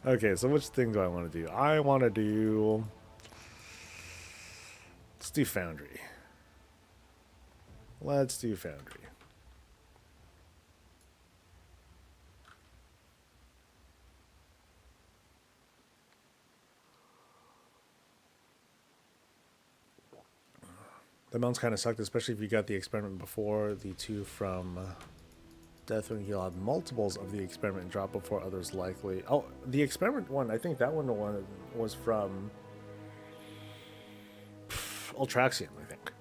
S1: Okay, so which thing do I want to do? I want to do... Let's do Foundry. Let's do Foundry. The mounts kind of sucked, especially if you got the experiment before. The two from Deathwing, you'll have multiples of the experiment drop before others likely. Oh, the experiment one, I think that one was from Ultraxian, I think.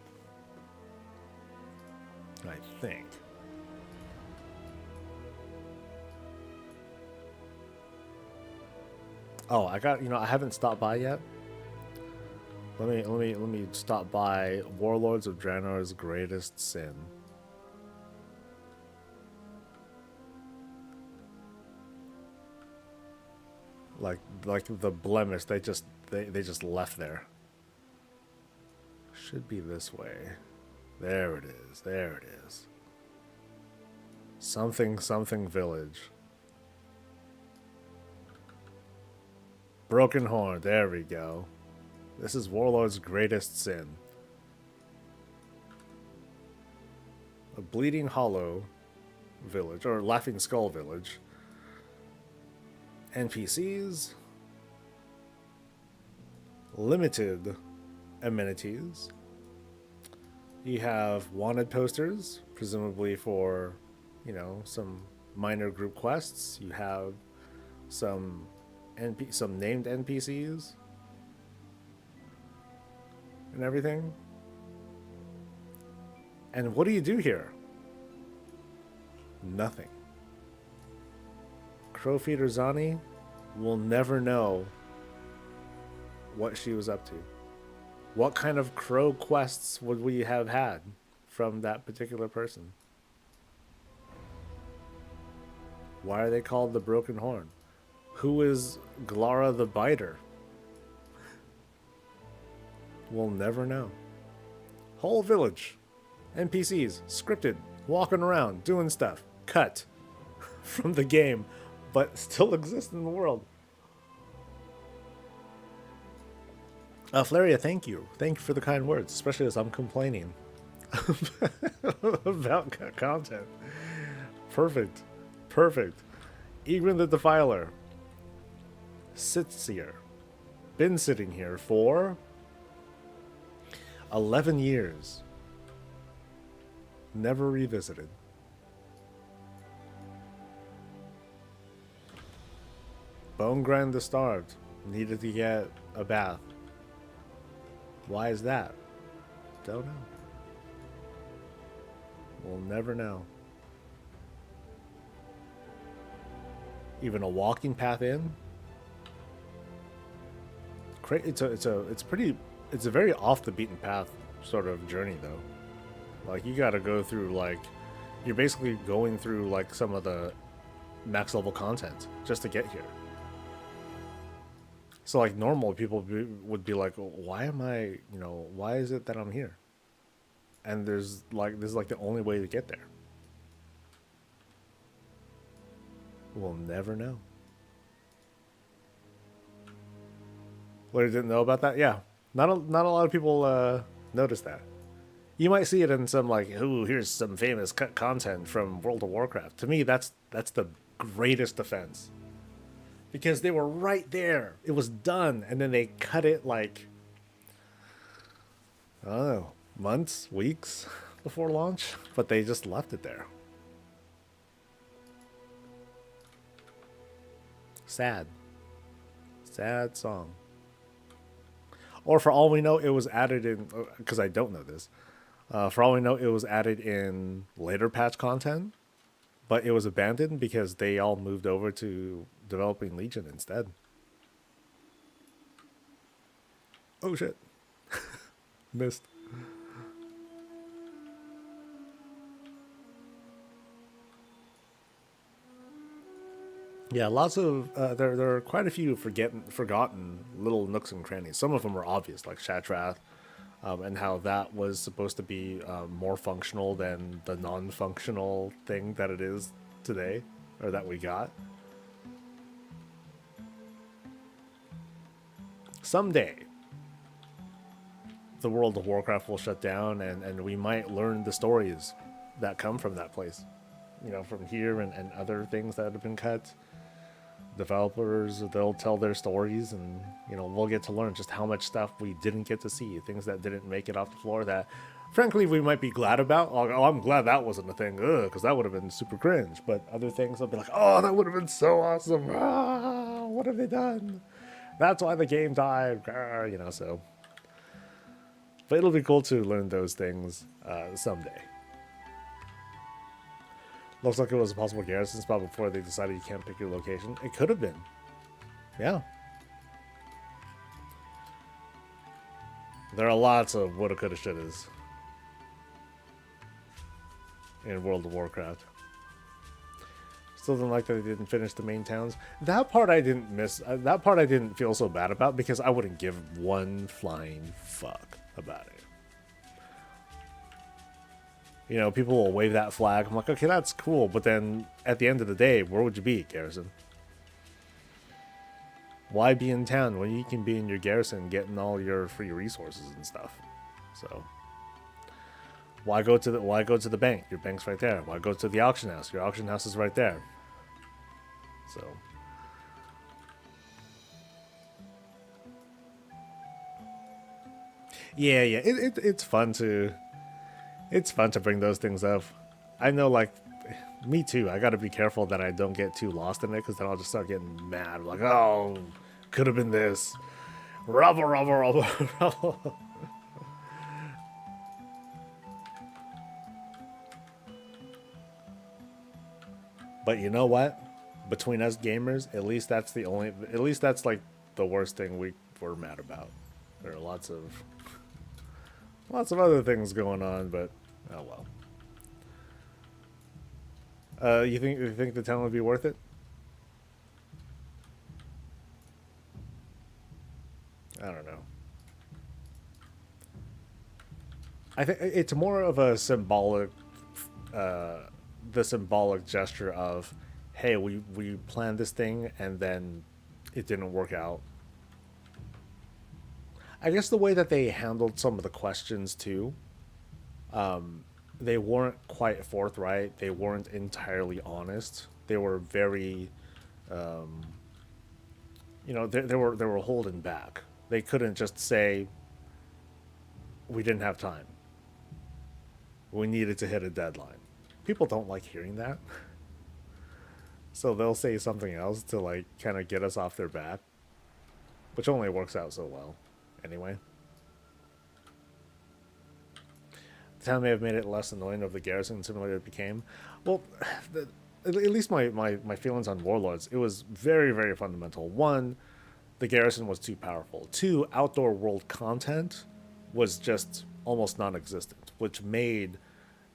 S1: I think. Oh, I got, I haven't stopped by yet. Let me stop by Warlords of Draenor's Greatest Sin. Like the blemish, they just left there. Should be this way. There it is. There it is. Something village. Broken Horn. There we go. This is Warlord's Greatest Sin. A Bleeding Hollow village, or Laughing Skull village. NPCs. Limited amenities. You have wanted posters, presumably for, some minor group quests. You have some named NPCs and everything. And what do you do here? Nothing. Crowfeeder Zani will never know what she was up to. What kind of crow quests would we have had from that particular person? Why are they called the Broken Horn? Who is Glara the Biter? We'll never know. Whole village. NPCs, scripted, walking around, doing stuff. Cut from the game, but still exist in the world. Flaria, thank you. Thank you for the kind words, especially as I'm complaining about content. Perfect. Perfect. Egrin the Defiler sits here. Been sitting here for 11 years. Never revisited. Bonegrind the Starved needed to get a bath. Why is that? Don't know. We'll never know. Even a walking path in? It's a very off the beaten path sort of journey though. Like you gotta go through you're basically going through some of the max level content just to get here. So normal people would be like, why am I, why is it that I'm here? And this is the only way to get there. We'll never know. What, you didn't know about that? Yeah. Not a lot of people notice that. You might see it in some ooh, here's some famous cut content from World of Warcraft. To me, that's the greatest offense. Because they were right there. It was done. And then they cut it I don't know, months, weeks before launch. But they just left it there. Sad. Sad song. Or for all we know, it was added in... Because I don't know this. For all we know, it was added in later patch content. But it was abandoned because they all moved over to developing Legion instead. Oh shit. Missed. Yeah, lots of there are quite a few forgotten little nooks and crannies. Some of them are obvious, like Shatrath, and how that was supposed to be more functional than the non-functional thing that it is today, or that we got. Someday, the World of Warcraft will shut down, and we might learn the stories that come from that place. From here and other things that have been cut. Developers, they'll tell their stories, and we'll get to learn just how much stuff we didn't get to see, things that didn't make it off the floor that frankly, we might be glad about. Oh, I'm glad that wasn't a thing, because that would have been super cringe. But other things, I'll be like, oh, that would have been so awesome. Ah, what have they done? That's why the game died. So. But it'll be cool to learn those things someday. Looks like it was a possible garrison spot before they decided you can't pick your location. It could have been. Yeah. There are lots of woulda, coulda, shouldas in World of Warcraft. Still didn't like that they didn't finish the main towns. That part I didn't miss. That part I didn't feel so bad about because I wouldn't give one flying fuck about it. People will wave that flag. I'm like, okay, that's cool. But then at the end of the day, where would you be, garrison? Why be in town when you can be in your garrison getting all your free resources and stuff? So why go to the bank? Your bank's right there. Why go to the auction house? Your auction house is right there. So yeah, it's fun to bring those things up. I know, like, me too. I got to be careful that I don't get too lost in it because then I'll just start getting mad. Like, oh, could have been this. Rubble. But you know what? Between us gamers, at least that's like the worst thing we're mad about. There are lots of other things going on, but oh well. You think the town would be worth it? I don't know. I think it's more of a symbolic, the symbolic gesture of, hey, we planned this thing and then it didn't work out. I guess the way that they handled some of the questions too, they weren't quite forthright. They weren't entirely honest. They were very, they were holding back. They couldn't just say, we didn't have time. We needed to hit a deadline. People don't like hearing that. So they'll say something else to like kind of get us off their back, which only works out so well. Anyway. The town may have made it less annoying of the garrison similar it became. Well, at least my feelings on Warlords, it was very, very fundamental. One, the garrison was too powerful. Two, outdoor world content was just almost non-existent, which made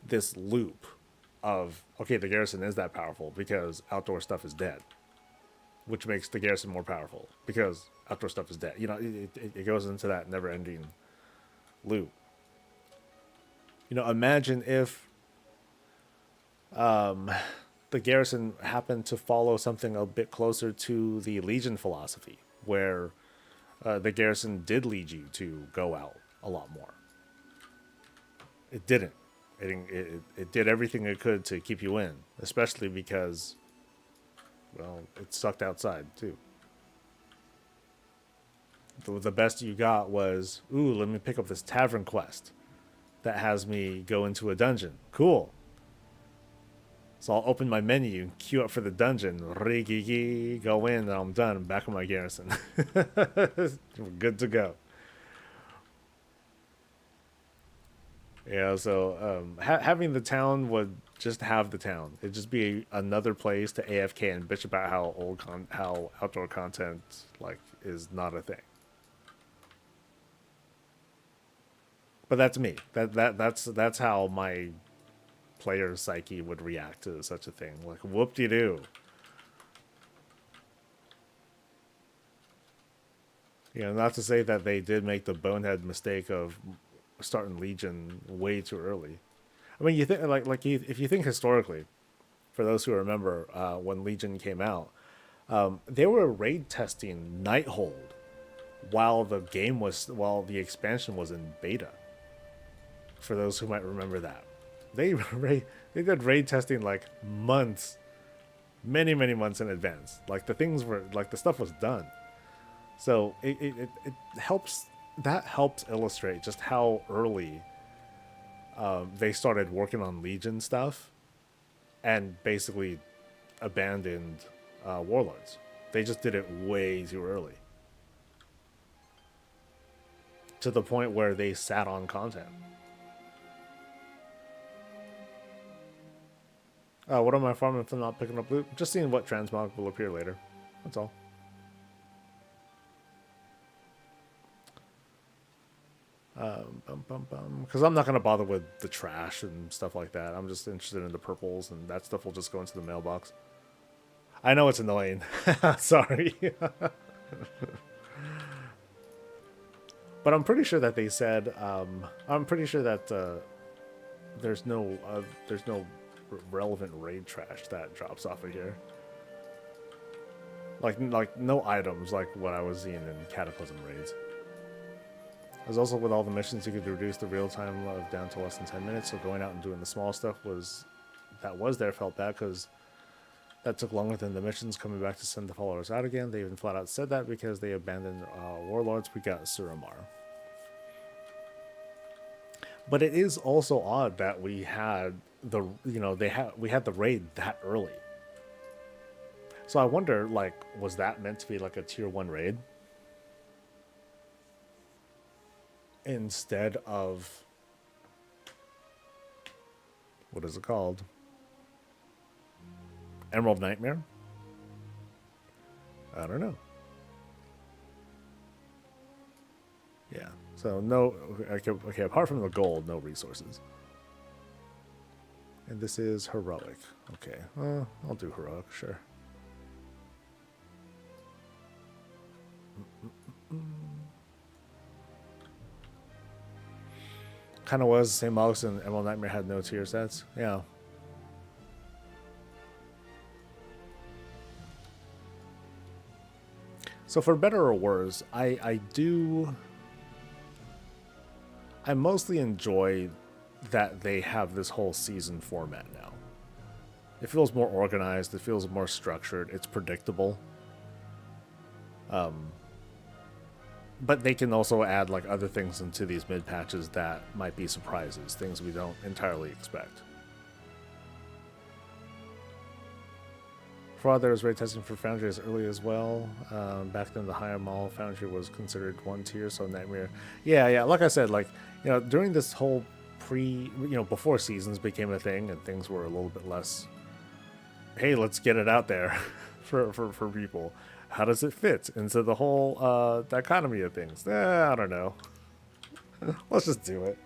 S1: this loop of, okay, the garrison is that powerful because outdoor stuff is dead, which makes the garrison more powerful because outdoor stuff is dead. It goes into that never-ending loop. Imagine if the garrison happened to follow something a bit closer to the Legion philosophy, where the garrison did lead you to go out a lot more. It didn't. It did everything it could to keep you in, especially because, well, it sucked outside too. The best you got was, ooh, let me pick up this tavern quest that has me go into a dungeon. Cool. So I'll open my menu, queue up for the dungeon, go in, and I'm done. I'm back in my garrison. We're good to go. Yeah, so having the town would just have the town. It'd just be another place to AFK and bitch about how outdoor content like is not a thing. But that's me. That's how my player's psyche would react to such a thing. Like, whoop-de-doo. Not to say that they did make the bonehead mistake of starting Legion way too early. I mean, you think if you think historically, for those who remember when Legion came out, they were raid testing Nighthold while the expansion was in beta. For those who might remember that, they did raid testing like months, many months in advance. Like the stuff was done. So it helps. That helps illustrate just how early they started working on Legion stuff and basically abandoned Warlords. They just did it way too early. To the point where they sat on content. What am I farming if I'm not picking up loot? Just seeing what transmog will appear later. That's all. Because I'm not going to bother with the trash and stuff like that. I'm just interested in the purples, and that stuff will just go into the mailbox. I know it's annoying. Sorry. But I'm pretty sure that they said, I'm pretty sure that there's no relevant raid trash that drops off of here. Like no items like what I was seeing in Cataclysm raids. As also with all the missions, you could reduce the real time of down to less than 10 minutes. So going out and doing the small stuff felt bad because that took longer than the missions coming back to send the followers out again. They even flat out said that because they abandoned Warlords. We got Suramar. But it is also odd that we had we had the raid that early. So I wonder, like, was that meant to be like a tier 1 raid? Instead of, what is it called? Emerald Nightmare? I don't know. Yeah, so no, okay, apart from the gold, no resources. And this is heroic. Okay, I'll do heroic, sure. Kind of was the same box, and Emerald Nightmare had no tier sets. Yeah. So for better or worse, I mostly enjoy that they have this whole season format now. It feels more organized. It feels more structured. It's predictable. But they can also add like other things into these mid patches that might be surprises, things we don't entirely expect. For others, raid testing for Foundry as early as well. Back then, the higher mall Foundry was considered 1 tier, so Nightmare. Yeah. Like I said, like, during this whole before seasons became a thing and things were a little bit less. Hey, let's get it out there for people. How does it fit into the whole dichotomy of things? I don't know. Let's just do it.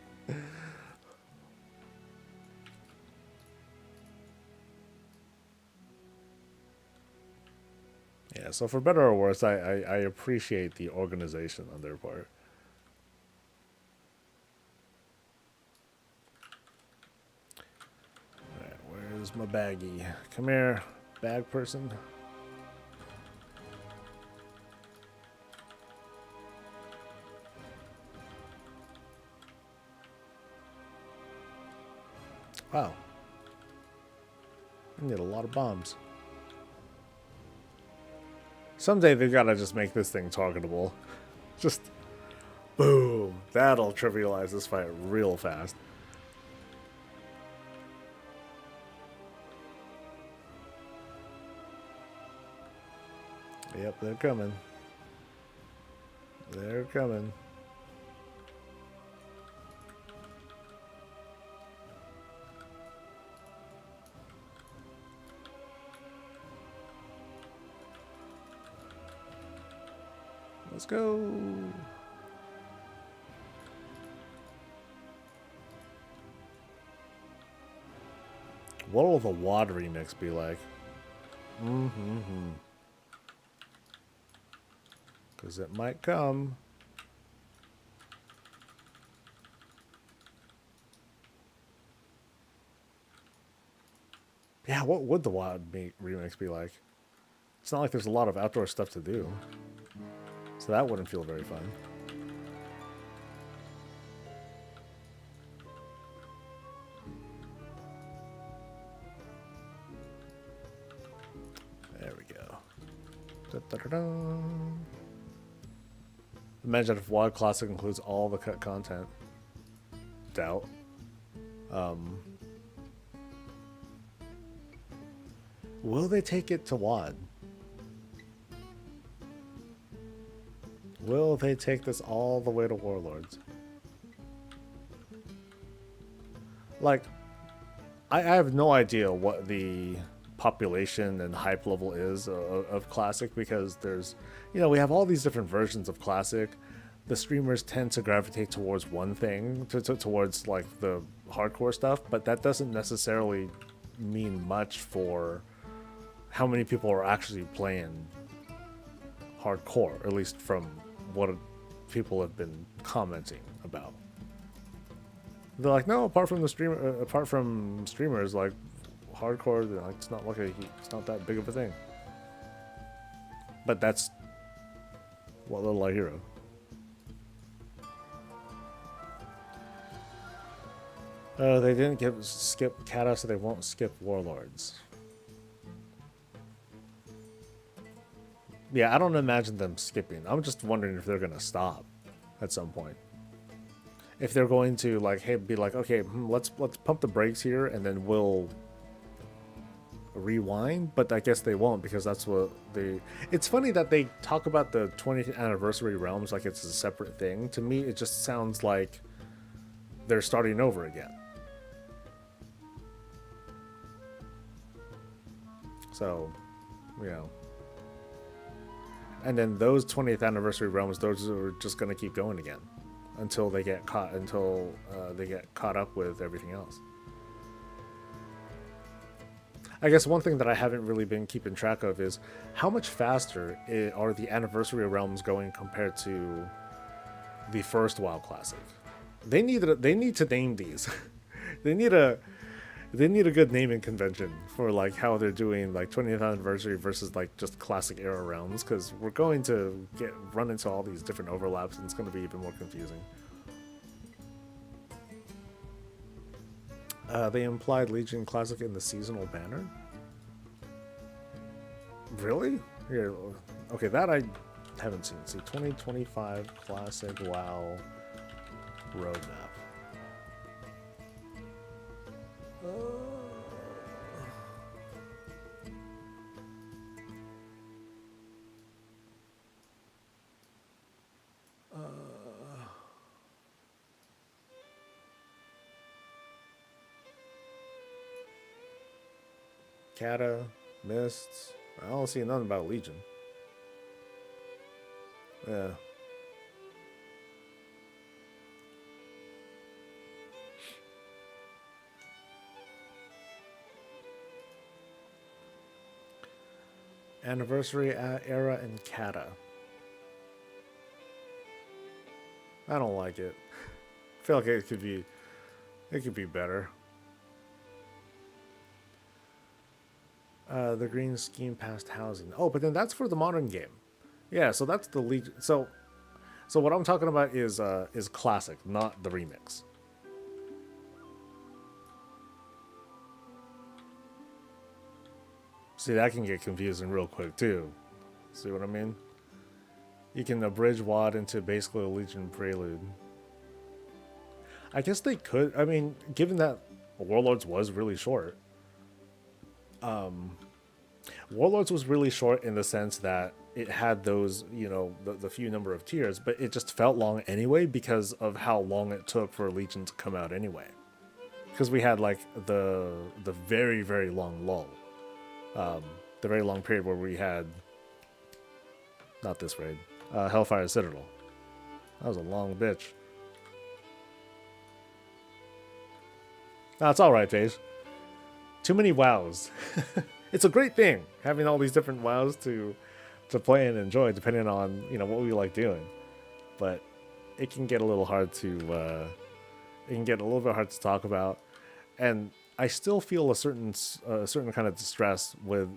S1: Yeah, so for better or worse, I appreciate the organization on their part. Alright, where's my baggie? Come here, bag person. Wow. I need a lot of bombs. Someday they've got to just make this thing targetable. Just boom. That'll trivialize this fight real fast. Yep, they're coming. They're coming. Let's go. What will the WOD remix be like? Because it might come. Yeah, what would the WOD remix be like? It's not like there's a lot of outdoor stuff to do. So that wouldn't feel very fun. There we go. Da-da-da-da. Imagine if WOD Classic includes all the cut content. Doubt. Will they take it to WoD? Will they take this all the way to Warlords? Like, I have no idea what the population and hype level is of Classic, because there's, we have all these different versions of Classic. The streamers tend to gravitate towards one thing, towards like the hardcore stuff, but that doesn't necessarily mean much for how many people are actually playing hardcore, at least from what people have been commenting about. They're like, no, apart from streamers, like hardcore, like, it's not that big of a thing. But that's what Little Light Hero. They didn't skip Kata, so they won't skip Warlords. Yeah, I don't imagine them skipping. I'm just wondering if they're gonna stop at some point. If they're going to like, hey, be like, okay, let's pump the brakes here, and then we'll rewind. But I guess they won't, because that's what they. It's funny that they talk about the 20th anniversary realms like it's a separate thing. To me, it just sounds like they're starting over again. So, and then those 20th anniversary realms, those are just going to keep going again until they get caught up with everything else. I guess one thing that I haven't really been keeping track of is how much faster are the anniversary realms going compared to the first WoW Classic. They need to name these. They need a good naming convention for like how they're doing like 20th anniversary versus like just classic era realms, because we're going to run into all these different overlaps, and it's going to be even more confusing. They implied Legion Classic in the seasonal banner. Really? Here, okay, that I haven't seen. See, 2025 Classic WoW roadmap. Kata, Mists. I don't see nothing about Legion. Yeah. Anniversary era and Kata. I don't like it. I feel like it could be better. The green scheme past housing. Oh, but then that's for the modern game. Yeah, so that's the Legion. So what I'm talking about is classic, not the remix. See, that can get confusing real quick too. See what I mean? You can abridge WoD into basically a Legion prelude. I guess they could. I mean, given that Warlords was really short. Warlords was really short in the sense that it had those, the few number of tiers, but it just felt long anyway because of how long it took for Legion to come out anyway. Because we had like the very, very long lull. The very long period where we had, not this raid, Hellfire Citadel. That was a long bitch. Nah, it's alright, Paige. Too many WoWs. It's a great thing having all these different WoWs to play and enjoy, depending on what we like doing. But it can get a little hard to bit hard to talk about, and I still feel a certain kind of distress with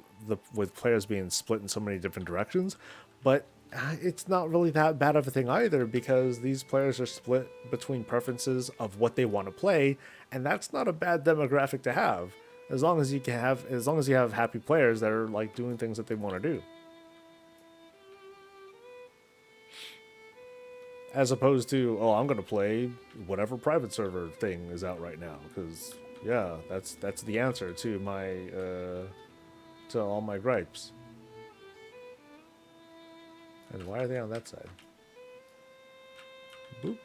S1: players being split in so many different directions. But it's not really that bad of a thing either, because these players are split between preferences of what they want to play, and that's not a bad demographic to have. As long as you have happy players that are like doing things that they want to do. as opposed to, oh, I'm gonna play whatever private server thing is out right now, because yeah, that's the answer to my to all my gripes. And why are they on that side? Boop.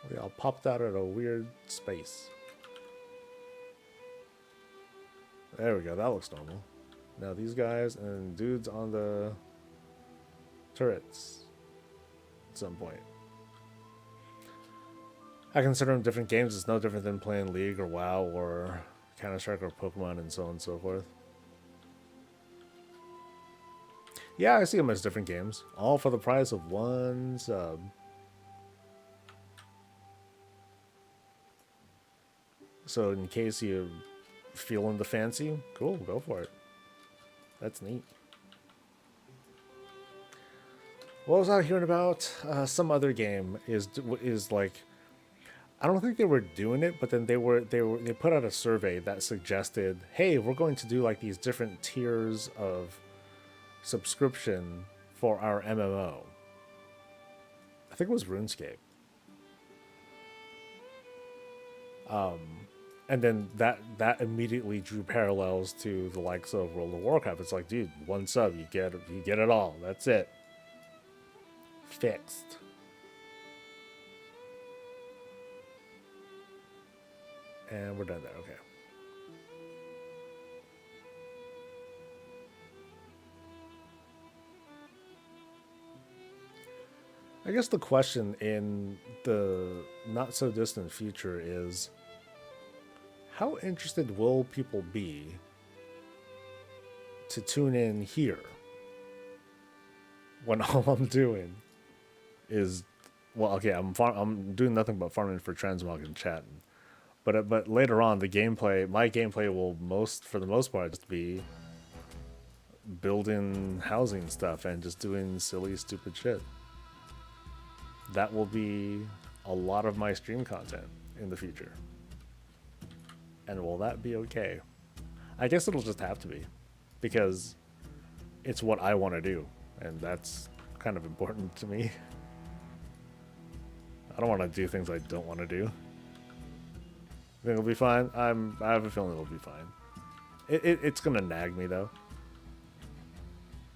S1: They all popped out at a weird space. There we go, that looks normal. Now these guys and dudes on the turrets at some point. I consider them different games. It's no different than playing League or WoW or Counter-Strike or Pokemon and so on and so forth. Yeah, I see them as different games. All for the price of one sub. So in case you're feeling the fancy, cool, go for it. That's neat. What was I hearing about? Some other game is like, I don't think they were doing it, but then they put out a survey that suggested, hey, we're going to do like these different tiers of subscription for our MMO. I think it was RuneScape. And then that immediately drew parallels to the likes of World of Warcraft. It's like, dude, one sub, you get it all. That's it. Fixed. And we're done there. Okay. I guess the question in the not so distant future is, how interested will people be to tune in here when all I'm doing is, well, okay, I'm doing nothing but farming for transmog and chatting, but later on my gameplay will for the most part just be building housing stuff and just doing silly stupid shit. That will be a lot of my stream content in the future. And will that be okay? I guess it'll just have to be, because it's what I want to do, and that's kind of important to me. I don't want to do things I don't want to do. I think it'll be fine. I have a feeling it'll be fine. It's gonna nag me though.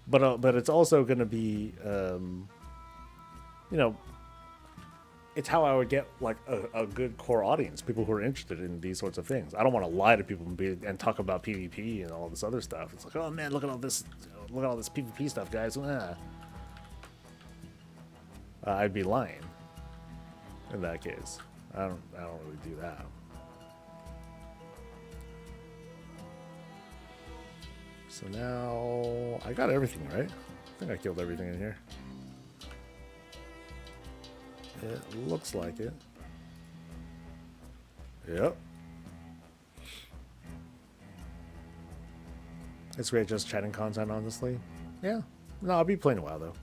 S1: But it's also gonna be, you know, it's how I would get like a good core audience, people who are interested in these sorts of things. I don't want to lie to people and talk about PvP and all this other stuff. It's like, oh man, look at all this PvP stuff, guys. I'd be lying in that case. I don't really do that. So now I got everything right. I think I killed everything in here. It looks like it. Yep. It's great just chatting content, honestly. Yeah. No, I'll be playing a while though.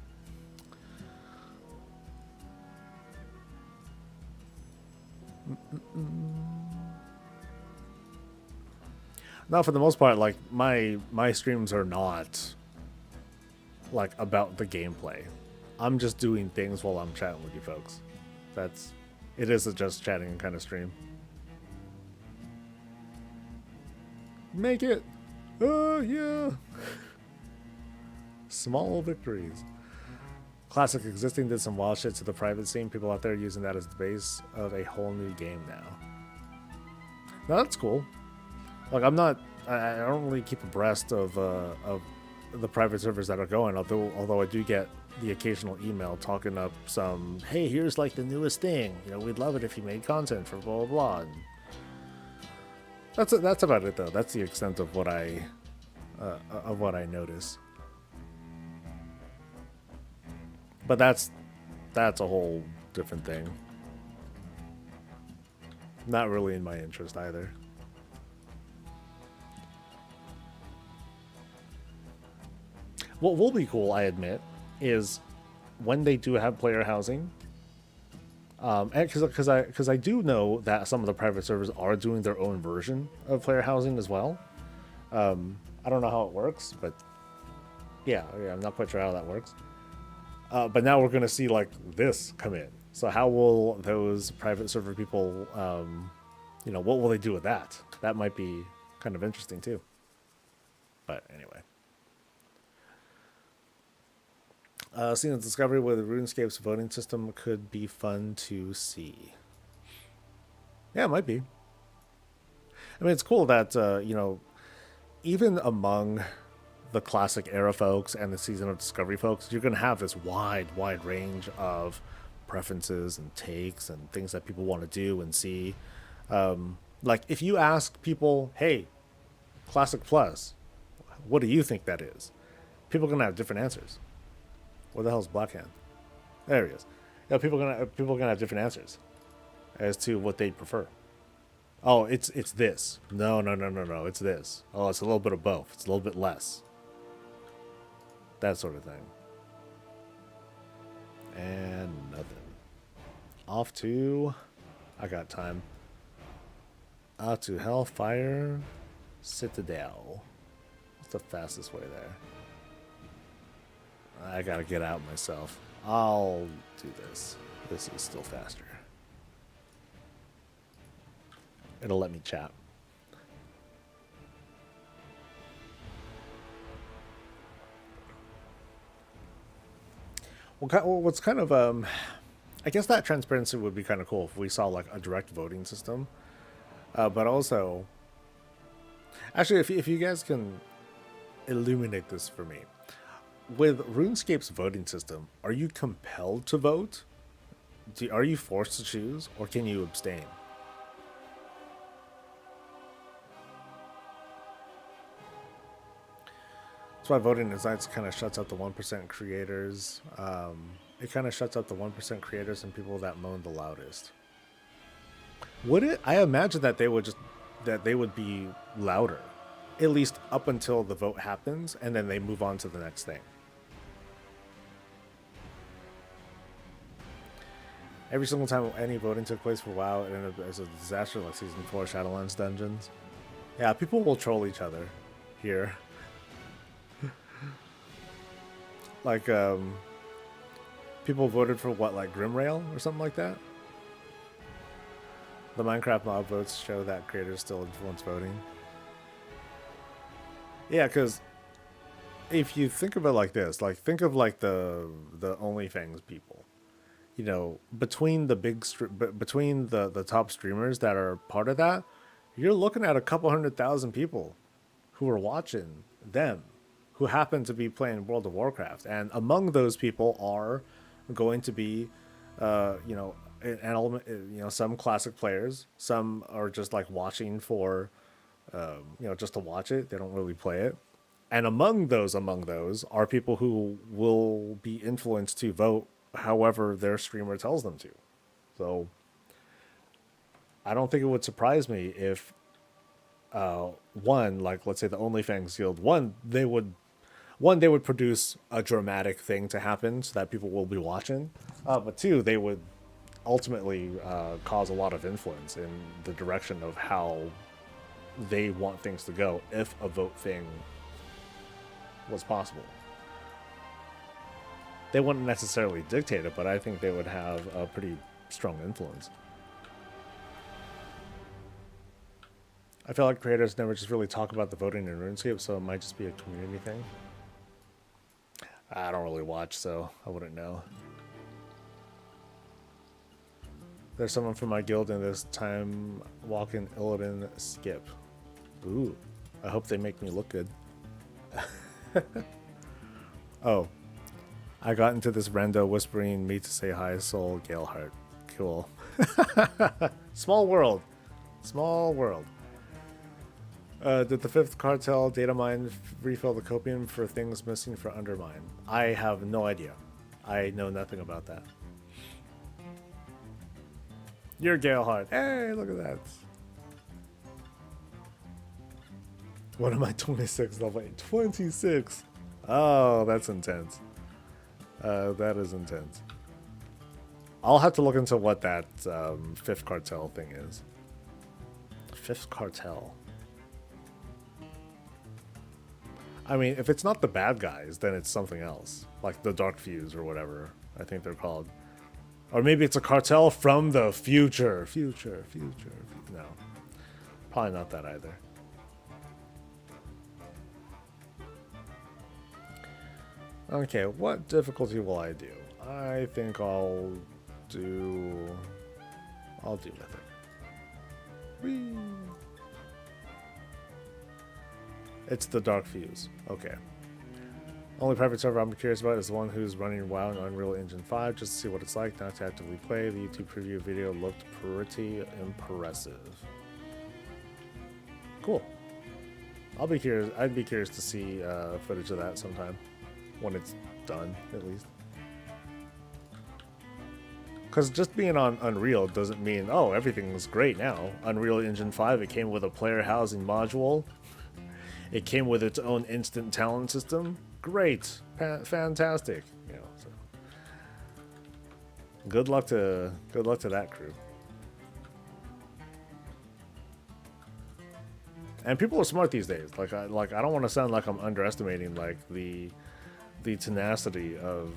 S1: Now, for the most part, like my streams are not like about the gameplay. I'm just doing things while I'm chatting with you folks. It is a just chatting kind of stream. Make it. Oh, yeah. Small victories. Classic Existing did some wild shit to the private scene. People out there using that as the base of a whole new game now. Now, that's cool. Like, I don't really keep abreast of the private servers that are going, although I do get the occasional email talking up some, hey, here's like the newest thing, you know, we'd love it if you made content for blah blah blah. And that's about it though. That's the extent of what I notice. But that's a whole different thing. Not really in my interest either. What will be cool, I admit, is when they do have player housing. And because I do know that some of the private servers are doing their own version of player housing as well. I don't know how it works, but yeah, I'm not quite sure how that works. But now we're going to see like this come in. So how will those private server people, what will they do with that? That might be kind of interesting too. But anyway. Seeing the discovery with RuneScape's voting system could be fun to see. Yeah, it might be. I mean, it's cool that, even among the classic era folks and the Season of Discovery folks, you're going to have this wide range of preferences and takes and things that people want to do and see. Like, if you ask people, hey, Classic Plus, what do you think that is? People are going to have different answers. Where the hell's Blackhand? There he is. Yeah, people are gonna have different answers as to what they prefer. Oh, it's this. No, it's this. Oh, it's a little bit of both. It's a little bit less. That sort of thing. And nothing. Off to... I got time. To Hellfire Citadel. What's the fastest way there? I gotta get out myself. I'll do this. This is still faster. It'll let me chat. Well, what's kind of I guess that transparency would be kind of cool if we saw like a direct voting system. But also, actually, if you guys can illuminate this for me. With RuneScape's voting system, are you compelled to vote? Are you forced to choose, or can you abstain? That's why voting insights kind of shuts out the 1% creators. It kind of shuts out the 1% creators and people that moan the loudest. Would it? I imagine that they would be louder, at least up until the vote happens, and then they move on to the next thing. Every single time any voting took place for WoW, it ended up as a disaster, like Season 4 Shadowlands Dungeons. Yeah, people will troll each other here. Like, people voted for what, like Grimrail or something like that? The Minecraft mob votes show that creators still influence voting. Yeah, because if you think of it like this, like think of like the OnlyFans people. You know, between the between the top streamers that are part of that, you're looking at a couple 100,000 people who are watching them, who happen to be playing World of Warcraft, and among those people are going to be, an element. Some classic players, some are just like watching for, just to watch it. They don't really play it, and among those are people who will be influenced to vote however their streamer tells them to. So I don't think it would surprise me if like let's say the OnlyFans Guild, they would produce a dramatic thing to happen so that people will be watching, but two, they would ultimately cause a lot of influence in the direction of how they want things to go if a vote thing was possible. They wouldn't necessarily dictate it, but I think they would have a pretty strong influence. I feel like creators never just really talk about the voting in RuneScape, so it might just be a community thing. I don't really watch, so I wouldn't know. There's someone from my guild in this time walking Illidan skip. Ooh, I hope they make me look good. Oh. I got into this rando whispering me to say hi, Soul Galeheart. Cool. Small world. Small world. Did the 5th cartel data mine refill the copium for things missing for Undermine? I have no idea. I know nothing about that. You're Galeheart. Hey, look at that. What am I 26 level 8? 26. Oh, that's intense. That is intense. I'll have to look into what that 5th cartel thing is. 5th cartel. I mean, if it's not the bad guys, then it's something else, like the Dark Fuse or whatever I think they're called, or maybe it's a cartel from the future. No, probably not that either. Okay, what difficulty will I do? I think I'll do Mythic. Whee! It's the Dark Fuse. Okay. Only private server I'm curious about is the one who's running WoW in Unreal Engine 5, just to see what it's like, not to actively play. The YouTube preview video looked pretty impressive. Cool. I'd be curious to see footage of that sometime, when it's done, at least. Because just being on Unreal doesn't mean, oh, everything's great now. Unreal Engine 5, it came with a player housing module. It came with its own instant talent system. Great. Fantastic. You know, so. Good luck to that crew. And people are smart these days. Like I don't want to sound like I'm underestimating like the tenacity of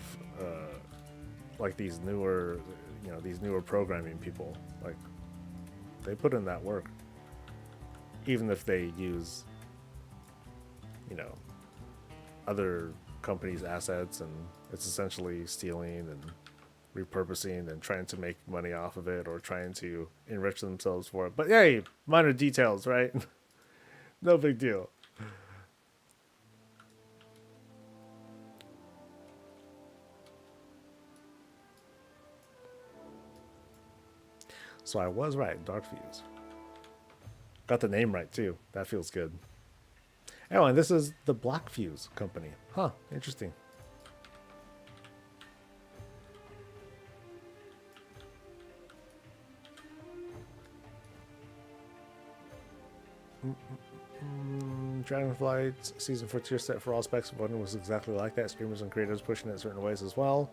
S1: like these newer programming people. Like they put in that work, even if they use other companies' assets, and it's essentially stealing and repurposing and trying to make money off of it or trying to enrich themselves for it. But hey, minor details, right? No big deal. So I was right, Dark Fuse. Got the name right too. That feels good. Oh, and this is the Black Fuse company. Huh, interesting. Dragonflight Season 4 tier set for all specs of one was exactly like that. Streamers and creators pushing it certain ways as well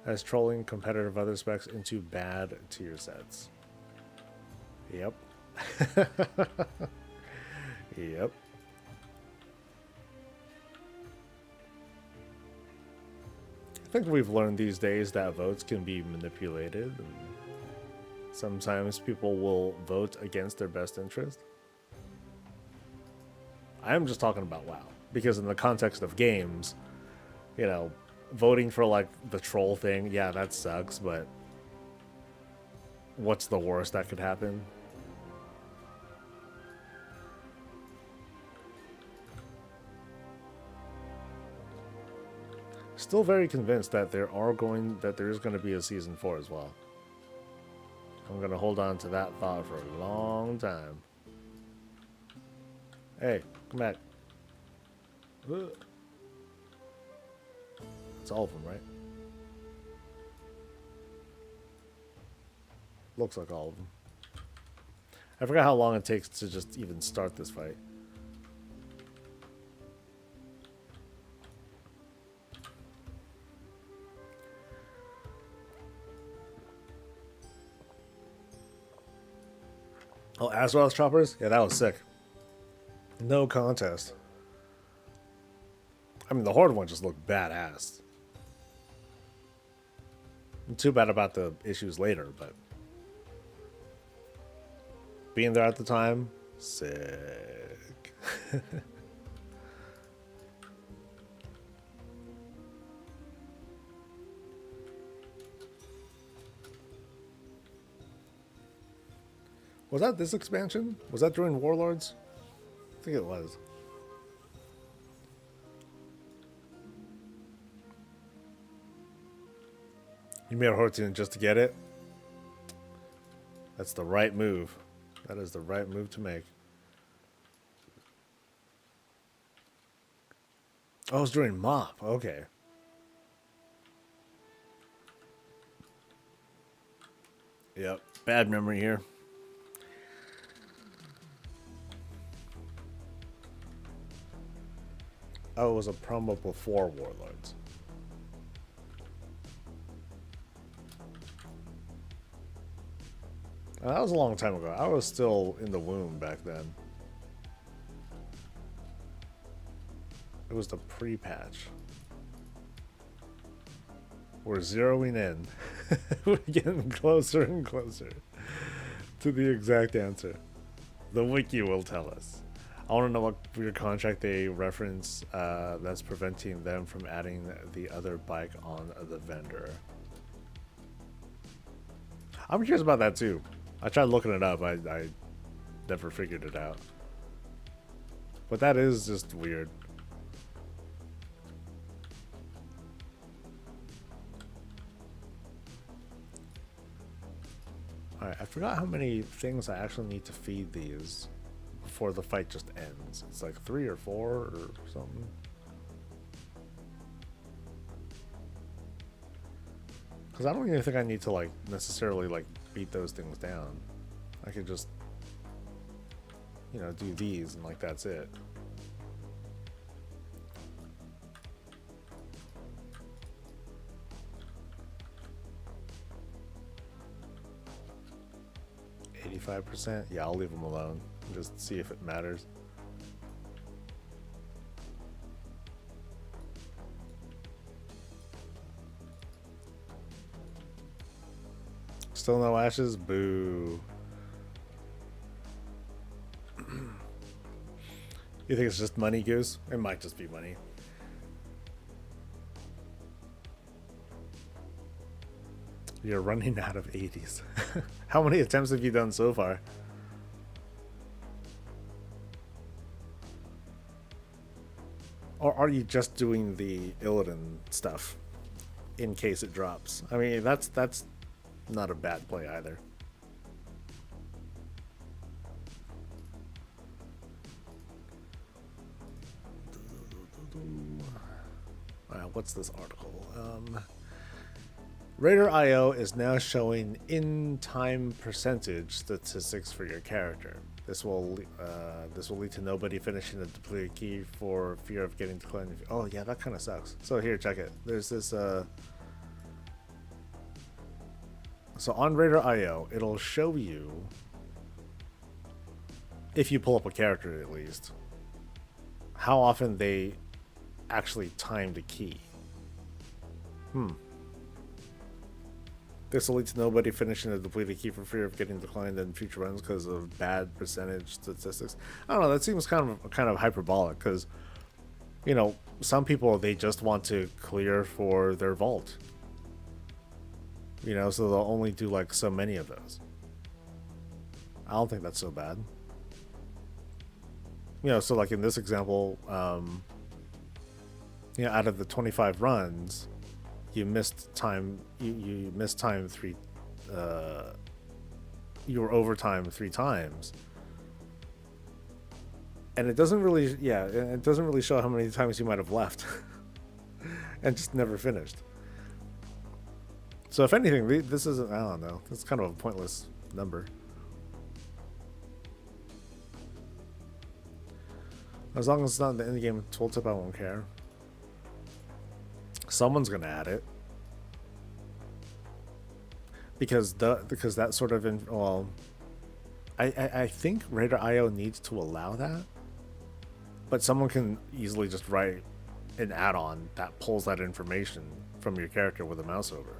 S1: as trolling competitive other specs into bad tier sets. Yep. Yep. I think we've learned these days that votes can be manipulated, and sometimes people will vote against their best interest. I am just talking about WoW, because in the context of games, voting for like the troll thing, yeah, that sucks, but what's the worst that could happen? Still very convinced that there's going to be a season 4 as well. I'm going to hold on to that thought for a long time. Hey, come back. It's all of them, right? Looks like all of them. I forgot how long it takes to just even start this fight. Oh, Azeroth's choppers? Yeah, that was sick. No contest. I mean, the Horde one just looked badass. Too bad about the issues later, but being there at the time, sick. Was that this expansion? Was that during Warlords? I think it was. You made a Hearthstone just to get it? That's the right move. That is the right move to make. Oh, it was during MOP. Okay. Yep. Bad memory here. Oh, it was a promo before Warlords. That was a long time ago. I was still in the womb back then. It was the pre-patch. We're zeroing in. We're getting closer and closer to the exact answer. The wiki will tell us. I want to know what weird contract they reference that's preventing them from adding the other bike on the vendor. I'm curious about that too. I tried looking it up. I never figured it out. But that is just weird. Alright, I forgot how many things I actually need to feed these before the fight just ends. It's like 3 or 4 or something. Because I don't even think I need to like necessarily like beat those things down. I could just, you know, do these and like that's it. %? Yeah, I'll leave them alone. Just see if it matters. Still no ashes? Boo. You think it's just money, Goose? It might just be money. You're running out of 80s. How many attempts have you done so far? Or are you just doing the Illidan stuff in case it drops? I mean, that's not a bad play either. What's this article? Raider.io is now showing in-time percentage statistics for your character. This will lead to nobody finishing the depleted key for fear of getting declined. Oh yeah, that kind of sucks. So here, check it. There's this. So on Raider.io, it'll show you, if you pull up a character at least, how often they actually timed a key. This will lead to nobody finishing the depleted key for fear of getting declined in future runs because of bad percentage statistics. I don't know, that seems kind of hyperbolic because, you know, some people, they just want to clear for their vault. You know, so they'll only do like so many of those. I don't think that's so bad. You know, so like in this example, you know, out of the 25 runs, you missed time. You missed time 3. You were overtime 3 times, and it doesn't really. Yeah, it doesn't really show how many times you might have left, and just never finished. So if anything, this isn't. I don't know. It's kind of a pointless number. As long as it's not in the end game tooltip, I won't care. Someone's gonna add it because that sort of well, I think Raider.io needs to allow that, but someone can easily just write an add-on that pulls that information from your character with a mouse over.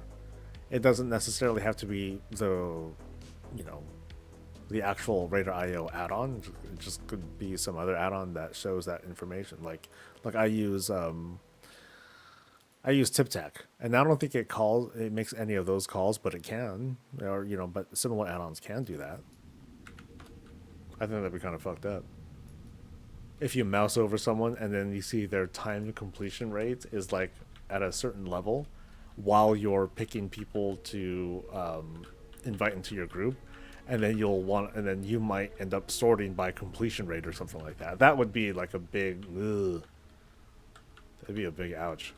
S1: It doesn't necessarily have to be the the actual Raider.io add-on. It just could be some other add-on that shows that information. Like I use TipTac, and I don't think it makes any of those calls, but it can, or but similar add-ons can do that. I think that'd be kind of fucked up if you mouse over someone and then you see their time completion rate is like at a certain level while you're picking people to invite into your group, and then you might end up sorting by completion rate or something like that. That would be like a big ugh. That'd be a big ouch.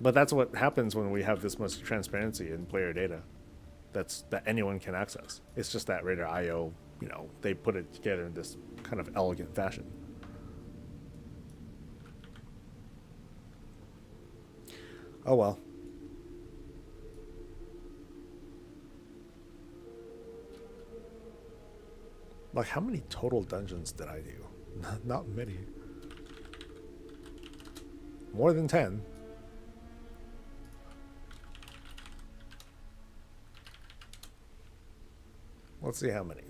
S1: But that's what happens when we have this much transparency in player data that anyone can access. It's just that Raider.io, they put it together in this kind of elegant fashion. Oh well. Like, how many total dungeons did I do? Not many. More than 10. Let's see how many.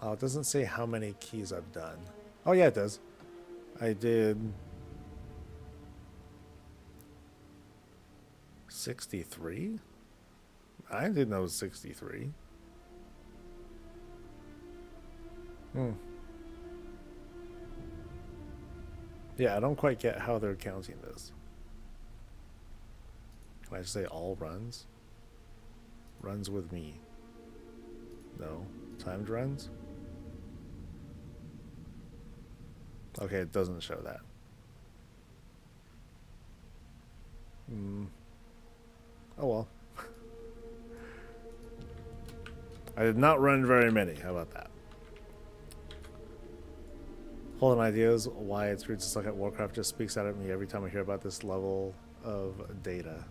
S1: Oh, it doesn't say how many keys I've done. Oh, yeah, it does. I did 63? I didn't know it was 63. Yeah, I don't quite get how they're counting this. Can I just say all runs? Runs with me. No. Timed runs? Okay, it doesn't show that. Oh well. I did not run very many. How about that? Holding ideas, why it's weird to suck at Warcraft just speaks out at me every time I hear about this level of data.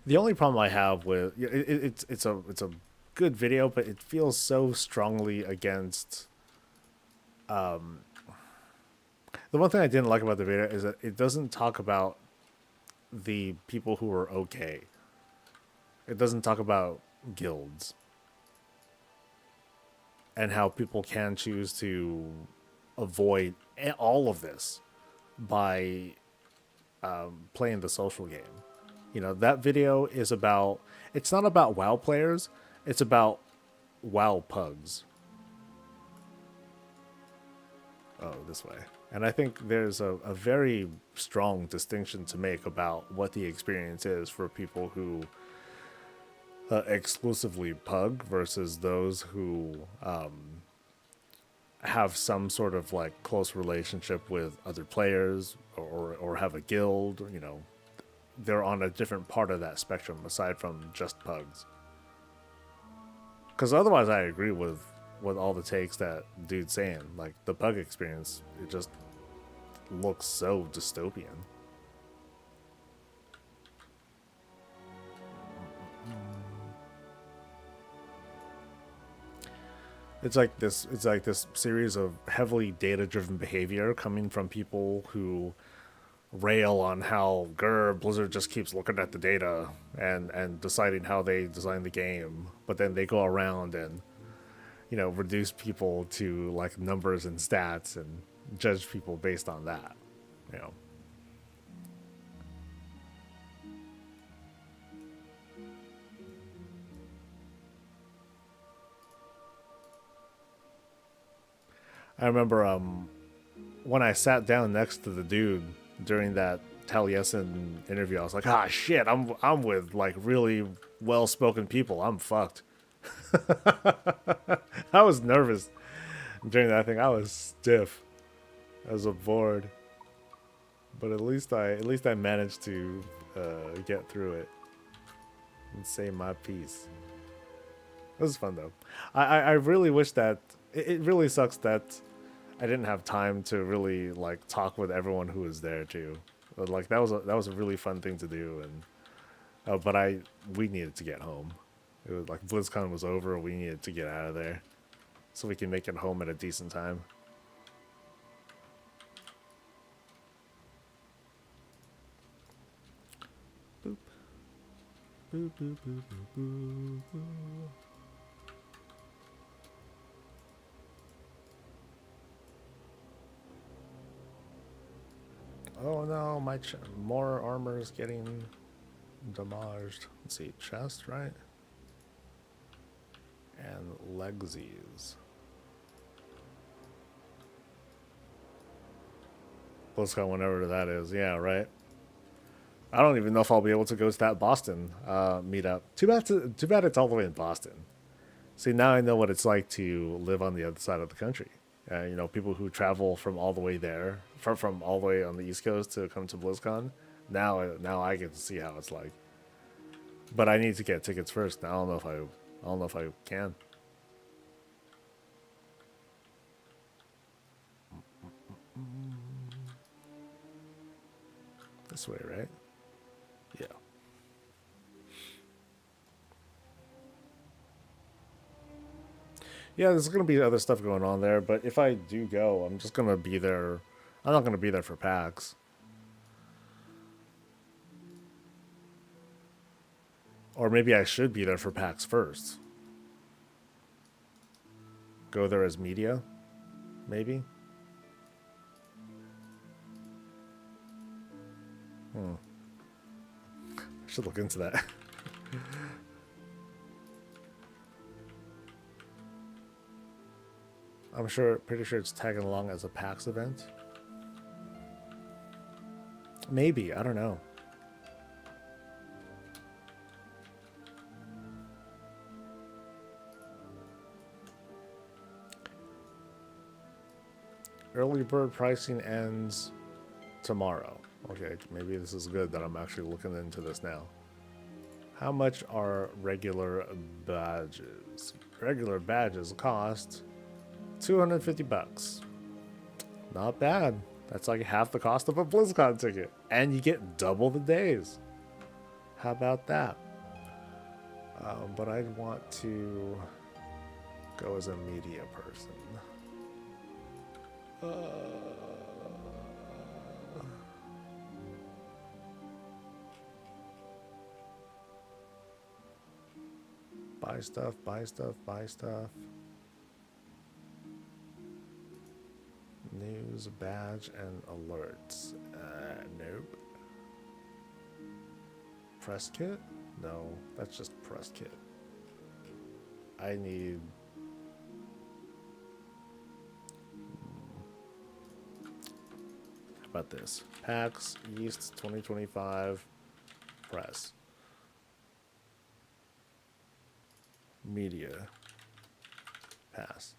S1: The only problem I have with it's a good video, but it feels so strongly against. The one thing I didn't like about the video is that it doesn't talk about the people who are okay. It doesn't talk about guilds and how people can choose to avoid all of this by playing the social game. You know, that video is about, it's not about WoW players, it's about WoW pugs. Oh, this way. And I think there's a very strong distinction to make about what the experience is for people who exclusively pug versus those who have some sort of like close relationship with other players or have a guild. You know, they're on a different part of that spectrum aside from just pugs. Because otherwise, I agree with all the takes that dude's saying. Like the pug experience, it just looks so dystopian. It's like this series of heavily data-driven behavior coming from people who rail on how Blizzard just keeps looking at the data and deciding how they design the game, but then they go around and, you know, reduce people to like numbers and stats and judge people based on that, you know. I remember when I sat down next to the dude during that Taliesin interview, I was like, ah, shit, I'm with like really well-spoken people. I'm fucked. I was nervous during that thing. I was stiff. I was bored, but at least I managed to get through it and say my piece. It was fun though. I really wish that it really sucks that I didn't have time to really like talk with everyone who was there too. But, like that was a really fun thing to do, and but we needed to get home. It was like BlizzCon was over. We needed to get out of there so we can make it home at a decent time. Boop. Boop, boop, boop, boop, boop, boop. Oh no, my more armor is getting damaged. Let's see, chest, right? And legsies. BlizzCon, whenever that is. Yeah, right. I don't even know if I'll be able to go to that Boston meetup. Too bad it's all the way in Boston. See, now I know what it's like to live on the other side of the country. You know, people who travel from all the way there, from all the way on the East Coast to come to BlizzCon. Now I get to see how it's like. But I need to get tickets first. I don't know if I can. This way, right? Yeah. Yeah, there's gonna be other stuff going on there, but if I do go, I'm just gonna be there. I'm not gonna be there for PAX. Or maybe I should be there for PAX first. Go there as media, maybe. I should look into that. Pretty sure it's tagging along as a PAX event. Maybe, I don't know. Early bird pricing ends tomorrow. Okay, maybe this is good that I'm actually looking into this now. How much are regular badges? Regular badges cost $250. Not bad. That's like half the cost of a BlizzCon ticket. And you get double the days. How about that? But I'd want to go as a media person. Buy stuff, buy stuff, buy stuff. News, badge, and alerts. Nope. Press kit? No, that's just press kit. I need... How about this? PAX East 2025 press. Media pass.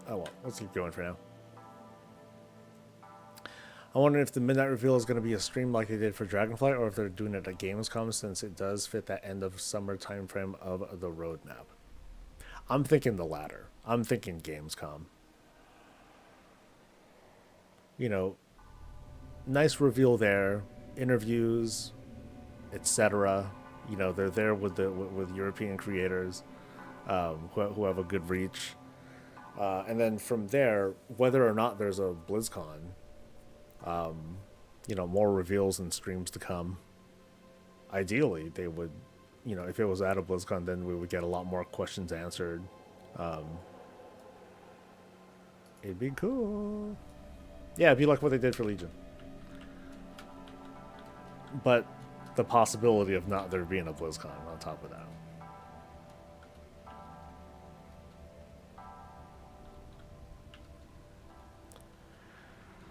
S1: Oh well, let's keep going for now. I wonder if the midnight reveal is going to be a stream like they did for Dragonflight, or if they're doing it at Gamescom, since it does fit that end of summer time frame of the roadmap. I'm thinking the latter. I'm thinking Gamescom. You know, nice reveal there, interviews, etc. You know, they're there with European creators who have a good reach, and then from there, whether or not there's a BlizzCon, you know, more reveals and streams to come. Ideally, they would, you know, if it was at a BlizzCon, then we would get a lot more questions answered. It'd be cool. Yeah, it'd be like what they did for Legion. But the possibility of not there being a BlizzCon on top of that.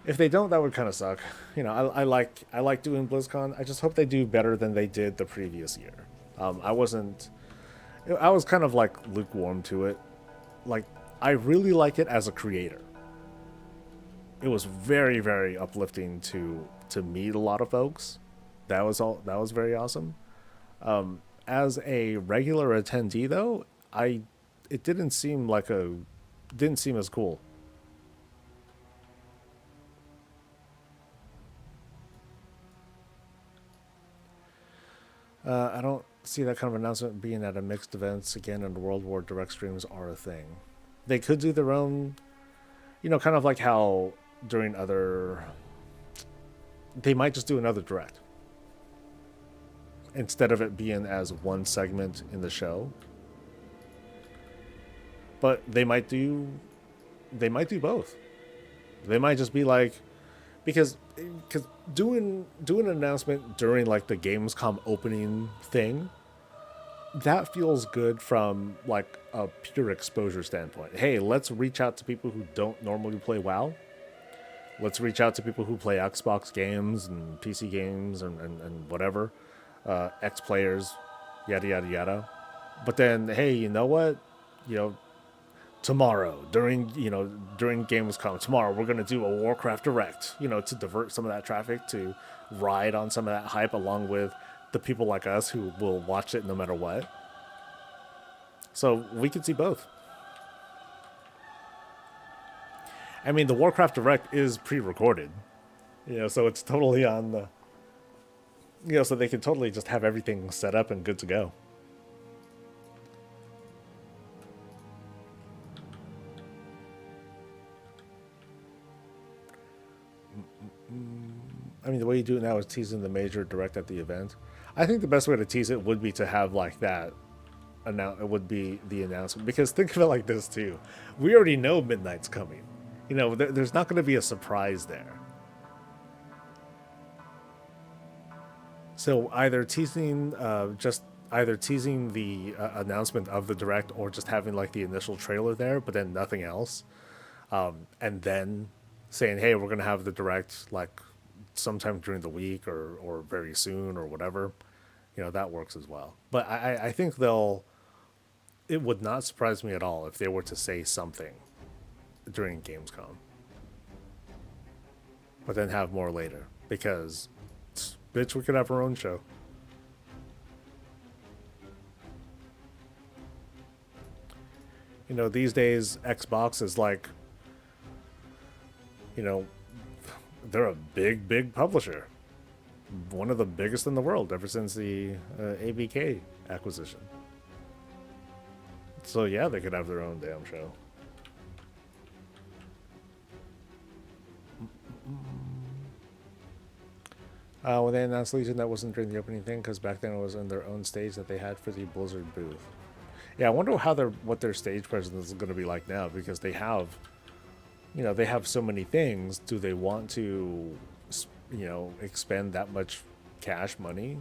S1: If they don't, that would kind of suck. You know, I like doing BlizzCon. I just hope they do better than they did the previous year. I was kind of like lukewarm to it. Like, I really like it as a creator. It was very, very uplifting to meet a lot of folks. That was very awesome. As a regular attendee though, it didn't seem as cool. I don't see that kind of announcement being at a mixed events again, and World War direct streams are a thing. They could do their own, you know, kind of like how during other, they might just do another direct instead of it being as one segment in the show. But they might do both. They might just be like, because doing an announcement during like the Gamescom opening thing, that feels good from like a pure exposure standpoint. Hey, let's reach out to people who don't normally play WoW. Let's reach out to people who play Xbox games and PC games and whatever, X players, yada yada yada. But then, hey, you know what? You know, tomorrow during Gamescom tomorrow, we're gonna do a Warcraft direct. You know, to divert some of that traffic, to ride on some of that hype, along with the people like us who will watch it no matter what. So we could see both. I mean, the Warcraft direct is pre-recorded, you know, so it's totally on the. So they can totally just have everything set up and good to go. I mean, the way you do it now is teasing the major direct at the event. I think the best way to tease it would be to have like that. It would be the announcement, because think of it like this too. We already know Midnight's coming. There's not going to be a surprise there. So either teasing the announcement of the direct, or just having like the initial trailer there, but then nothing else, and then saying, "Hey, we're gonna have the direct like sometime during the week or very soon or whatever." That works as well. But I think they'll. It would not surprise me at all if they were to say something during Gamescom, but then have more later, because bitch, we could have our own show. These days Xbox is like, you know, they're a big publisher, one of the biggest in the world ever since the ABK acquisition. So yeah, they could have their own damn show. When they announced Legion, that wasn't during the opening thing, because back then it was in their own stage that they had for the Blizzard booth. Yeah, I wonder what their stage presence is going to be like now, because they have so many things. Do they want to, expend that much cash money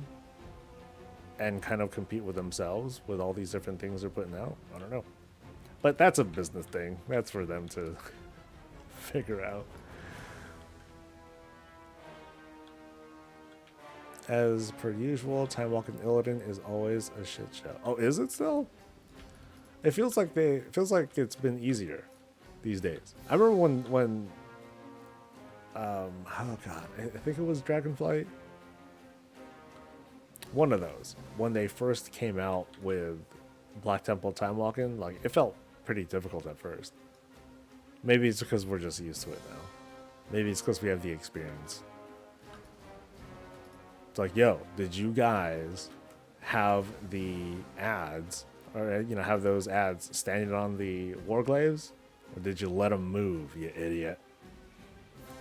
S1: and kind of compete with themselves with all these different things they're putting out? I don't know. But that's a business thing. That's for them to figure out. As per usual, Time Walk in Illidan is always a shit show. Oh, is it still? It feels like it's been easier these days. I remember when oh god, I think it was Dragonflight. One of those, when they first came out with Black Temple Time Walking, like it felt pretty difficult at first. Maybe it's because we're just used to it now. Maybe it's because we have the experience. It's like, yo, did you guys have the ads, or have those ads standing on the Warglaives, or did you let them move, you idiot?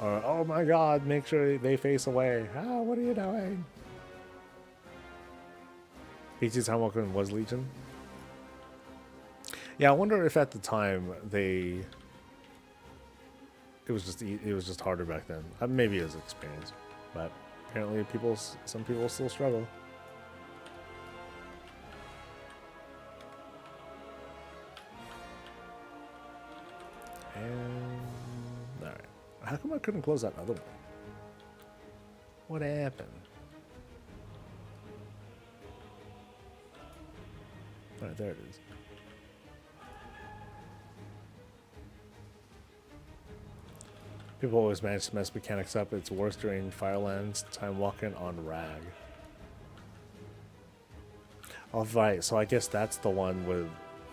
S1: Or, oh my god, make sure they face away. What are you doing? PT Time Walking was Legion. Yeah, I wonder if at the time it was just harder back then. Maybe it was experience, but apparently some people still struggle. And all right, how come I couldn't close that other one? What happened? All right, there it is. People always manage to mess mechanics up. It's worse during Firelands Time Walking on Rag. All right, so I guess that's the one with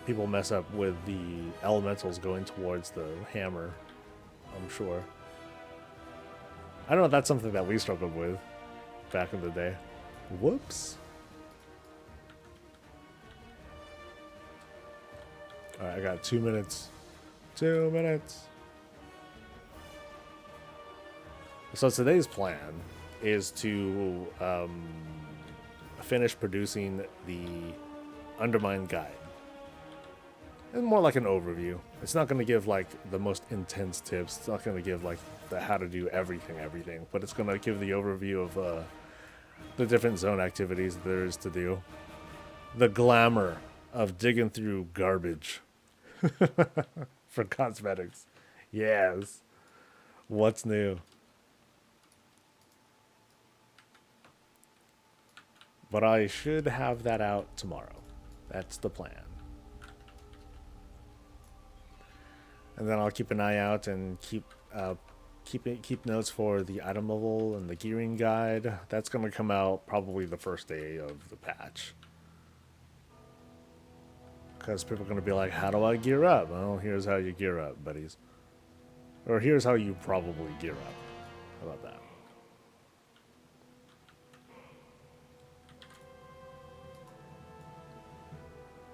S1: people mess up with the elementals going towards the hammer, I'm sure. I don't know if that's something that we struggled with back in the day. Whoops. Alright, I got 2 minutes. 2 minutes. So today's plan is to finish producing the Undermine guide. And more like an overview. It's not going to give like the most intense tips. It's not going to give like the how to do everything. But it's going to give the overview of the different zone activities there is to do. The glamour of digging through garbage for cosmetics. Yes. What's new? But I should have that out tomorrow. That's the plan. And then I'll keep an eye out and keep notes for the item level and the gearing guide. That's going to come out probably the first day of the patch. Because people are going to be like, how do I gear up? Well, here's how you gear up, buddies. Or here's how you probably gear up. How about that?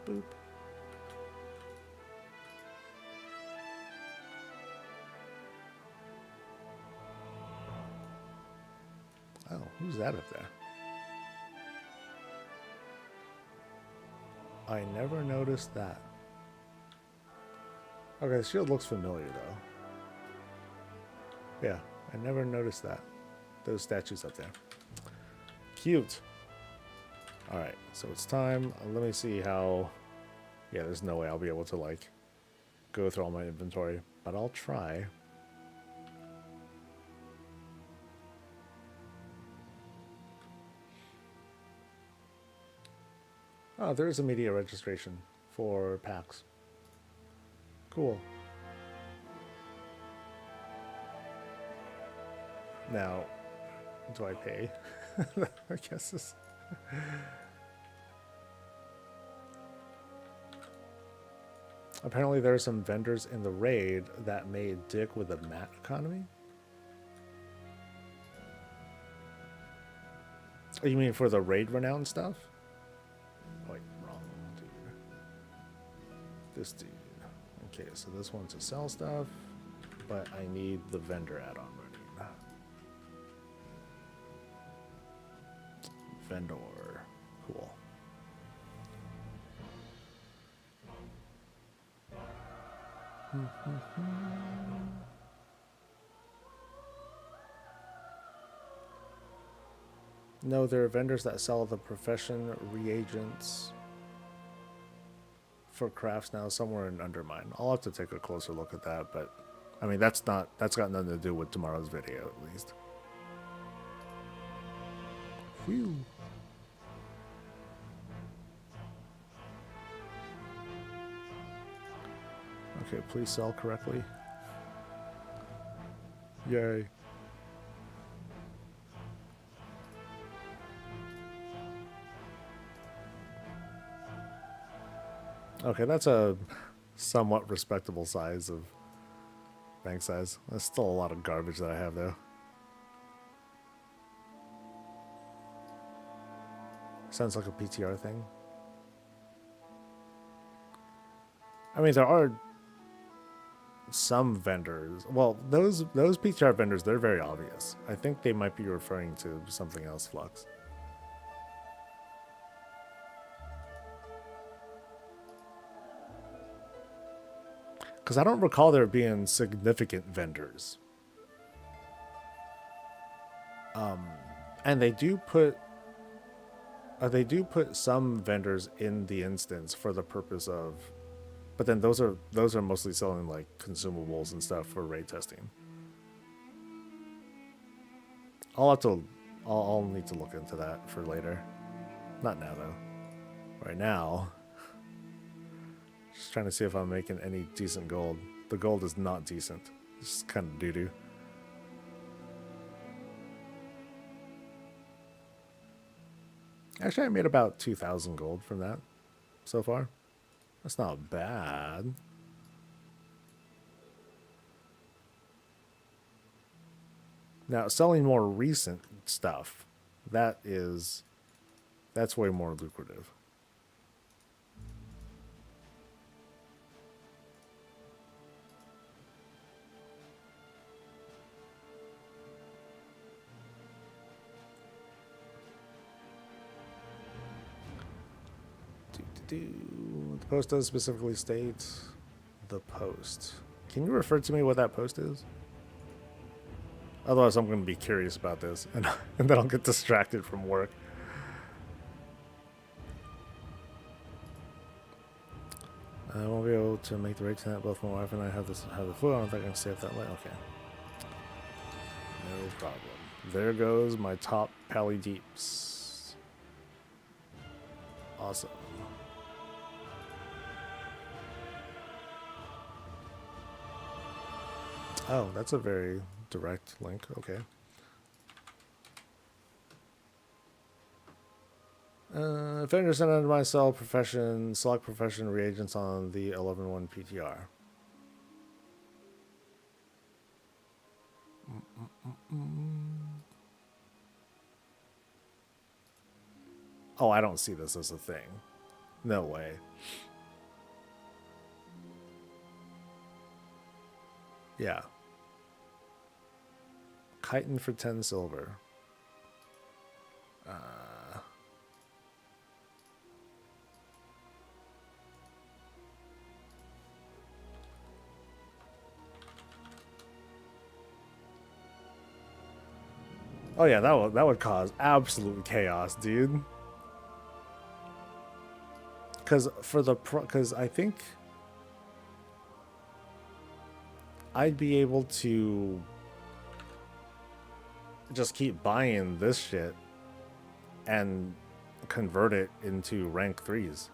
S1: Boop. Oh, who's that up there? I never noticed that. Okay, the shield looks familiar though. Yeah, I never noticed that. Those statues up there. Cute. Alright, so it's time. Let me see how... Yeah, there's no way I'll be able to, like, go through all my inventory. But I'll try. Oh, there is a media registration for packs. Cool. Now, do I pay? I guess this... Apparently there are some vendors in the raid that made dick with the mat economy. Oh, you mean for the raid renown stuff? Oh, wait, wrong dude. This dude. Okay, so this one's to sell stuff, but I need the vendor add-on ready. Vendor. Cool. No, there are vendors that sell the profession reagents for crafts now somewhere in Undermine. I'll have to take a closer look at that, but I mean that's got nothing to do with tomorrow's video at least. Whew. Okay, please sell correctly. Yay. Okay, that's a somewhat respectable size of bank size. That's still a lot of garbage that I have though. Sounds like a PTR thing. I mean, there are some vendors. Well, those PTR vendors, they're very obvious. I think they might be referring to something else, Flux. Because I don't recall there being significant vendors. And they do put some vendors in the instance for the purpose of, but then those are mostly selling like consumables and stuff for raid testing. I'll need to look into that for later. Not now though. Right now, just trying to see if I'm making any decent gold. The gold is not decent. It's kind of doo-doo. Actually, I made about 2,000 gold from that so far. That's not bad. Now, selling more recent stuff, that's way more lucrative. The post does specifically state the post. Can you refer to me what that post is? Otherwise, I'm going to be curious about this, and then I'll get distracted from work. I won't be able to make the raid tonight. Both my wife and I have the flu. I don't think I can stay up that late. Okay. No problem. There goes my top pally deeps. Awesome. Oh, that's a very direct link. Okay. Vendor sent under my cell profession, select profession reagents on the 11.1 PTR. Oh, I don't see this as a thing. No way. Yeah. Chitin for 10 silver. Oh yeah, that would cause absolute chaos, dude. Because I think I'd be able to just keep buying this shit and convert it into rank 3s,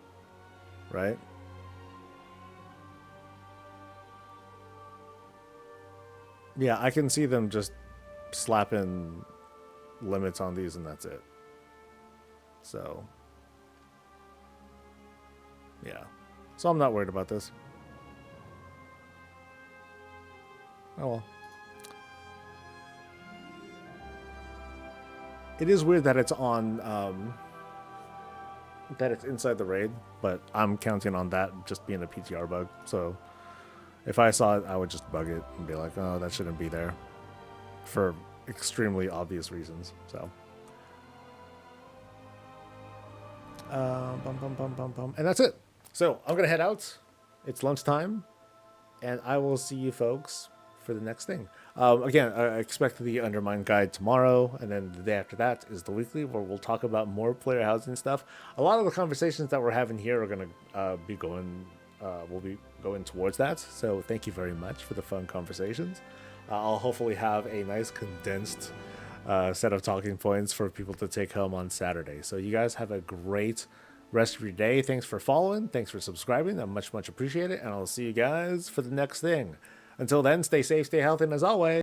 S1: right? Yeah, I can see them just slapping limits on these and that's it. So, yeah. So I'm not worried about this. Oh well. It is weird that it's on, that it's inside the raid, but I'm counting on that just being a PTR bug. So if I saw it, I would just bug it and be like, oh, that shouldn't be there for extremely obvious reasons. So, and that's it. So I'm going to head out. It's lunchtime, and I will see you folks for the next thing. Again, I expect the Undermine guide tomorrow, and then the day after that is the weekly, where we'll talk about more player housing stuff. A lot of the conversations that we're having here are going to be going, we'll be going towards that. So thank you very much for the fun conversations. I'll hopefully have a nice condensed set of talking points for people to take home on Saturday. So you guys have a great rest of your day. Thanks for following. Thanks for subscribing. I much appreciate it. And I'll see you guys for the next thing. Until then, stay safe, stay healthy, and as always,